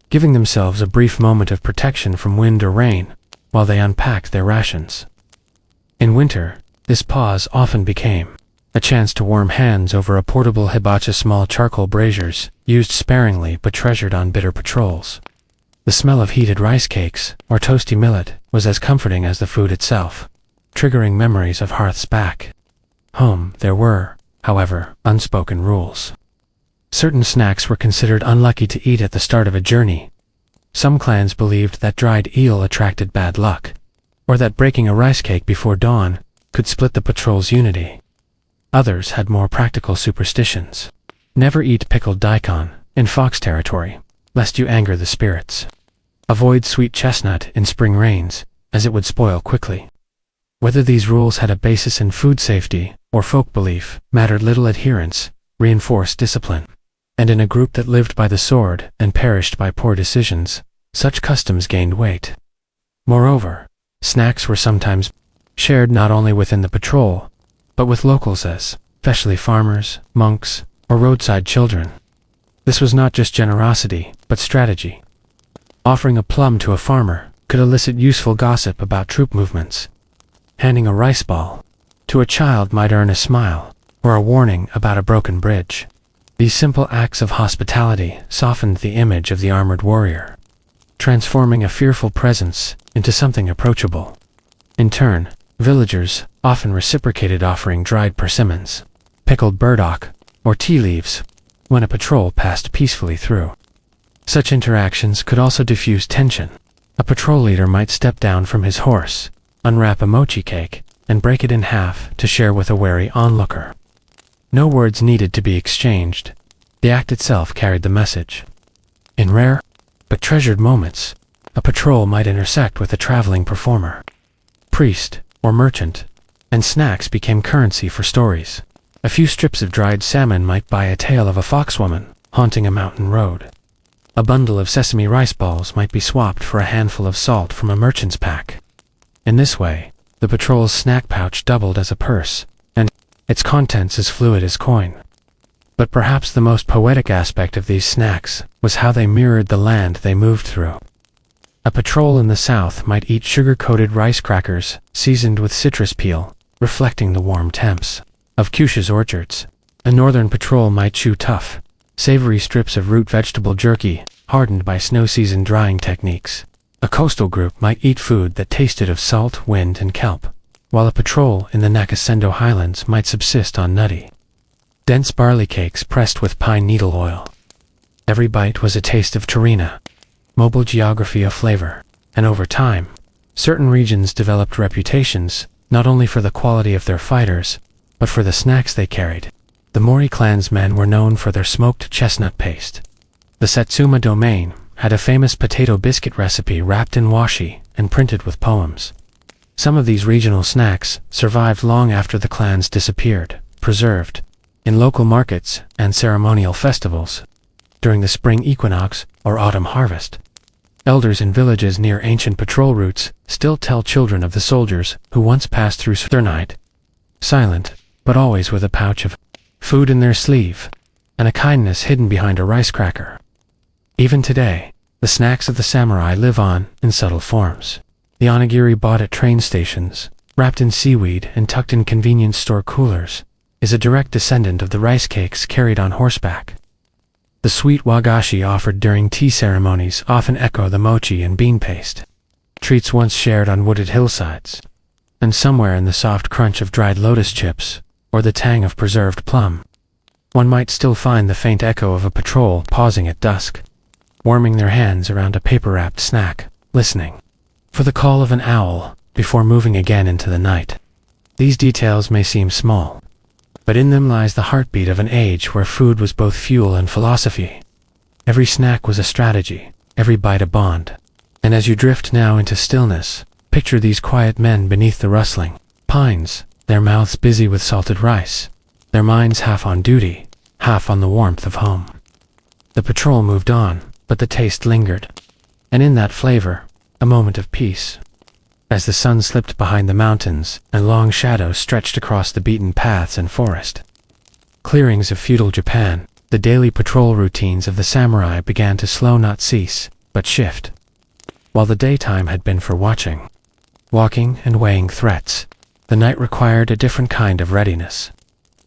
giving themselves a brief moment of protection from wind or rain while they unpacked their rations. In winter, this pause often became a chance to warm hands over a portable hibachi, small charcoal braziers used sparingly but treasured on bitter patrols. The smell of heated rice cakes or toasty millet was as comforting as the food itself, triggering memories of hearths back home. There were, however, unspoken rules. Certain snacks were considered unlucky to eat at the start of a journey. Some clans believed that dried eel attracted bad luck, or that breaking a rice cake before dawn could split the patrol's unity. Others had more practical superstitions. Never eat pickled daikon in fox territory, lest you anger the spirits. Avoid sweet chestnut in spring rains, as it would spoil quickly. Whether these rules had a basis in food safety or folk belief mattered little. Adherence reinforced discipline. And in a group that lived by the sword and perished by poor decisions, such customs gained weight. Moreover, snacks were sometimes shared not only within the patrol, but with locals, especially farmers, monks, or roadside children. This was not just generosity, but strategy. Offering a plum to a farmer could elicit useful gossip about troop movements. Handing a rice ball to a child might earn a smile, or a warning about a broken bridge. These simple acts of hospitality softened the image of the armored warrior, transforming a fearful presence into something approachable. In turn, villagers often reciprocated, offering dried persimmons, pickled burdock, or tea leaves when a patrol passed peacefully through. Such interactions could also diffuse tension. A patrol leader might step down from his horse, unwrap a mochi cake, and break it in half to share with a wary onlooker. No words needed to be exchanged. The act itself carried the message. In rare, but treasured moments, a patrol might intersect with a traveling performer, priest, or merchant, and snacks became currency for stories. A few strips of dried salmon might buy a tale of a foxwoman haunting a mountain road. A bundle of sesame rice balls might be swapped for a handful of salt from a merchant's pack. In this way, the patrol's snack pouch doubled as a purse, and its contents as fluid as coin. But perhaps the most poetic aspect of these snacks was how they mirrored the land they moved through. A patrol in the south might eat sugar-coated rice crackers seasoned with citrus peel, reflecting the warm temps of Cushia's orchards. A northern patrol might chew tough, savory strips of root vegetable jerky, hardened by snow-season drying techniques. A coastal group might eat food that tasted of salt, wind, and kelp, while a patrol in the Nakasendo Highlands might subsist on nutty, dense barley cakes pressed with pine needle oil. Every bite was a taste of Tarina, mobile geography of flavor, and over time, certain regions developed reputations not only for the quality of their fighters, but for the snacks they carried. The Mori clansmen were known for their smoked chestnut paste. The Satsuma domain had a famous potato biscuit recipe wrapped in washi and printed with poems. Some of these regional snacks survived long after the clans disappeared, preserved in local markets and ceremonial festivals. During the spring equinox or autumn harvest, elders in villages near ancient patrol routes still tell children of the soldiers who once passed through their night, silent, but always with a pouch of food in their sleeve, and a kindness hidden behind a rice cracker. Even today, the snacks of the samurai live on in subtle forms. The onigiri bought at train stations, wrapped in seaweed and tucked in convenience store coolers, is a direct descendant of the rice cakes carried on horseback. The sweet wagashi offered during tea ceremonies often echo the mochi and bean paste, treats once shared on wooded hillsides. And somewhere in the soft crunch of dried lotus chips, or the tang of preserved plum, one might still find the faint echo of a patrol pausing at dusk, warming their hands around a paper-wrapped snack, listening for the call of an owl before moving again into the night. These details may seem small, but in them lies the heartbeat of an age where food was both fuel and philosophy. Every snack was a strategy, every bite a bond. And as you drift now into stillness, picture these quiet men beneath the rustling pines, their mouths busy with salted rice, their minds half on duty, half on the warmth of home. The patrol moved on, but the taste lingered, and in that flavor, a moment of peace. As the sun slipped behind the mountains and long shadows stretched across the beaten paths and forest clearings of feudal Japan, the daily patrol routines of the samurai began to slow, not cease, but shift. While the daytime had been for watching, walking, and weighing threats, the night required a different kind of readiness.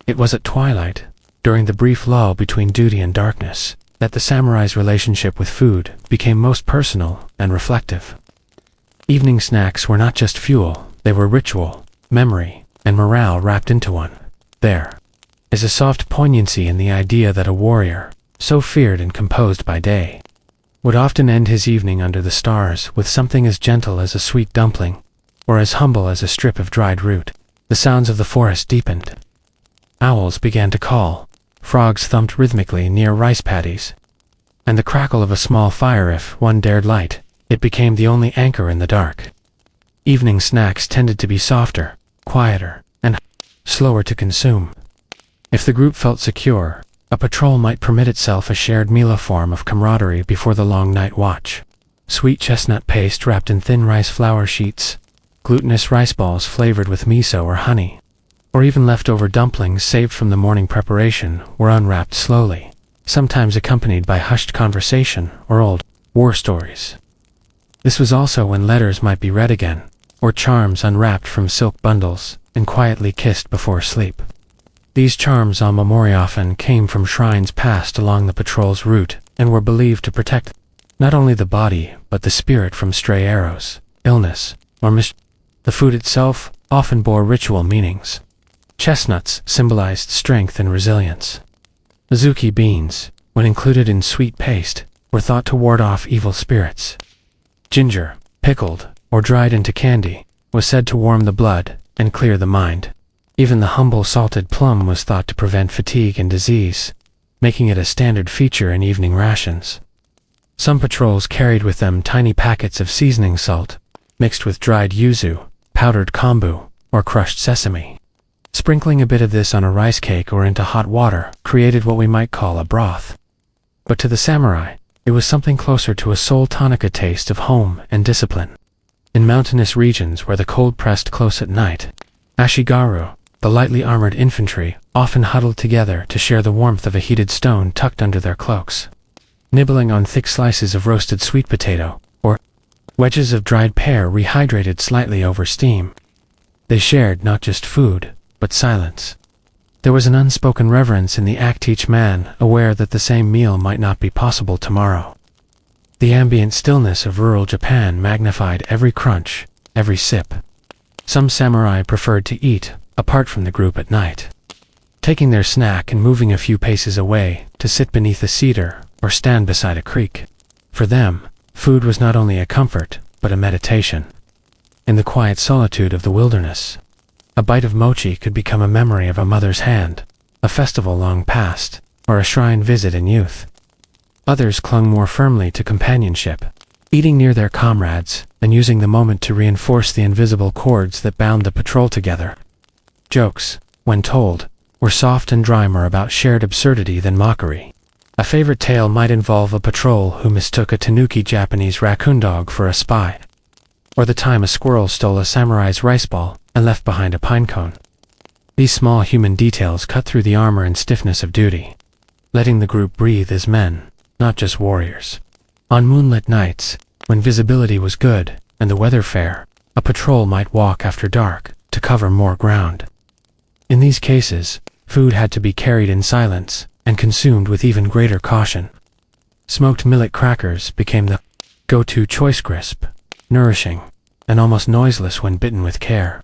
It was at twilight, during the brief lull between duty and darkness, that the samurai's relationship with food became most personal and reflective. Evening snacks were not just fuel, they were ritual, memory, and morale wrapped into one. There, is a soft poignancy in the idea that a warrior, so feared and composed by day, would often end his evening under the stars with something as gentle as a sweet dumpling, or as humble as a strip of dried root. The sounds of the forest deepened. Owls began to call, frogs thumped rhythmically near rice paddies, and the crackle of a small fire, if one dared light, it became the only anchor in the dark. Evening snacks tended to be softer, quieter, and slower to consume. If the group felt secure, a patrol might permit itself a shared meal, a form of camaraderie before the long night watch. Sweet chestnut paste wrapped in thin rice flour sheets, glutinous rice balls flavored with miso or honey, or even leftover dumplings saved from the morning preparation were unwrapped slowly, sometimes accompanied by hushed conversation or old war stories. This was also when letters might be read again, or charms unwrapped from silk bundles and quietly kissed before sleep. These charms en memory often came from shrines passed along the patrol's route and were believed to protect not only the body but the spirit from stray arrows, illness, or mischief. The food itself often bore ritual meanings. Chestnuts symbolized strength and resilience. Azuki beans, when included in sweet paste, were thought to ward off evil spirits. Ginger, pickled or dried into candy, was said to warm the blood and clear the mind. Even the humble salted plum was thought to prevent fatigue and disease, making it a standard feature in evening rations. Some patrols carried with them tiny packets of seasoning salt, mixed with dried yuzu, powdered kombu, or crushed sesame. Sprinkling a bit of this on a rice cake or into hot water created what we might call a broth. But to the samurai, it was something closer to a soul tonic, a taste of home and discipline. In mountainous regions where the cold pressed close at night, ashigaru, the lightly armored infantry, often huddled together to share the warmth of a heated stone tucked under their cloaks. Nibbling on thick slices of roasted sweet potato, or wedges of dried pear rehydrated slightly over steam. They shared not just food, but silence. There was an unspoken reverence in the act, each man aware that the same meal might not be possible tomorrow. The ambient stillness of rural Japan magnified every crunch, every sip. Some samurai preferred to eat apart from the group at night, taking their snack and moving a few paces away to sit beneath a cedar or stand beside a creek. For them, food was not only a comfort, but a meditation. In the quiet solitude of the wilderness, a bite of mochi could become a memory of a mother's hand, a festival long past, or a shrine visit in youth. Others clung more firmly to companionship, eating near their comrades and using the moment to reinforce the invisible cords that bound the patrol together. Jokes, when told, were soft and dry, more about shared absurdity than mockery. A favorite tale might involve a patrol who mistook a tanuki Japanese raccoon dog for a spy, or the time a squirrel stole a samurai's rice ball and left behind a pine cone. These small human details cut through the armor and stiffness of duty, letting the group breathe as men, not just warriors. On moonlit nights, when visibility was good and the weather fair, a patrol might walk after dark to cover more ground. In these cases, food had to be carried in silence and consumed with even greater caution. Smoked millet crackers became the go-to choice, crisp, nourishing, and almost noiseless when bitten with care.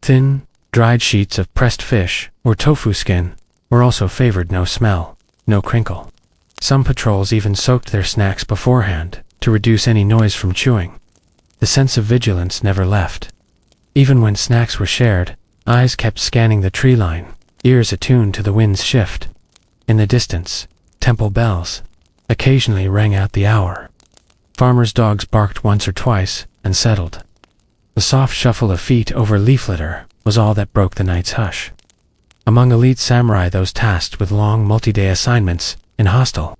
Thin, dried sheets of pressed fish or tofu skin were also favored, no smell, no crinkle. Some patrols even soaked their snacks beforehand to reduce any noise from chewing. The sense of vigilance never left. Even when snacks were shared, eyes kept scanning the tree line, ears attuned to the wind's shift. In the distance, temple bells occasionally rang out the hour. Farmers' dogs barked once or twice and settled. The soft shuffle of feet over leaf litter was all that broke the night's hush. Among elite samurai, those tasked with long multi-day assignments in hostile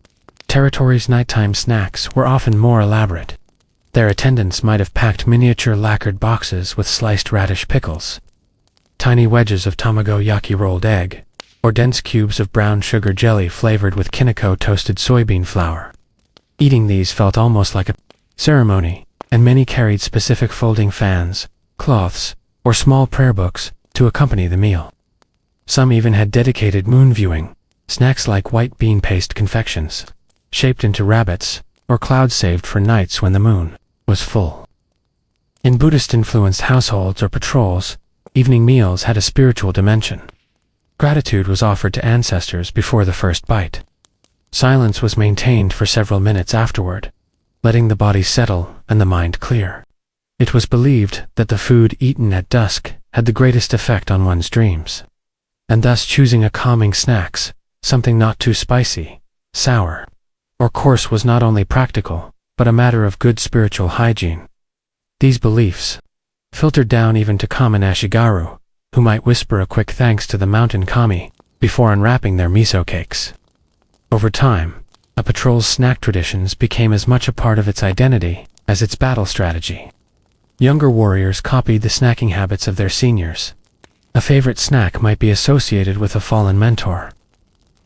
territories, nighttime snacks were often more elaborate. Their attendants might have packed miniature lacquered boxes with sliced radish pickles, tiny wedges of tamago-yaki rolled egg, or dense cubes of brown sugar jelly flavored with kinako toasted soybean flour. Eating these felt almost like a ceremony, and many carried specific folding fans, cloths, or small prayer books to accompany the meal. Some even had dedicated moon viewing, snacks like white bean paste confections, shaped into rabbits, or clouds saved for nights when the moon was full. In Buddhist-influenced households or patrols, evening meals had a spiritual dimension. Gratitude was offered to ancestors before the first bite. Silence was maintained for several minutes afterward, letting the body settle and the mind clear. It was believed that the food eaten at dusk had the greatest effect on one's dreams, and thus choosing a calming snacks, something not too spicy, sour, or coarse was not only practical, but a matter of good spiritual hygiene. These beliefs filtered down even to common ashigaru, who might whisper a quick thanks to the mountain kami before unwrapping their miso cakes. Over time, a patrol's snack traditions became as much a part of its identity as its battle strategy. Younger warriors copied the snacking habits of their seniors. A favorite snack might be associated with a fallen mentor.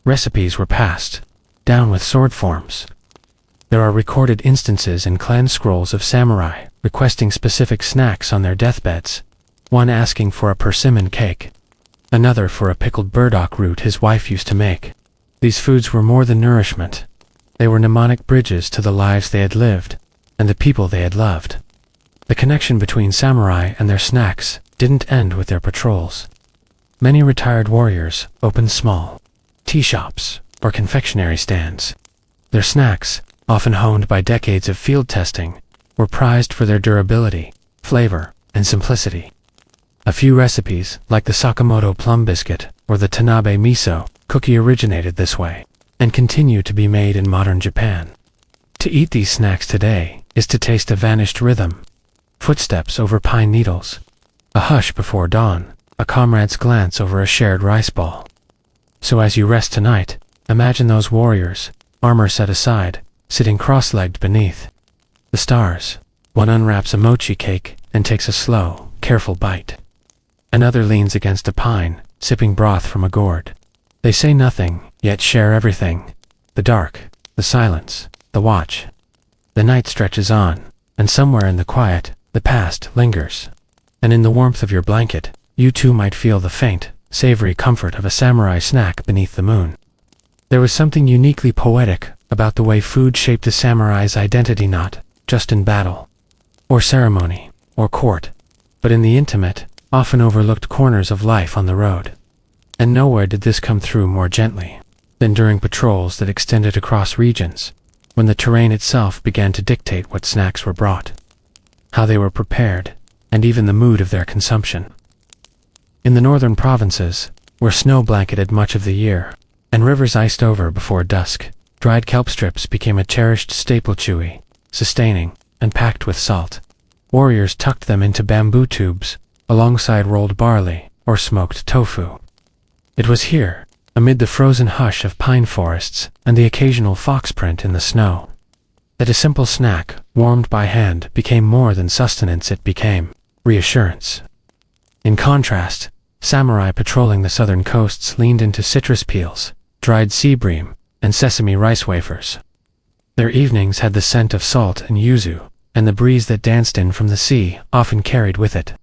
Recipes were passed down with sword forms. There are recorded instances in clan scrolls of samurai requesting specific snacks on their deathbeds, one asking for a persimmon cake, another for a pickled burdock root his wife used to make. These foods were more than nourishment. They were mnemonic bridges to the lives they had lived and the people they had loved. The connection between samurai and their snacks didn't end with their patrols. Many retired warriors opened small tea shops or confectionery stands. Their snacks, often honed by decades of field testing, were prized for their durability, flavor, and simplicity. A few recipes, like the Sakamoto plum biscuit or the Tanabe miso cookie, originated this way, and continue to be made in modern Japan. To eat these snacks today is to taste a vanished rhythm, footsteps over pine needles, a hush before dawn, a comrade's glance over a shared rice ball. So as you rest tonight, imagine those warriors, armor set aside, sitting cross-legged beneath the stars. One unwraps a mochi cake and takes a slow, careful bite. Another leans against a pine, sipping broth from a gourd. They say nothing, yet share everything. The dark, the silence, the watch. The night stretches on, and somewhere in the quiet, the past lingers. And in the warmth of your blanket, you too might feel the faint, savory comfort of a samurai snack beneath the moon. There was something uniquely poetic about the way food shaped the samurai's identity, not just in battle, or ceremony, or court, but in the intimate, often overlooked corners of life on the road. And nowhere did this come through more gently than during patrols that extended across regions, when the terrain itself began to dictate what snacks were brought, how they were prepared, and even the mood of their consumption. In the northern provinces, where snow blanketed much of the year, and rivers iced over before dusk, dried kelp strips became a cherished staple, chewy, sustaining, and packed with salt. Warriors tucked them into bamboo tubes, alongside rolled barley or smoked tofu. It was here, amid the frozen hush of pine forests and the occasional fox print in the snow, that a simple snack, warmed by hand, became more than sustenance, it became reassurance. In contrast, samurai patrolling the southern coasts leaned into citrus peels, dried sea bream, and sesame rice wafers. Their evenings had the scent of salt and yuzu, and the breeze that danced in from the sea often carried with it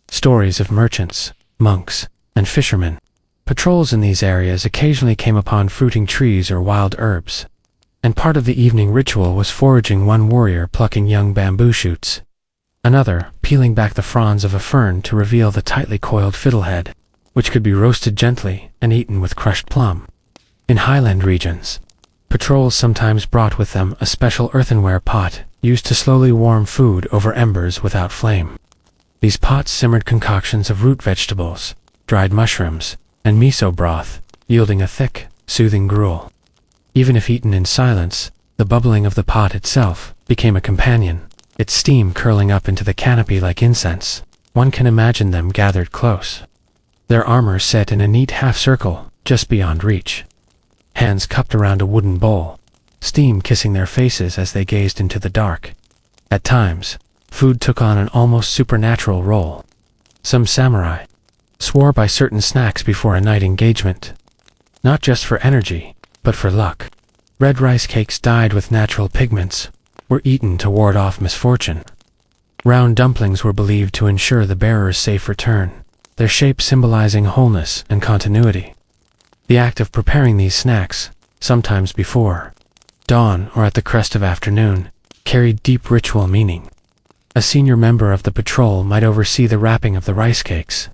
stories of merchants, monks, and fishermen. Patrols in these areas occasionally came upon fruiting trees or wild herbs, and part of the evening ritual was foraging, one warrior plucking young bamboo shoots, another peeling back the fronds of a fern to reveal the tightly coiled fiddlehead, which could be roasted gently and eaten with crushed plum. In highland regions, patrols sometimes brought with them a special earthenware pot used to slowly warm food over embers without flame. These pots simmered concoctions of root vegetables, dried mushrooms, and miso broth, yielding a thick, soothing gruel. Even if eaten in silence, the bubbling of the pot itself became a companion, its steam curling up into the canopy like incense. One can imagine them gathered close, their armor set in a neat half-circle just beyond reach, hands cupped around a wooden bowl, steam kissing their faces as they gazed into the dark. At times, food took on an almost supernatural role. Some samurai swore by certain snacks before a night engagement, not just for energy, but for luck. Red rice cakes dyed with natural pigments were eaten to ward off misfortune. Round dumplings were believed to ensure the bearer's safe return, their shape symbolizing wholeness and continuity. The act of preparing these snacks, sometimes before dawn or at the crest of afternoon, carried deep ritual meaning. A senior member of the patrol might oversee the wrapping of the rice cakes,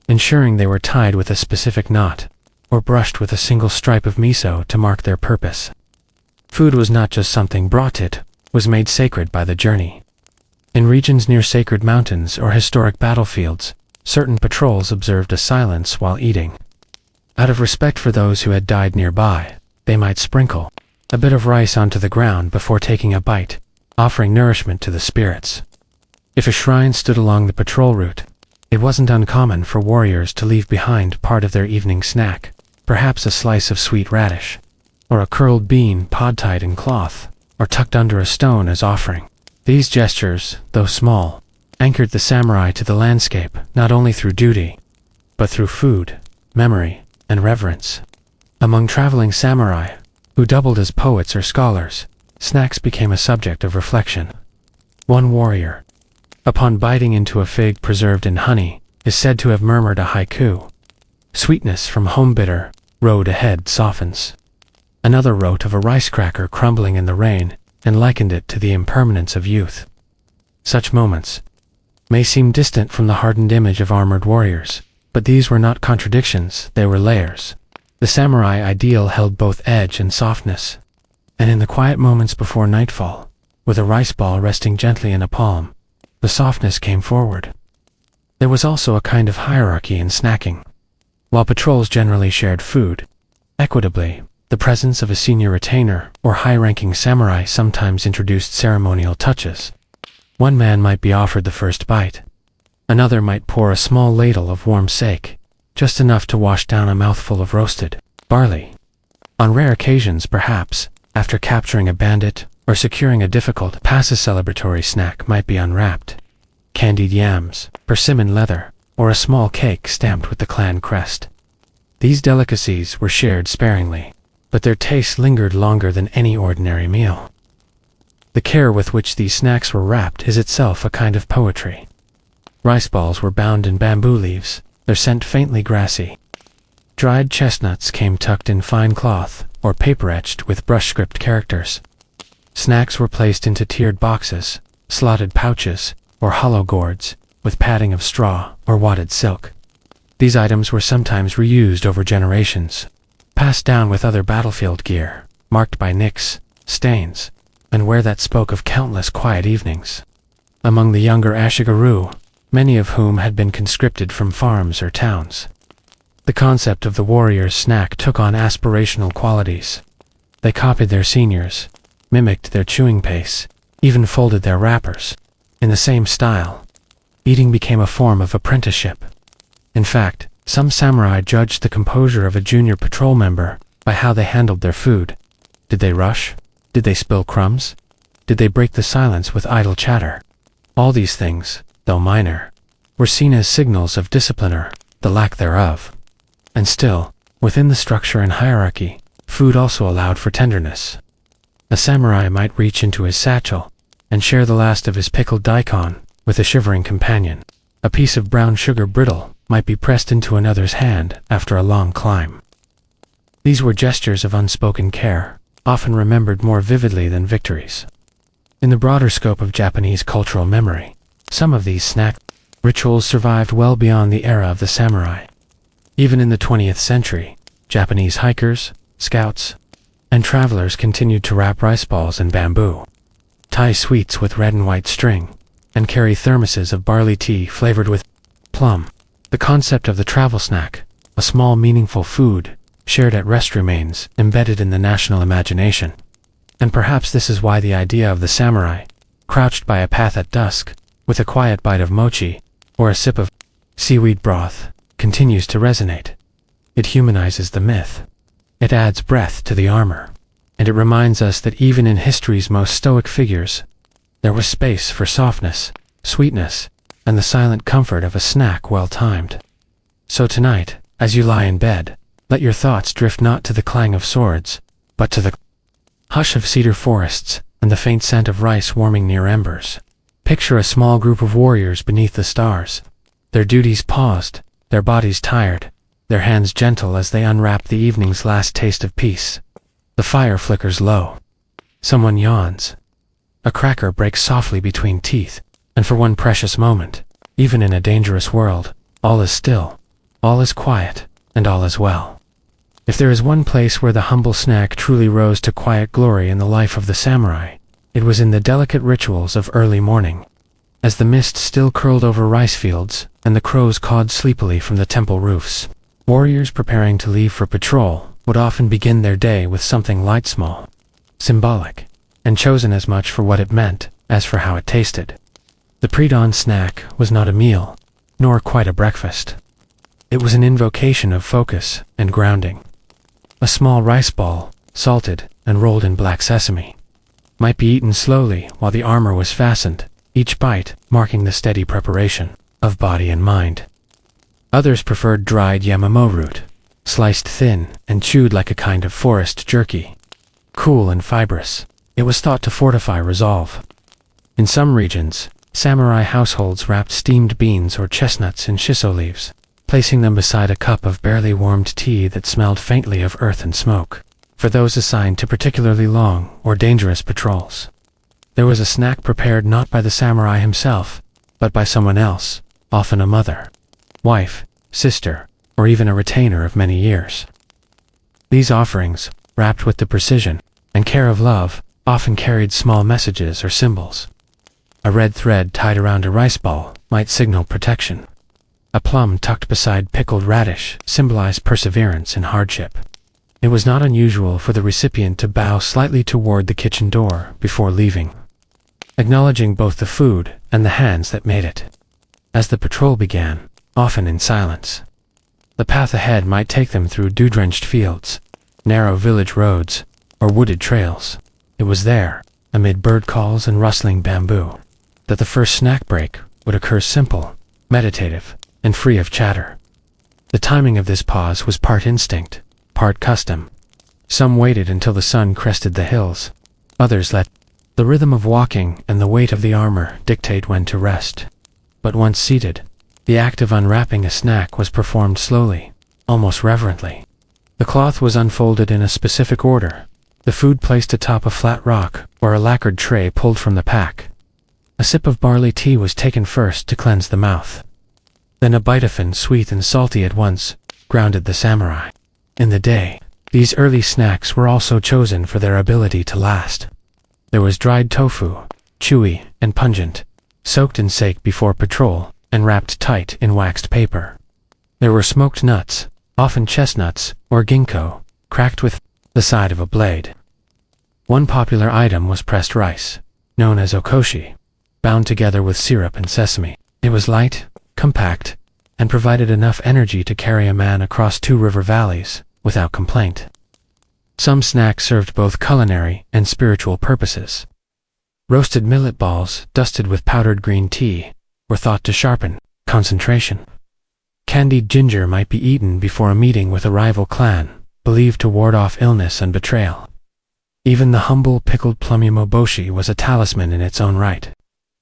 ensuring they were tied with a specific knot, or brushed with a single stripe of miso to mark their purpose. Food was not just something brought, it was made sacred by the journey. In regions near sacred mountains or historic battlefields, certain patrols observed a silence while eating. Out of respect for those who had died nearby, they might sprinkle a bit of rice onto the ground before taking a bite, offering nourishment to the spirits. If a shrine stood along the patrol route, it wasn't uncommon for warriors to leave behind part of their evening snack, perhaps a slice of sweet radish, or a curled bean pod-tied in cloth, or tucked under a stone as offering. These gestures, though small, anchored the samurai to the landscape not only through duty, but through food, memory, and reverence. Among traveling samurai, who doubled as poets or scholars, snacks became a subject of reflection. One warrior, upon biting into a fig preserved in honey, is said to have murmured a haiku. Sweetness from home bitter, road ahead softens. Another wrote of a rice cracker crumbling in the rain, and likened it to the impermanence of youth. Such moments may seem distant from the hardened image of armored warriors, but these were not contradictions, they were layers. The samurai ideal held both edge and softness, and in the quiet moments before nightfall, with a rice ball resting gently in a palm, the softness came forward. There was also a kind of hierarchy in snacking. While patrols generally shared food equitably, the presence of a senior retainer or high-ranking samurai sometimes introduced ceremonial touches. One man might be offered the first bite. Another might pour a small ladle of warm sake, just enough to wash down a mouthful of roasted barley. On rare occasions, perhaps, after capturing a bandit or securing a difficult pass, a celebratory snack might be unwrapped. Candied yams, persimmon leather, or a small cake stamped with the clan crest. These delicacies were shared sparingly, but their taste lingered longer than any ordinary meal. The care with which these snacks were wrapped is itself a kind of poetry. Rice balls were bound in bamboo leaves, their scent faintly grassy. Dried chestnuts came tucked in fine cloth, or paper-etched with brush-script characters. Snacks were placed into tiered boxes, slotted pouches, or hollow gourds, with padding of straw or wadded silk. These items were sometimes reused over generations, passed down with other battlefield gear, marked by nicks, stains, and wear that spoke of countless quiet evenings. Among the younger ashigaru, many of whom had been conscripted from farms or towns, the concept of the warrior's snack took on aspirational qualities. They copied their seniors, mimicked their chewing pace, even folded their wrappers in the same style. Eating became a form of apprenticeship. In fact, some samurai judged the composure of a junior patrol member by how they handled their food. Did they rush? Did they spill crumbs? Did they break the silence with idle chatter? All these things, though minor, were seen as signals of discipline or the lack thereof. And still, within the structure and hierarchy, food also allowed for tenderness. A samurai might reach into his satchel and share the last of his pickled daikon with a shivering companion. A piece of brown sugar brittle might be pressed into another's hand after a long climb. These were gestures of unspoken care, often remembered more vividly than victories. In the broader scope of Japanese cultural memory, some of these snack rituals survived well beyond the era of the samurai. Even in the 20th century, Japanese hikers, scouts, and travelers continued to wrap rice balls in bamboo, tie sweets with red and white string, and carry thermoses of barley tea flavored with plum. The concept of the travel snack, a small meaningful food, shared at rest, remains embedded in the national imagination. And perhaps this is why the idea of the samurai, crouched by a path at dusk, with a quiet bite of mochi, or a sip of seaweed broth, continues to resonate. It humanizes the myth. It adds breadth to the armor. And it reminds us that even in history's most stoic figures, there was space for softness, sweetness, and the silent comfort of a snack well timed. So tonight, as you lie in bed, let your thoughts drift not to the clang of swords, but to the hush of cedar forests and the faint scent of rice warming near embers. Picture a small group of warriors beneath the stars, their duties paused, their bodies tired, their hands gentle as they unwrap the evening's last taste of peace. The fire flickers low. Someone yawns. A cracker breaks softly between teeth, and for one precious moment, even in a dangerous world, all is still. all is quiet, and all is well. If there is one place where the humble snack truly rose to quiet glory in the life of the samurai, it was in the delicate rituals of early morning. As the mist still curled over rice fields, and the crows cawed sleepily from the temple roofs, warriors preparing to leave for patrol would often begin their day with something light, small, symbolic, and chosen as much for what it meant as for how it tasted. The pre-dawn snack was not a meal, nor quite a breakfast. It was an invocation of focus and grounding. A small rice ball, salted and rolled in black sesame, might be eaten slowly while the armor was fastened, each bite marking the steady preparation of body and mind. Others preferred dried yamamo root, sliced thin and chewed like a kind of forest jerky. Cool and fibrous, it was thought to fortify resolve. In some regions, samurai households wrapped steamed beans or chestnuts in shiso leaves, placing them beside a cup of barely warmed tea that smelled faintly of earth and smoke, for those assigned to particularly long or dangerous patrols. There was a snack prepared not by the samurai himself, but by someone else, often a mother, wife, sister, or even a retainer of many years. These offerings, wrapped with the precision and care of love, often carried small messages or symbols. A red thread tied around a rice ball might signal protection. A plum tucked beside pickled radish symbolized perseverance in hardship. It was not unusual for the recipient to bow slightly toward the kitchen door before leaving, acknowledging both the food and the hands that made it. As the patrol began, often in silence, the path ahead might take them through dew-drenched fields, narrow village roads, or wooded trails. It was there, amid bird calls and rustling bamboo, that the first snack break would occur, simple, meditative, and free of chatter. The timing of this pause was part instinct, part custom. Some waited until the sun crested the hills. Others let the rhythm of walking and the weight of the armor dictate when to rest. But once seated, the act of unwrapping a snack was performed slowly, almost reverently. The cloth was unfolded in a specific order, the food placed atop a flat rock or a lacquered tray pulled from the pack. A sip of barley tea was taken first to cleanse the mouth. Then a bite, often sweet and salty at once, grounded the samurai. In the day, these early snacks were also chosen for their ability to last. There was dried tofu, chewy and pungent, soaked in sake before patrol, and wrapped tight in waxed paper. There were smoked nuts, often chestnuts or ginkgo, cracked with the side of a blade. One popular item was pressed rice, known as okoshi, bound together with syrup and sesame. It was light, compact, and provided enough energy to carry a man across 2 river valleys without complaint. Some snacks served both culinary and spiritual purposes. Roasted millet balls, dusted with powdered green tea, were thought to sharpen concentration. Candied ginger might be eaten before a meeting with a rival clan, believed to ward off illness and betrayal. Even the humble pickled plum yamoboshi was a talisman in its own right.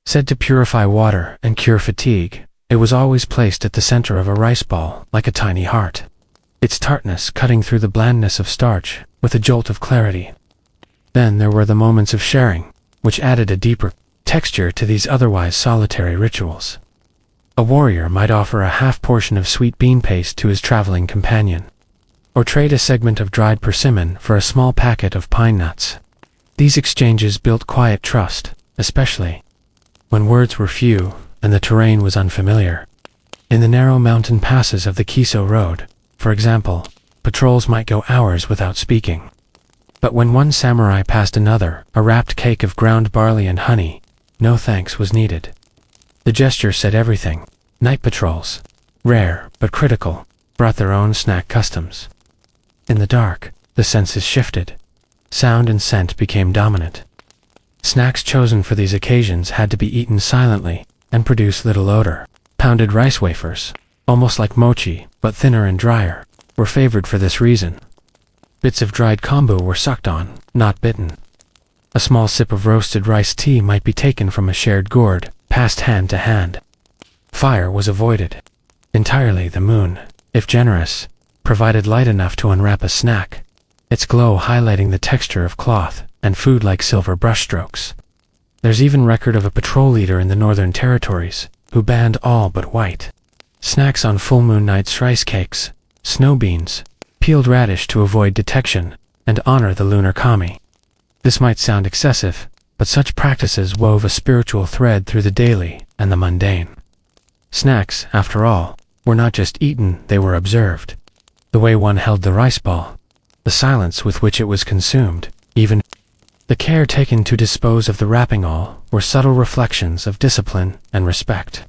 Said to purify water and cure fatigue, it was always placed at the center of a rice ball like a tiny heart, its tartness cutting through the blandness of starch with a jolt of clarity. Then there were the moments of sharing, which added a deeper texture to these otherwise solitary rituals. A warrior might offer a half portion of sweet bean paste to his traveling companion, or trade a segment of dried persimmon for a small packet of pine nuts. These exchanges built quiet trust, especially when words were few and the terrain was unfamiliar. In the narrow mountain passes of the Kiso Road, for example, patrols might go hours without speaking. But when one samurai passed another, a wrapped cake of ground barley and honey, no thanks was needed. The gesture said everything. Night patrols, rare but critical, brought their own snack customs. In the dark, the senses shifted. Sound and scent became dominant. Snacks chosen for these occasions had to be eaten silently and produce little odor. Pounded rice wafers, almost like mochi but thinner and drier, were favored for this reason. Bits of dried kombu were sucked on, not bitten. A small sip of roasted rice tea might be taken from a shared gourd, passed hand to hand. Fire was avoided. Entirely the moon, if generous, provided light enough to unwrap a snack, its glow highlighting the texture of cloth and food like silver brushstrokes. There's even record of a patrol leader in the Northern Territories who banned all but white Snacks on full moon nights: rice cakes, snow beans, peeled radish to avoid detection, and honor the lunar kami. This might sound excessive, but such practices wove a spiritual thread through the daily and the mundane. Snacks, after all, were not just eaten, they were observed. The way one held the rice ball, the silence with which it was consumed, even the care taken to dispose of the wrapping all, were subtle reflections of discipline and respect.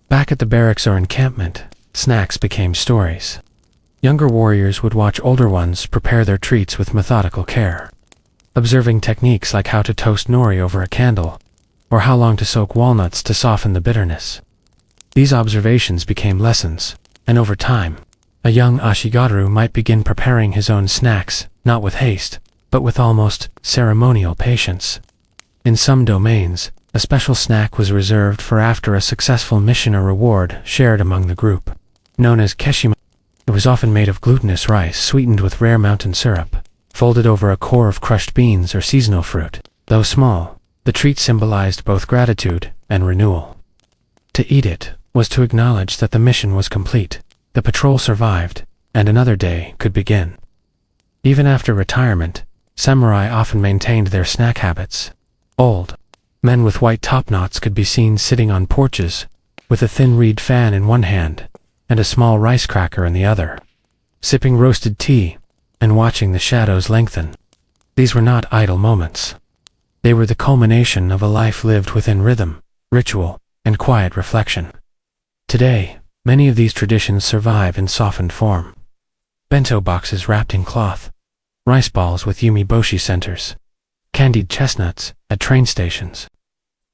Back at the barracks or encampment, snacks became stories. Younger warriors would watch older ones prepare their treats with methodical care, observing techniques like how to toast nori over a candle, or how long to soak walnuts to soften the bitterness. These observations became lessons, and over time, a young ashigaru might begin preparing his own snacks, not with haste, but with almost ceremonial patience. In some domains, a special snack was reserved for after a successful mission or reward shared among the group. Known as keshima, it was often made of glutinous rice sweetened with rare mountain syrup, folded over a core of crushed beans or seasonal fruit. Though small, the treat symbolized both gratitude and renewal. To eat it was to acknowledge that the mission was complete, the patrol survived, and another day could begin. Even after retirement, samurai often maintained their snack habits. Old men with white topknots could be seen sitting on porches, with a thin reed fan in one hand and a small rice cracker in the other, sipping roasted tea and watching the shadows lengthen. These were not idle moments. They were the culmination of a life lived within rhythm, ritual, and quiet reflection. Today, many of these traditions survive in softened form. Bento boxes wrapped in cloth, rice balls with umeboshi centers, candied chestnuts at train stations.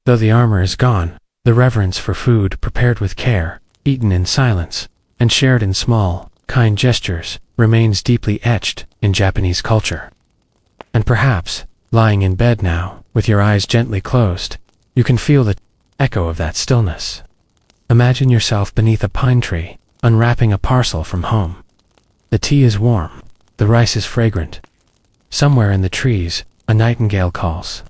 Though the armor is gone, the reverence for food prepared with care, eaten in silence, and shared in small, kind gestures, remains deeply etched in Japanese culture. And perhaps, lying in bed now, with your eyes gently closed, you can feel the echo of that stillness. Imagine yourself beneath a pine tree, unwrapping a parcel from home. The tea is warm, the rice is fragrant. Somewhere in the trees, a nightingale calls.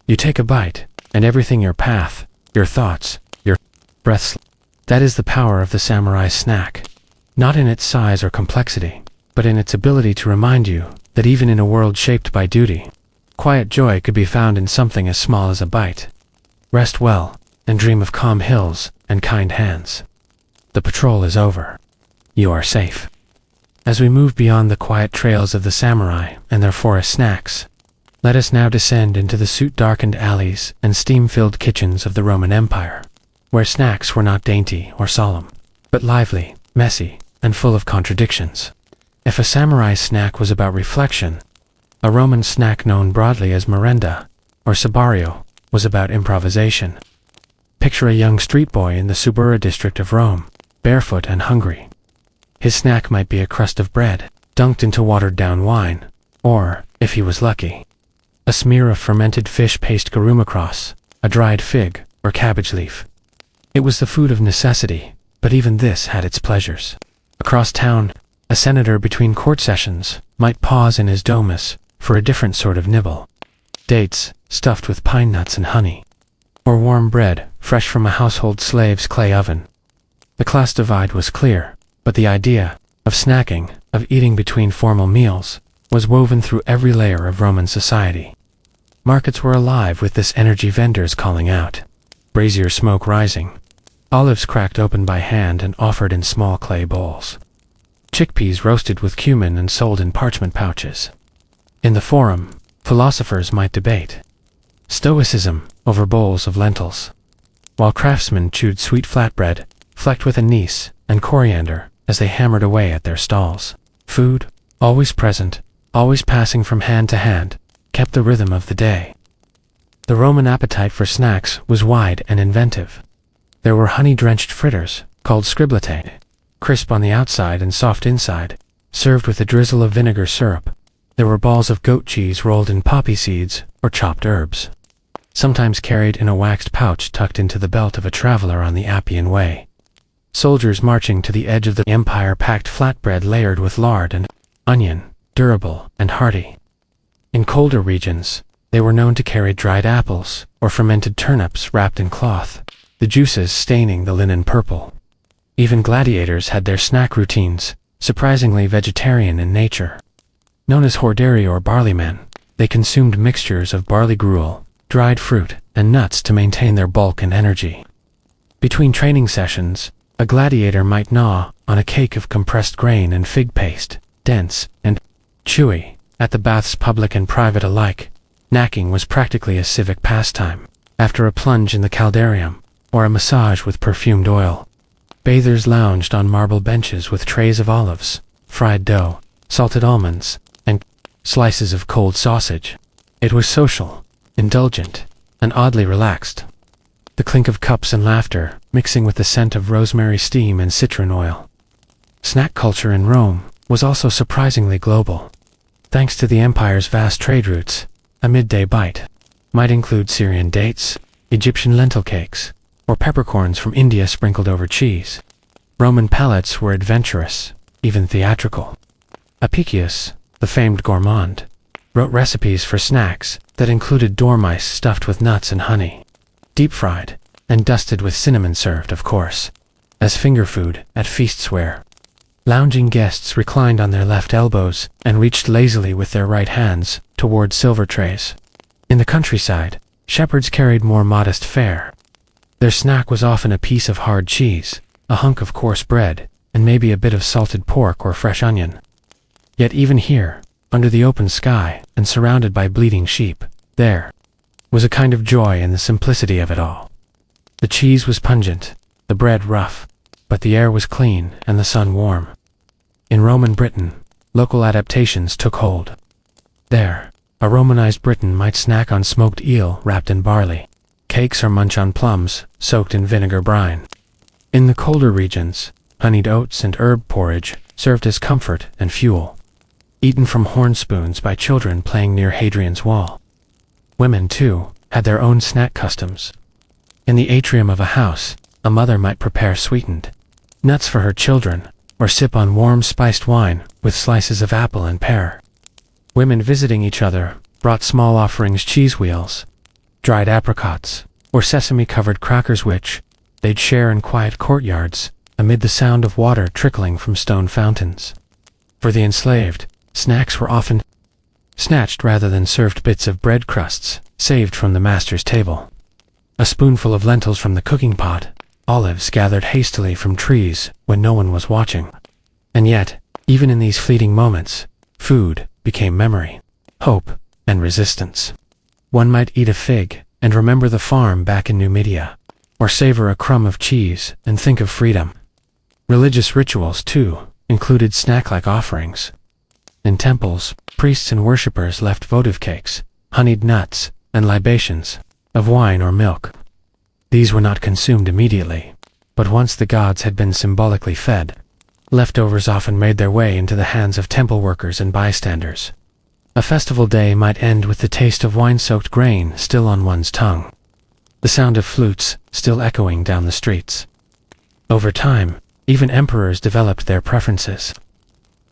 You take a bite, and everything, your path, your thoughts, your breaths. That is the power of the samurai snack. Not in its size or complexity, but in its ability to remind you that even in a world shaped by duty, quiet joy could be found in something as small as a bite. Rest well, and dream of calm hills and kind hands. The patrol is over. You are safe. As we move beyond the quiet trails of the samurai and their forest snacks, let us now descend into the soot-darkened alleys and steam-filled kitchens of the Roman Empire, where snacks were not dainty or solemn, but lively, messy, and full of contradictions. If a samurai snack was about reflection, a Roman snack known broadly as merenda, or sabario, was about improvisation. Picture a young street boy in the Suburra district of Rome, barefoot and hungry. His snack might be a crust of bread, dunked into watered-down wine, or, if he was lucky, a smear of fermented fish paste garumacross, a dried fig, or cabbage leaf. It was the food of necessity, but even this had its pleasures. Across town, a senator between court sessions might pause in his domus for a different sort of nibble. Dates, stuffed with pine nuts and honey, or warm bread, fresh from a household slave's clay oven. The class divide was clear, but the idea of snacking, of eating between formal meals, was woven through every layer of Roman society. Markets were alive with this energy, vendors calling out, brazier smoke rising, olives cracked open by hand and offered in small clay bowls, chickpeas roasted with cumin and sold in parchment pouches. In the forum, philosophers might debate stoicism over bowls of lentils, while craftsmen chewed sweet flatbread, flecked with anise and coriander, as they hammered away at their stalls. Food, always present, always passing from hand to hand, kept the rhythm of the day. The Roman appetite for snacks was wide and inventive. There were honey-drenched fritters, called scriblate, crisp on the outside and soft inside, served with a drizzle of vinegar syrup. There were balls of goat cheese rolled in poppy seeds or chopped herbs, sometimes carried in a waxed pouch tucked into the belt of a traveler on the Appian Way. Soldiers marching to the edge of the empire packed flatbread layered with lard and onion, durable and hearty. In colder regions, they were known to carry dried apples or fermented turnips wrapped in cloth, the juices staining the linen purple. Even gladiators had their snack routines, surprisingly vegetarian in nature. Known as horderi or barley men, they consumed mixtures of barley gruel, dried fruit, and nuts to maintain their bulk and energy. Between training sessions, a gladiator might gnaw on a cake of compressed grain and fig paste, dense and chewy. At the baths, public and private alike, snacking was practically a civic pastime. After a plunge in the caldarium, or a massage with perfumed oil, bathers lounged on marble benches with trays of olives, fried dough, salted almonds, and slices of cold sausage. It was social, indulgent, and oddly relaxed. The clink of cups and laughter, mixing with the scent of rosemary steam and citron oil. Snack culture in Rome was also surprisingly global. Thanks to the empire's vast trade routes, a midday bite might include Syrian dates, Egyptian lentil cakes, or peppercorns from India sprinkled over cheese. Roman palates were adventurous, even theatrical. Apicius, the famed gourmand, wrote recipes for snacks that included dormice stuffed with nuts and honey, deep-fried, and dusted with cinnamon, served, of course, as finger food at feasts where lounging guests reclined on their left elbows and reached lazily with their right hands toward silver trays. In the countryside, shepherds carried more modest fare. Their snack was often a piece of hard cheese, a hunk of coarse bread, and maybe a bit of salted pork or fresh onion. Yet even here, under the open sky and surrounded by bleating sheep, there was a kind of joy in the simplicity of it all. The cheese was pungent, the bread rough, but the air was clean and the sun warm. In Roman Britain, local adaptations took hold. There, a Romanized Briton might snack on smoked eel wrapped in barley, cakes, or munch on plums soaked in vinegar brine. In the colder regions, honeyed oats and herb porridge served as comfort and fuel, eaten from horn spoons by children playing near Hadrian's Wall. Women, too, had their own snack customs. In the atrium of a house, a mother might prepare sweetened nuts for her children, or sip on warm spiced wine with slices of apple and pear. Women visiting each other brought small offerings, cheese wheels, dried apricots, or sesame-covered crackers, which they'd share in quiet courtyards amid the sound of water trickling from stone fountains. For the enslaved, snacks were often snatched rather than served, bits of bread crusts saved from the master's table, a spoonful of lentils from the cooking pot, olives gathered hastily from trees when no one was watching. And yet, even in these fleeting moments, food became memory, hope, and resistance. One might eat a fig and remember the farm back in Numidia, or savor a crumb of cheese and think of freedom. Religious rituals, too, included snack-like offerings. In temples, priests and worshippers left votive cakes, honeyed nuts, and libations of wine or milk. These were not consumed immediately, but once the gods had been symbolically fed, leftovers often made their way into the hands of temple workers and bystanders. A festival day might end with the taste of wine-soaked grain still on one's tongue, the sound of flutes still echoing down the streets. Over time, even emperors developed their preferences.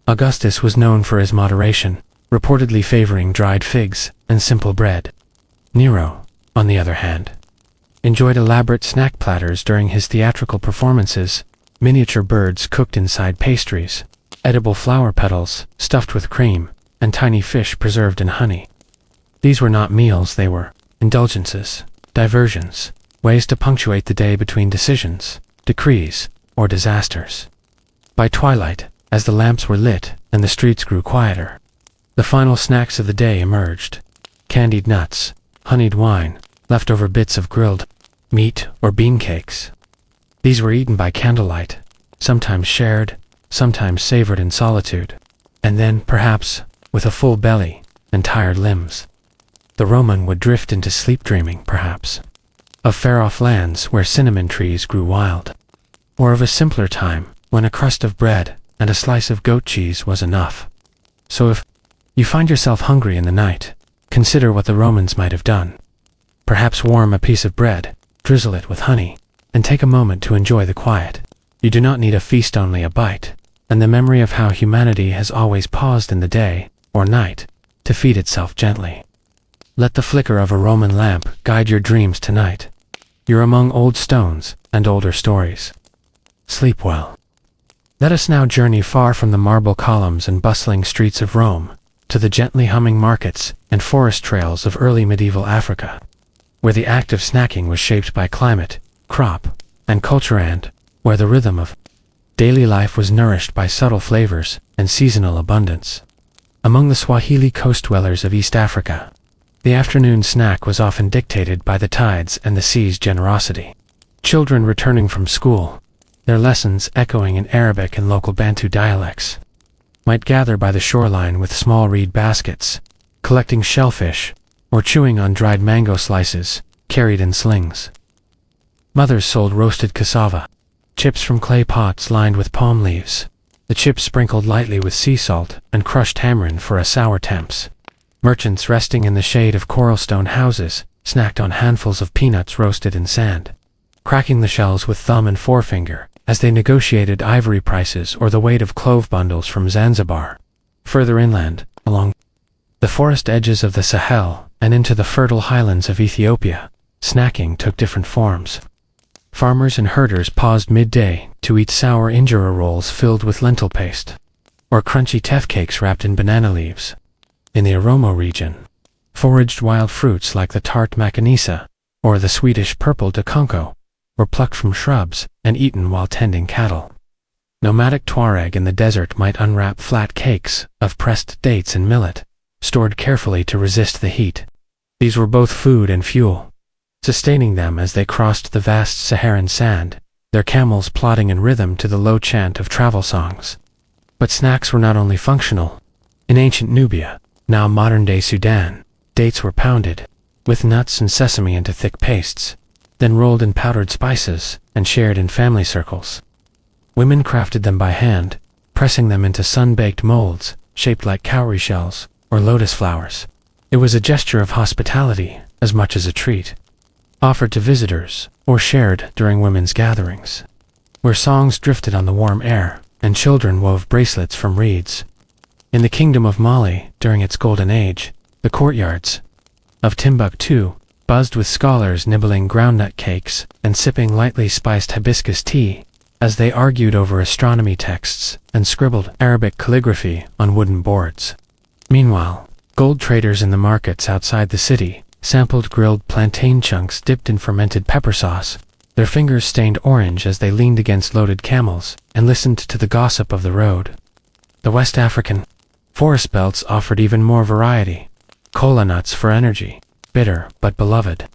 Augustus was known for his moderation, reportedly favoring dried figs and simple bread. Nero, on the other hand, enjoyed elaborate snack platters during his theatrical performances, miniature birds cooked inside pastries, edible flower petals stuffed with cream, and tiny fish preserved in honey. These were not meals, they were indulgences, diversions, ways to punctuate the day between decisions, decrees, or disasters. By twilight, as the lamps were lit and the streets grew quieter, the final snacks of the day emerged: candied nuts, honeyed wine, leftover bits of grilled meat or bean cakes. These were eaten by candlelight, sometimes shared, sometimes savored in solitude, and then, perhaps, with a full belly and tired limbs, the Roman would drift into sleep, dreaming, perhaps, of far-off lands where cinnamon trees grew wild, or of a simpler time when a crust of bread and a slice of goat cheese was enough. So if you find yourself hungry in the night, consider what the Romans might have done. Perhaps warm a piece of bread, drizzle it with honey, and take a moment to enjoy the quiet. You do not need a feast, only a bite, and the memory of how humanity has always paused in the day, or night, to feed itself gently. Let the flicker of a Roman lamp guide your dreams tonight. You're among old stones and older stories. Sleep well. Let us now journey far from the marble columns and bustling streets of Rome, to the gently humming markets and forest trails of early medieval Africa, where the act of snacking was shaped by climate, crop, and culture, and where the rhythm of daily life was nourished by subtle flavors and seasonal abundance. Among the Swahili coast dwellers of East Africa, the afternoon snack was often dictated by the tides and the sea's generosity. Children returning from school, their lessons echoing in Arabic and local Bantu dialects, might gather by the shoreline with small reed baskets, collecting shellfish or chewing on dried mango slices carried in slings. Mothers sold roasted cassava, chips from clay pots lined with palm leaves, the chips sprinkled lightly with sea salt and crushed tamarind for a sour temps. Merchants resting in the shade of coral stone houses snacked on handfuls of peanuts roasted in sand, cracking the shells with thumb and forefinger as they negotiated ivory prices or the weight of clove bundles from Zanzibar. Further inland, along the forest edges of the Sahel and into the fertile highlands of Ethiopia, snacking took different forms. Farmers and herders paused midday to eat sour injera rolls filled with lentil paste, or crunchy teff cakes wrapped in banana leaves. In the Oromo region, foraged wild fruits like the tart macanisa, or the Swedish purple dakonko, were plucked from shrubs and eaten while tending cattle. Nomadic Tuareg in the desert might unwrap flat cakes of pressed dates and millet, stored carefully to resist the heat. These were both food and fuel, sustaining them as they crossed the vast Saharan sand, their camels plodding in rhythm to the low chant of travel songs. But snacks were not only functional. In ancient Nubia, now modern-day Sudan, dates were pounded, with nuts and sesame into thick pastes, then rolled in powdered spices and shared in family circles. Women crafted them by hand, pressing them into sun-baked molds shaped like cowrie shells or lotus flowers. It was a gesture of hospitality as much as a treat, offered to visitors or shared during women's gatherings, where songs drifted on the warm air and children wove bracelets from reeds. In the Kingdom of Mali, during its golden age, the courtyards of Timbuktu buzzed with scholars nibbling groundnut cakes and sipping lightly spiced hibiscus tea as they argued over astronomy texts and scribbled Arabic calligraphy on wooden boards. Meanwhile, gold traders in the markets outside the city sampled grilled plantain chunks dipped in fermented pepper sauce, their fingers stained orange as they leaned against loaded camels and listened to the gossip of the road. The West African forest belts offered even more variety. Kola nuts for energy, bitter but beloved.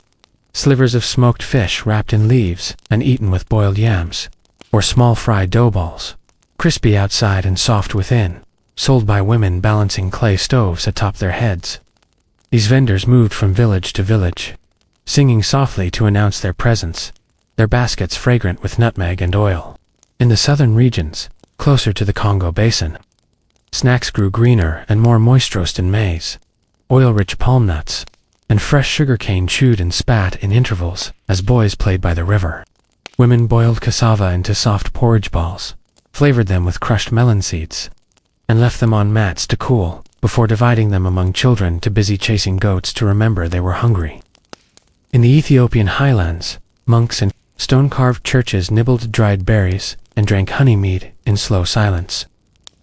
Slivers of smoked fish wrapped in leaves and eaten with boiled yams, or small fried dough balls, crispy outside and soft within, sold by women balancing clay stoves atop their heads. These vendors moved from village to village, singing softly to announce their presence, their baskets fragrant with nutmeg and oil. In the southern regions, closer to the Congo basin, snacks grew greener and more moist in maize, oil-rich palm nuts, and fresh sugarcane chewed and spat in intervals as boys played by the river. Women boiled cassava into soft porridge balls, flavored them with crushed melon seeds, and left them on mats to cool before dividing them among children too busy chasing goats to remember they were hungry. In the Ethiopian highlands, monks in stone-carved churches nibbled dried berries and drank honey mead in slow silence.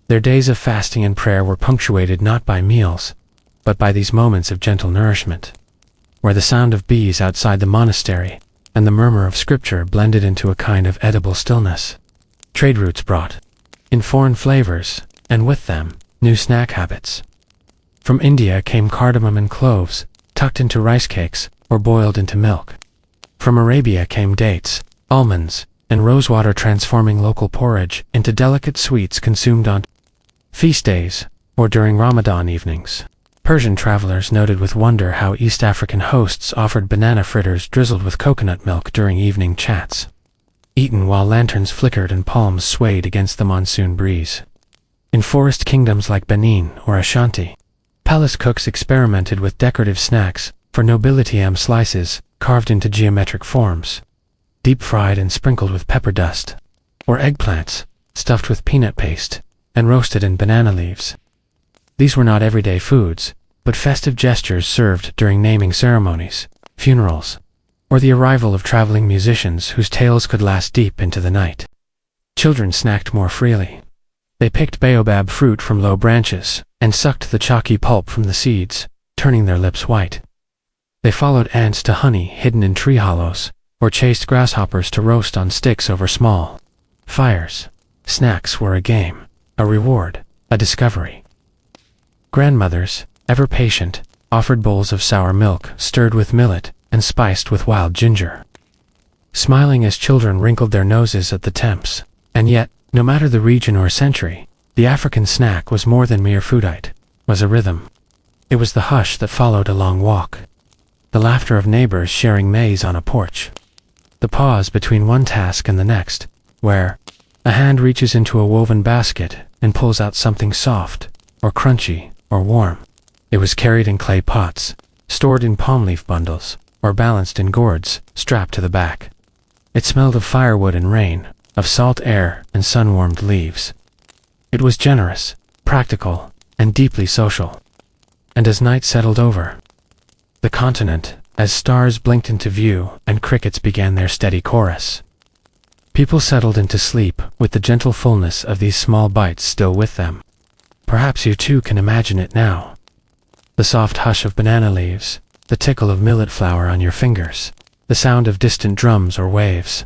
Their days of fasting and prayer were punctuated not by meals, but by these moments of gentle nourishment, where the sound of bees outside the monastery and the murmur of scripture blended into a kind of edible stillness. Trade routes brought in foreign flavors, and with them, new snack habits. From India came cardamom and cloves, tucked into rice cakes or boiled into milk. From Arabia came dates, almonds, and rosewater, transforming local porridge into delicate sweets consumed on feast days or during Ramadan evenings. Persian travelers noted with wonder how East African hosts offered banana fritters drizzled with coconut milk during evening chats, eaten while lanterns flickered and palms swayed against the monsoon breeze. In forest kingdoms like Benin or Ashanti, palace cooks experimented with decorative snacks for nobility: yam slices carved into geometric forms, deep-fried and sprinkled with pepper dust, or eggplants stuffed with peanut paste and roasted in banana leaves. These were not everyday foods, but festive gestures served during naming ceremonies, funerals, or the arrival of traveling musicians whose tales could last deep into the night. Children snacked more freely. They picked baobab fruit from low branches and sucked the chalky pulp from the seeds, turning their lips white. They followed ants to honey hidden in tree hollows, or chased grasshoppers to roast on sticks over small fires. Snacks were a game, a reward, a discovery. Grandmothers, ever patient, offered bowls of sour milk stirred with millet and spiced with wild ginger, smiling as children wrinkled their noses at the temps. And yet, no matter the region or century, the African snack was more than mere foodite, was a rhythm. It was the hush that followed a long walk, the laughter of neighbors sharing maize on a porch, the pause between one task and the next, where a hand reaches into a woven basket and pulls out something soft, or crunchy, or warm. It was carried in clay pots, stored in palm leaf bundles, or balanced in gourds strapped to the back. It smelled of firewood and rain, of salt air and sun-warmed leaves. It was generous, practical, and deeply social. And as night settled over the continent, as stars blinked into view and crickets began their steady chorus, people settled into sleep with the gentle fullness of these small bites still with them. Perhaps you too can imagine it now. The soft hush of banana leaves, the tickle of millet flour on your fingers, the sound of distant drums or waves,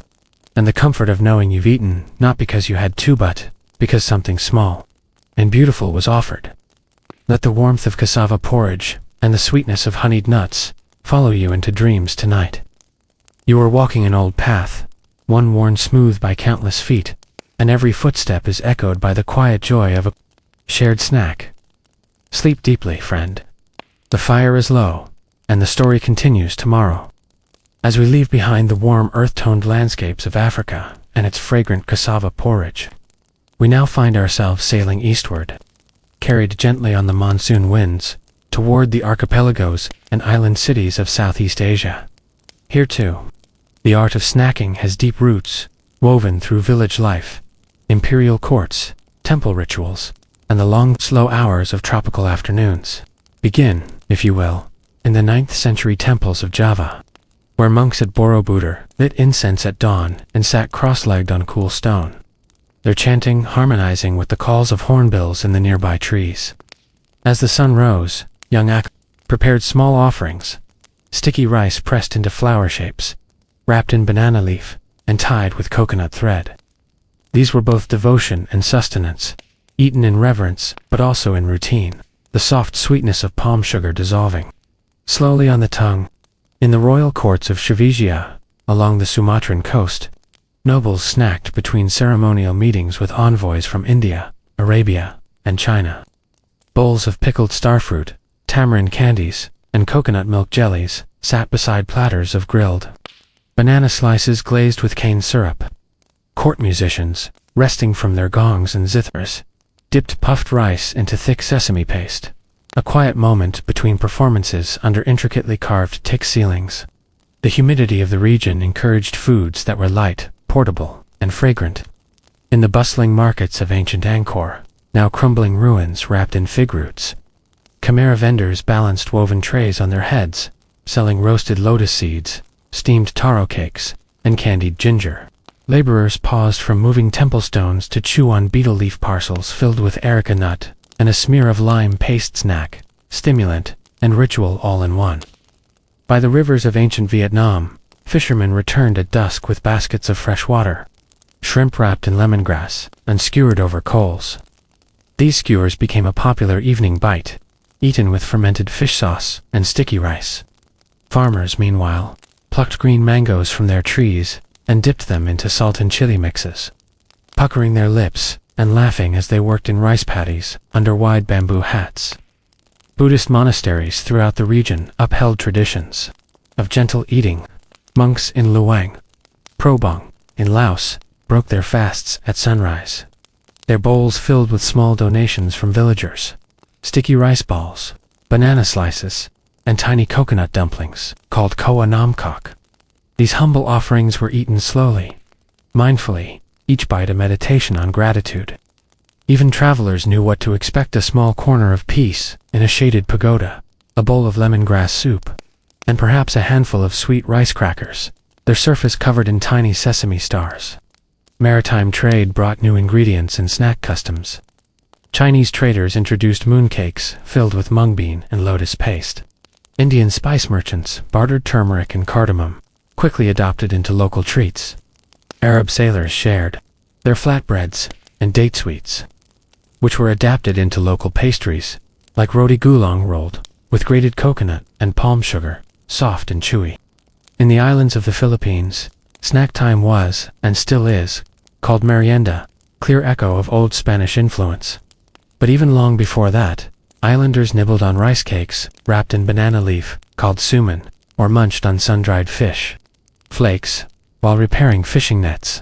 and the comfort of knowing you've eaten not because you had to but because something small and beautiful was offered. Let the warmth of cassava porridge and the sweetness of honeyed nuts follow you into dreams tonight. You are walking an old path, one worn smooth by countless feet, and every footstep is echoed by the quiet joy of a shared snack. Sleep deeply, friend. The fire is low, and the story continues tomorrow. As we leave behind the warm earth-toned landscapes of Africa and its fragrant cassava porridge, we now find ourselves sailing eastward, carried gently on the monsoon winds, toward the archipelagos and island cities of Southeast Asia. Here too, the art of snacking has deep roots, woven through village life, imperial courts, temple rituals, and the long, slow hours of tropical afternoons. Begin, if you will, in the 9th century temples of Java, where monks at Borobudur lit incense at dawn and sat cross-legged on cool stone, their chanting harmonizing with the calls of hornbills in the nearby trees. As the sun rose, young Ak prepared small offerings, sticky rice pressed into flower shapes, wrapped in banana leaf, and tied with coconut thread. These were both devotion and sustenance, eaten in reverence but also in routine, the soft sweetness of palm sugar dissolving slowly on the tongue. In the royal courts of Srivijaya, along the Sumatran coast, nobles snacked between ceremonial meetings with envoys from India, Arabia, and China. Bowls of pickled starfruit, tamarind candies, and coconut milk jellies sat beside platters of grilled banana slices glazed with cane syrup. Court musicians, resting from their gongs and zithers, dipped puffed rice into thick sesame paste, a quiet moment between performances under intricately carved teak ceilings. The humidity of the region encouraged foods that were light, portable, and fragrant. In the bustling markets of ancient Angkor, now crumbling ruins wrapped in fig roots, Khmer vendors balanced woven trays on their heads, selling roasted lotus seeds, steamed taro cakes, and candied ginger. Laborers paused from moving temple stones to chew on betel leaf parcels filled with areca nut and a smear of lime paste snack, stimulant, and ritual all in one. By the rivers of ancient Vietnam, fishermen returned at dusk with baskets of fresh water, shrimp wrapped in lemongrass and skewered over coals. These skewers became a popular evening bite, eaten with fermented fish sauce and sticky rice. Farmers, meanwhile, plucked green mangoes from their trees and dipped them into salt and chili mixes, puckering their lips and laughing as they worked in rice paddies under wide bamboo hats. Buddhist monasteries throughout the region upheld traditions of gentle eating. Monks in Luang, Probang, in Laos, broke their fasts at sunrise, their bowls filled with small donations from villagers, sticky rice balls, banana slices, and tiny coconut dumplings, called koa nam kok. These humble offerings were eaten slowly, mindfully, each bite a meditation on gratitude. Even travelers knew what to expect: a small corner of peace in a shaded pagoda, a bowl of lemongrass soup, and perhaps a handful of sweet rice crackers, their surface covered in tiny sesame stars. Maritime trade brought new ingredients and snack customs. Chinese traders introduced mooncakes filled with mung bean and lotus paste. Indian spice merchants bartered turmeric and cardamom, quickly adopted into local treats. Arab sailors shared their flatbreads and date sweets, which were adapted into local pastries, like roti gulong rolled with grated coconut and palm sugar, soft and chewy. In the islands of the Philippines, snack time was, and still is, called merienda, clear echo of old Spanish influence. But even long before that, islanders nibbled on rice cakes wrapped in banana leaf, called suman, or munched on sun-dried fish flakes while repairing fishing nets.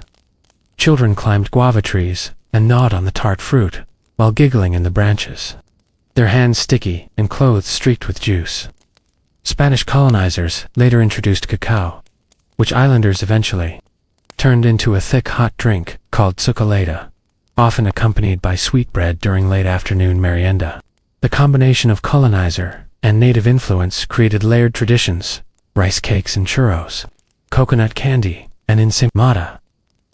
Children climbed guava trees and gnawed on the tart fruit while giggling in the branches, their hands sticky and clothes streaked with juice. Spanish colonizers later introduced cacao, which islanders eventually turned into a thick hot drink called chocolate, often accompanied by sweetbread during late afternoon merienda. The combination of colonizer and native influence created layered traditions: rice cakes and churros, coconut candy, and ensaimada,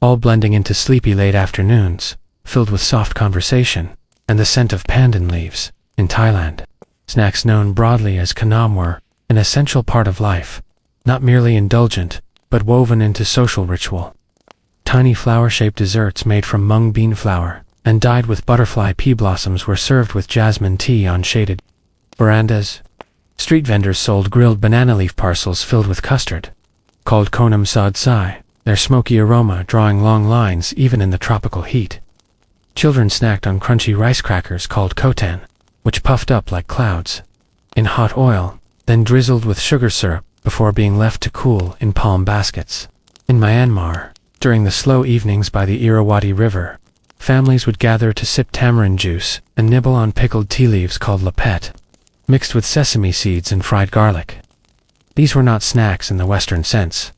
all blending into sleepy late afternoons, filled with soft conversation and the scent of pandan leaves. In Thailand, snacks known broadly as kanam were an essential part of life, not merely indulgent, but woven into social ritual. Tiny flower-shaped desserts made from mung bean flour and dyed with butterfly pea blossoms were served with jasmine tea on shaded verandas. Street vendors sold grilled banana leaf parcels filled with custard, called konam sad sai, their smoky aroma drawing long lines even in the tropical heat. Children snacked on crunchy rice crackers called kotan, which puffed up like clouds in hot oil, then drizzled with sugar syrup before being left to cool in palm baskets. In Myanmar, during the slow evenings by the Irrawaddy River, families would gather to sip tamarind juice and nibble on pickled tea leaves called lapet, mixed with sesame seeds and fried garlic. These were not snacks in the Western sense.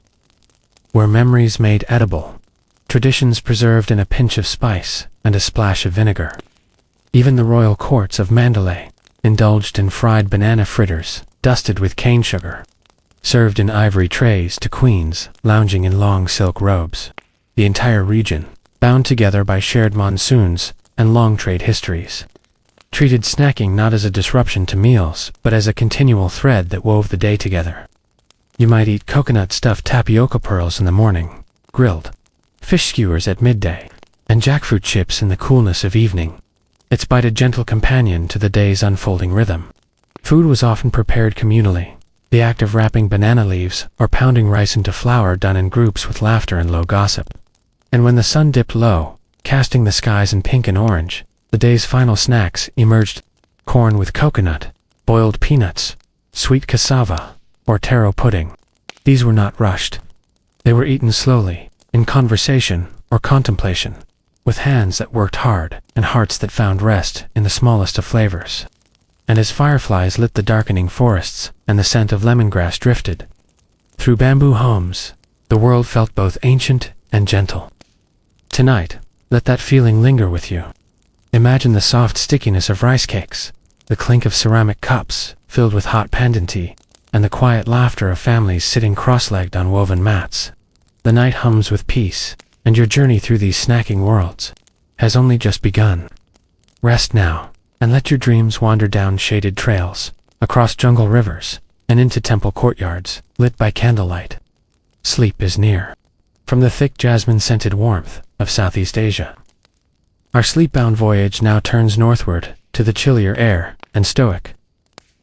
Were memories made edible, traditions preserved in a pinch of spice and a splash of vinegar. Even the royal courts of Mandalay indulged in fried banana fritters, dusted with cane sugar, served in ivory trays to queens lounging in long silk robes. The entire region, bound together by shared monsoons and long trade histories, treated snacking not as a disruption to meals, but as a continual thread that wove the day together. You might eat coconut-stuffed tapioca pearls in the morning, grilled fish skewers at midday, and jackfruit chips in the coolness of evening. Its bite a gentle companion to the day's unfolding rhythm. Food was often prepared communally, the act of wrapping banana leaves or pounding rice into flour done in groups with laughter and low gossip. And when the sun dipped low, casting the skies in pink and orange, the day's final snacks emerged: corn with coconut, boiled peanuts, sweet cassava, or taro pudding. These were not rushed. They were eaten slowly, in conversation or contemplation, with hands that worked hard and hearts that found rest in the smallest of flavors. And as fireflies lit the darkening forests and the scent of lemongrass drifted through bamboo homes, the world felt both ancient and gentle. Tonight, let that feeling linger with you. Imagine the soft stickiness of rice cakes, the clink of ceramic cups filled with hot pandan tea, and the quiet laughter of families sitting cross-legged on woven mats. The night hums with peace, and your journey through these snacking worlds has only just begun. Rest now, and let your dreams wander down shaded trails, across jungle rivers, and into temple courtyards, lit by candlelight. Sleep is near. From the thick jasmine-scented warmth of Southeast Asia, our sleep-bound voyage now turns northward to the chillier air and stoic,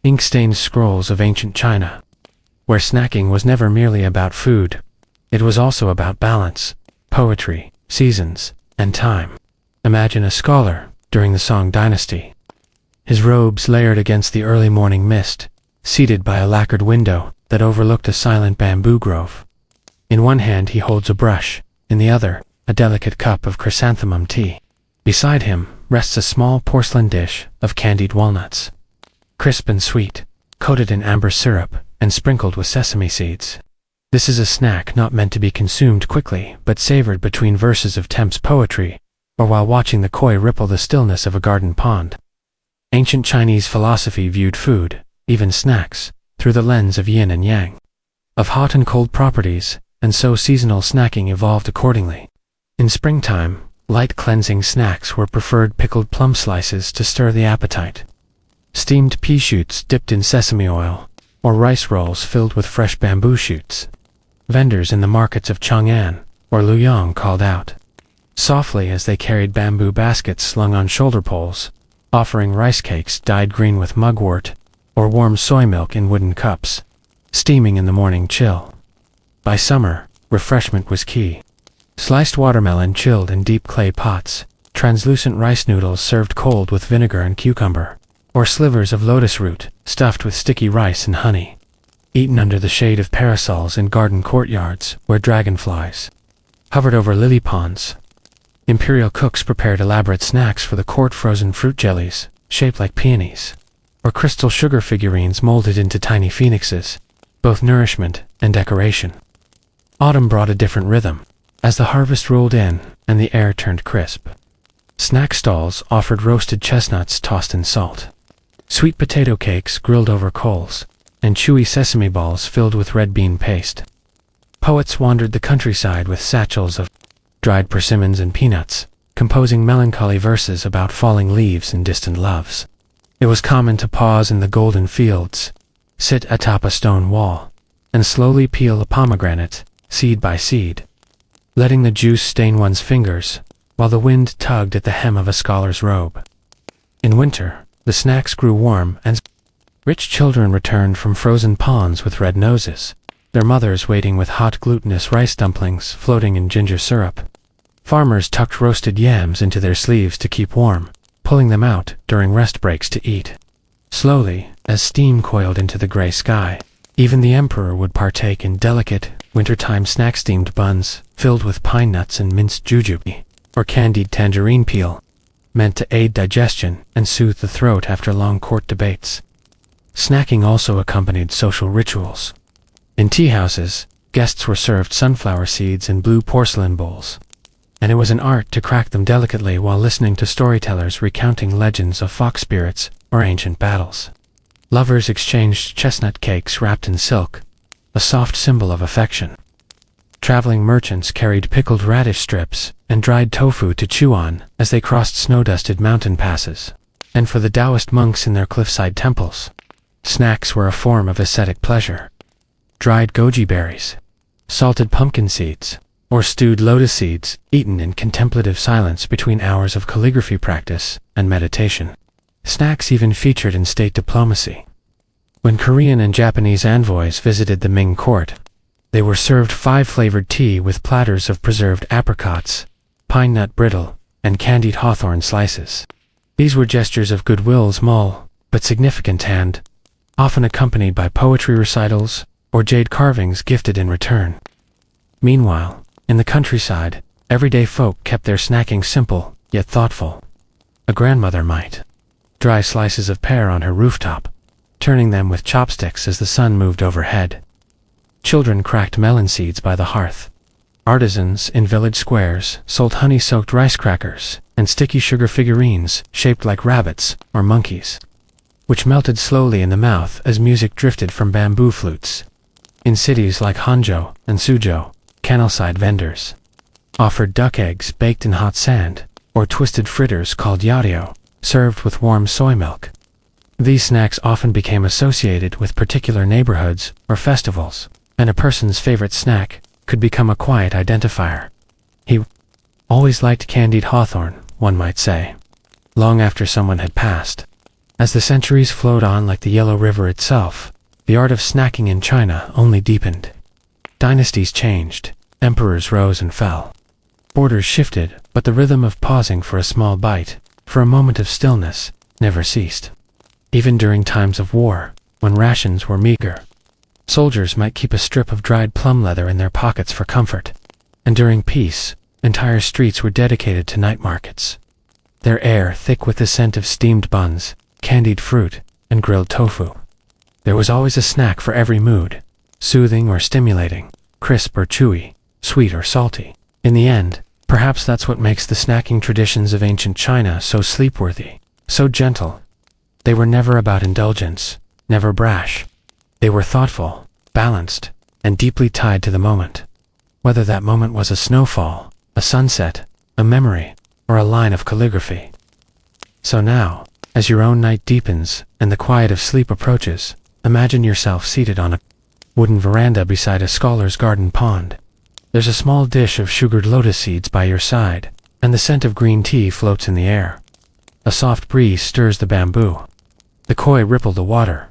ink-stained scrolls of ancient China, where snacking was never merely about food. It was also about balance, poetry, seasons, and time. Imagine a scholar during the Song dynasty, his robes layered against the early morning mist, seated by a lacquered window that overlooked a silent bamboo grove. In one hand he holds a brush, in the other, a delicate cup of chrysanthemum tea. Beside him rests a small porcelain dish of candied walnuts, crisp and sweet, coated in amber syrup and sprinkled with sesame seeds. This is a snack not meant to be consumed quickly, but savored between verses of Temp's poetry, or while watching the koi ripple the stillness of a garden pond. Ancient Chinese philosophy viewed food, even snacks, through the lens of yin and yang, of hot and cold properties, and so seasonal snacking evolved accordingly. In springtime, light cleansing snacks were preferred: pickled plum slices to stir the appetite, steamed pea shoots dipped in sesame oil, or rice rolls filled with fresh bamboo shoots. Vendors in the markets of Chang'an or Luoyang called out softly as they carried bamboo baskets slung on shoulder poles, offering rice cakes dyed green with mugwort, or warm soy milk in wooden cups, steaming in the morning chill. By summer, refreshment was key. Sliced watermelon chilled in deep clay pots, translucent rice noodles served cold with vinegar and cucumber, or slivers of lotus root stuffed with sticky rice and honey, eaten under the shade of parasols in garden courtyards where dragonflies hovered over lily ponds. Imperial cooks prepared elaborate snacks for the court: frozen fruit jellies, shaped like peonies, or crystal sugar figurines molded into tiny phoenixes, both nourishment and decoration. Autumn brought a different rhythm, as the harvest rolled in and the air turned crisp. Snack stalls offered roasted chestnuts tossed in salt, sweet potato cakes grilled over coals, and chewy sesame balls filled with red bean paste. Poets wandered the countryside with satchels of dried persimmons and peanuts, composing melancholy verses about falling leaves and distant loves. It was common to pause in the golden fields, sit atop a stone wall, and slowly peel a pomegranate, seed by seed, letting the juice stain one's fingers while the wind tugged at the hem of a scholar's robe. In winter, the snacks grew warm and rich children returned from frozen ponds with red noses, their mothers waiting with hot glutinous rice dumplings floating in ginger syrup. Farmers tucked roasted yams into their sleeves to keep warm, pulling them out during rest breaks to eat. Slowly, as steam coiled into the gray sky, even the emperor would partake in delicate, wintertime snack-steamed buns filled with pine nuts and minced jujube, or candied tangerine peel, meant to aid digestion and soothe the throat after long court debates. Snacking also accompanied social rituals. In tea houses, guests were served sunflower seeds in blue porcelain bowls, and it was an art to crack them delicately while listening to storytellers recounting legends of fox spirits or ancient battles. Lovers exchanged chestnut cakes wrapped in silk, a soft symbol of affection. Traveling merchants carried pickled radish strips and dried tofu to chew on as they crossed snow-dusted mountain passes. And for the Taoist monks in their cliffside temples, snacks were a form of ascetic pleasure. Dried goji berries, salted pumpkin seeds, or stewed lotus seeds, eaten in contemplative silence between hours of calligraphy practice and meditation. Snacks even featured in state diplomacy. When Korean and Japanese envoys visited the Ming court, they were served 5-flavored tea with platters of preserved apricots, pine nut brittle, and candied hawthorn slices. These were gestures of goodwill, small but significant, and often accompanied by poetry recitals or jade carvings gifted in return. Meanwhile, in the countryside, everyday folk kept their snacking simple yet thoughtful. A grandmother might dry slices of pear on her rooftop, turning them with chopsticks as the sun moved overhead. Children cracked melon seeds by the hearth. Artisans in village squares sold honey-soaked rice crackers and sticky sugar figurines shaped like rabbits or monkeys, which melted slowly in the mouth as music drifted from bamboo flutes. In cities like Hangzhou and Suzhou, canal-side vendors offered duck eggs baked in hot sand, or twisted fritters called yario, served with warm soy milk. These snacks often became associated with particular neighborhoods or festivals, and a person's favorite snack could become a quiet identifier. He always liked candied hawthorn, one might say, long after someone had passed. As the centuries flowed on like the Yellow River itself, the art of snacking in China only deepened. Dynasties changed, emperors rose and fell. Borders shifted, but the rhythm of pausing for a small bite, for a moment of stillness, never ceased. Even during times of war, when rations were meager, soldiers might keep a strip of dried plum leather in their pockets for comfort. And during peace, entire streets were dedicated to night markets, their air thick with the scent of steamed buns, candied fruit, and grilled tofu. There was always a snack for every mood, soothing or stimulating, crisp or chewy, sweet or salty. In the end, perhaps that's what makes the snacking traditions of ancient China so sleepworthy, so gentle. They were never about indulgence, never brash. They were thoughtful, balanced, and deeply tied to the moment. Whether that moment was a snowfall, a sunset, a memory, or a line of calligraphy. So now, as your own night deepens and the quiet of sleep approaches, imagine yourself seated on a wooden veranda beside a scholar's garden pond. There's a small dish of sugared lotus seeds by your side, and the scent of green tea floats in the air. A soft breeze stirs the bamboo. The koi ripple the water.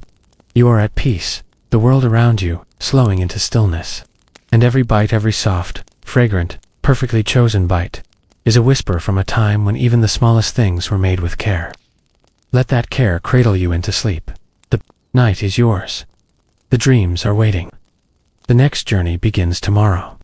You are at peace, the world around you slowing into stillness. And every bite, every soft, fragrant, perfectly chosen bite, is a whisper from a time when even the smallest things were made with care. Let that care cradle you into sleep. The night is yours. The dreams are waiting. The next journey begins tomorrow.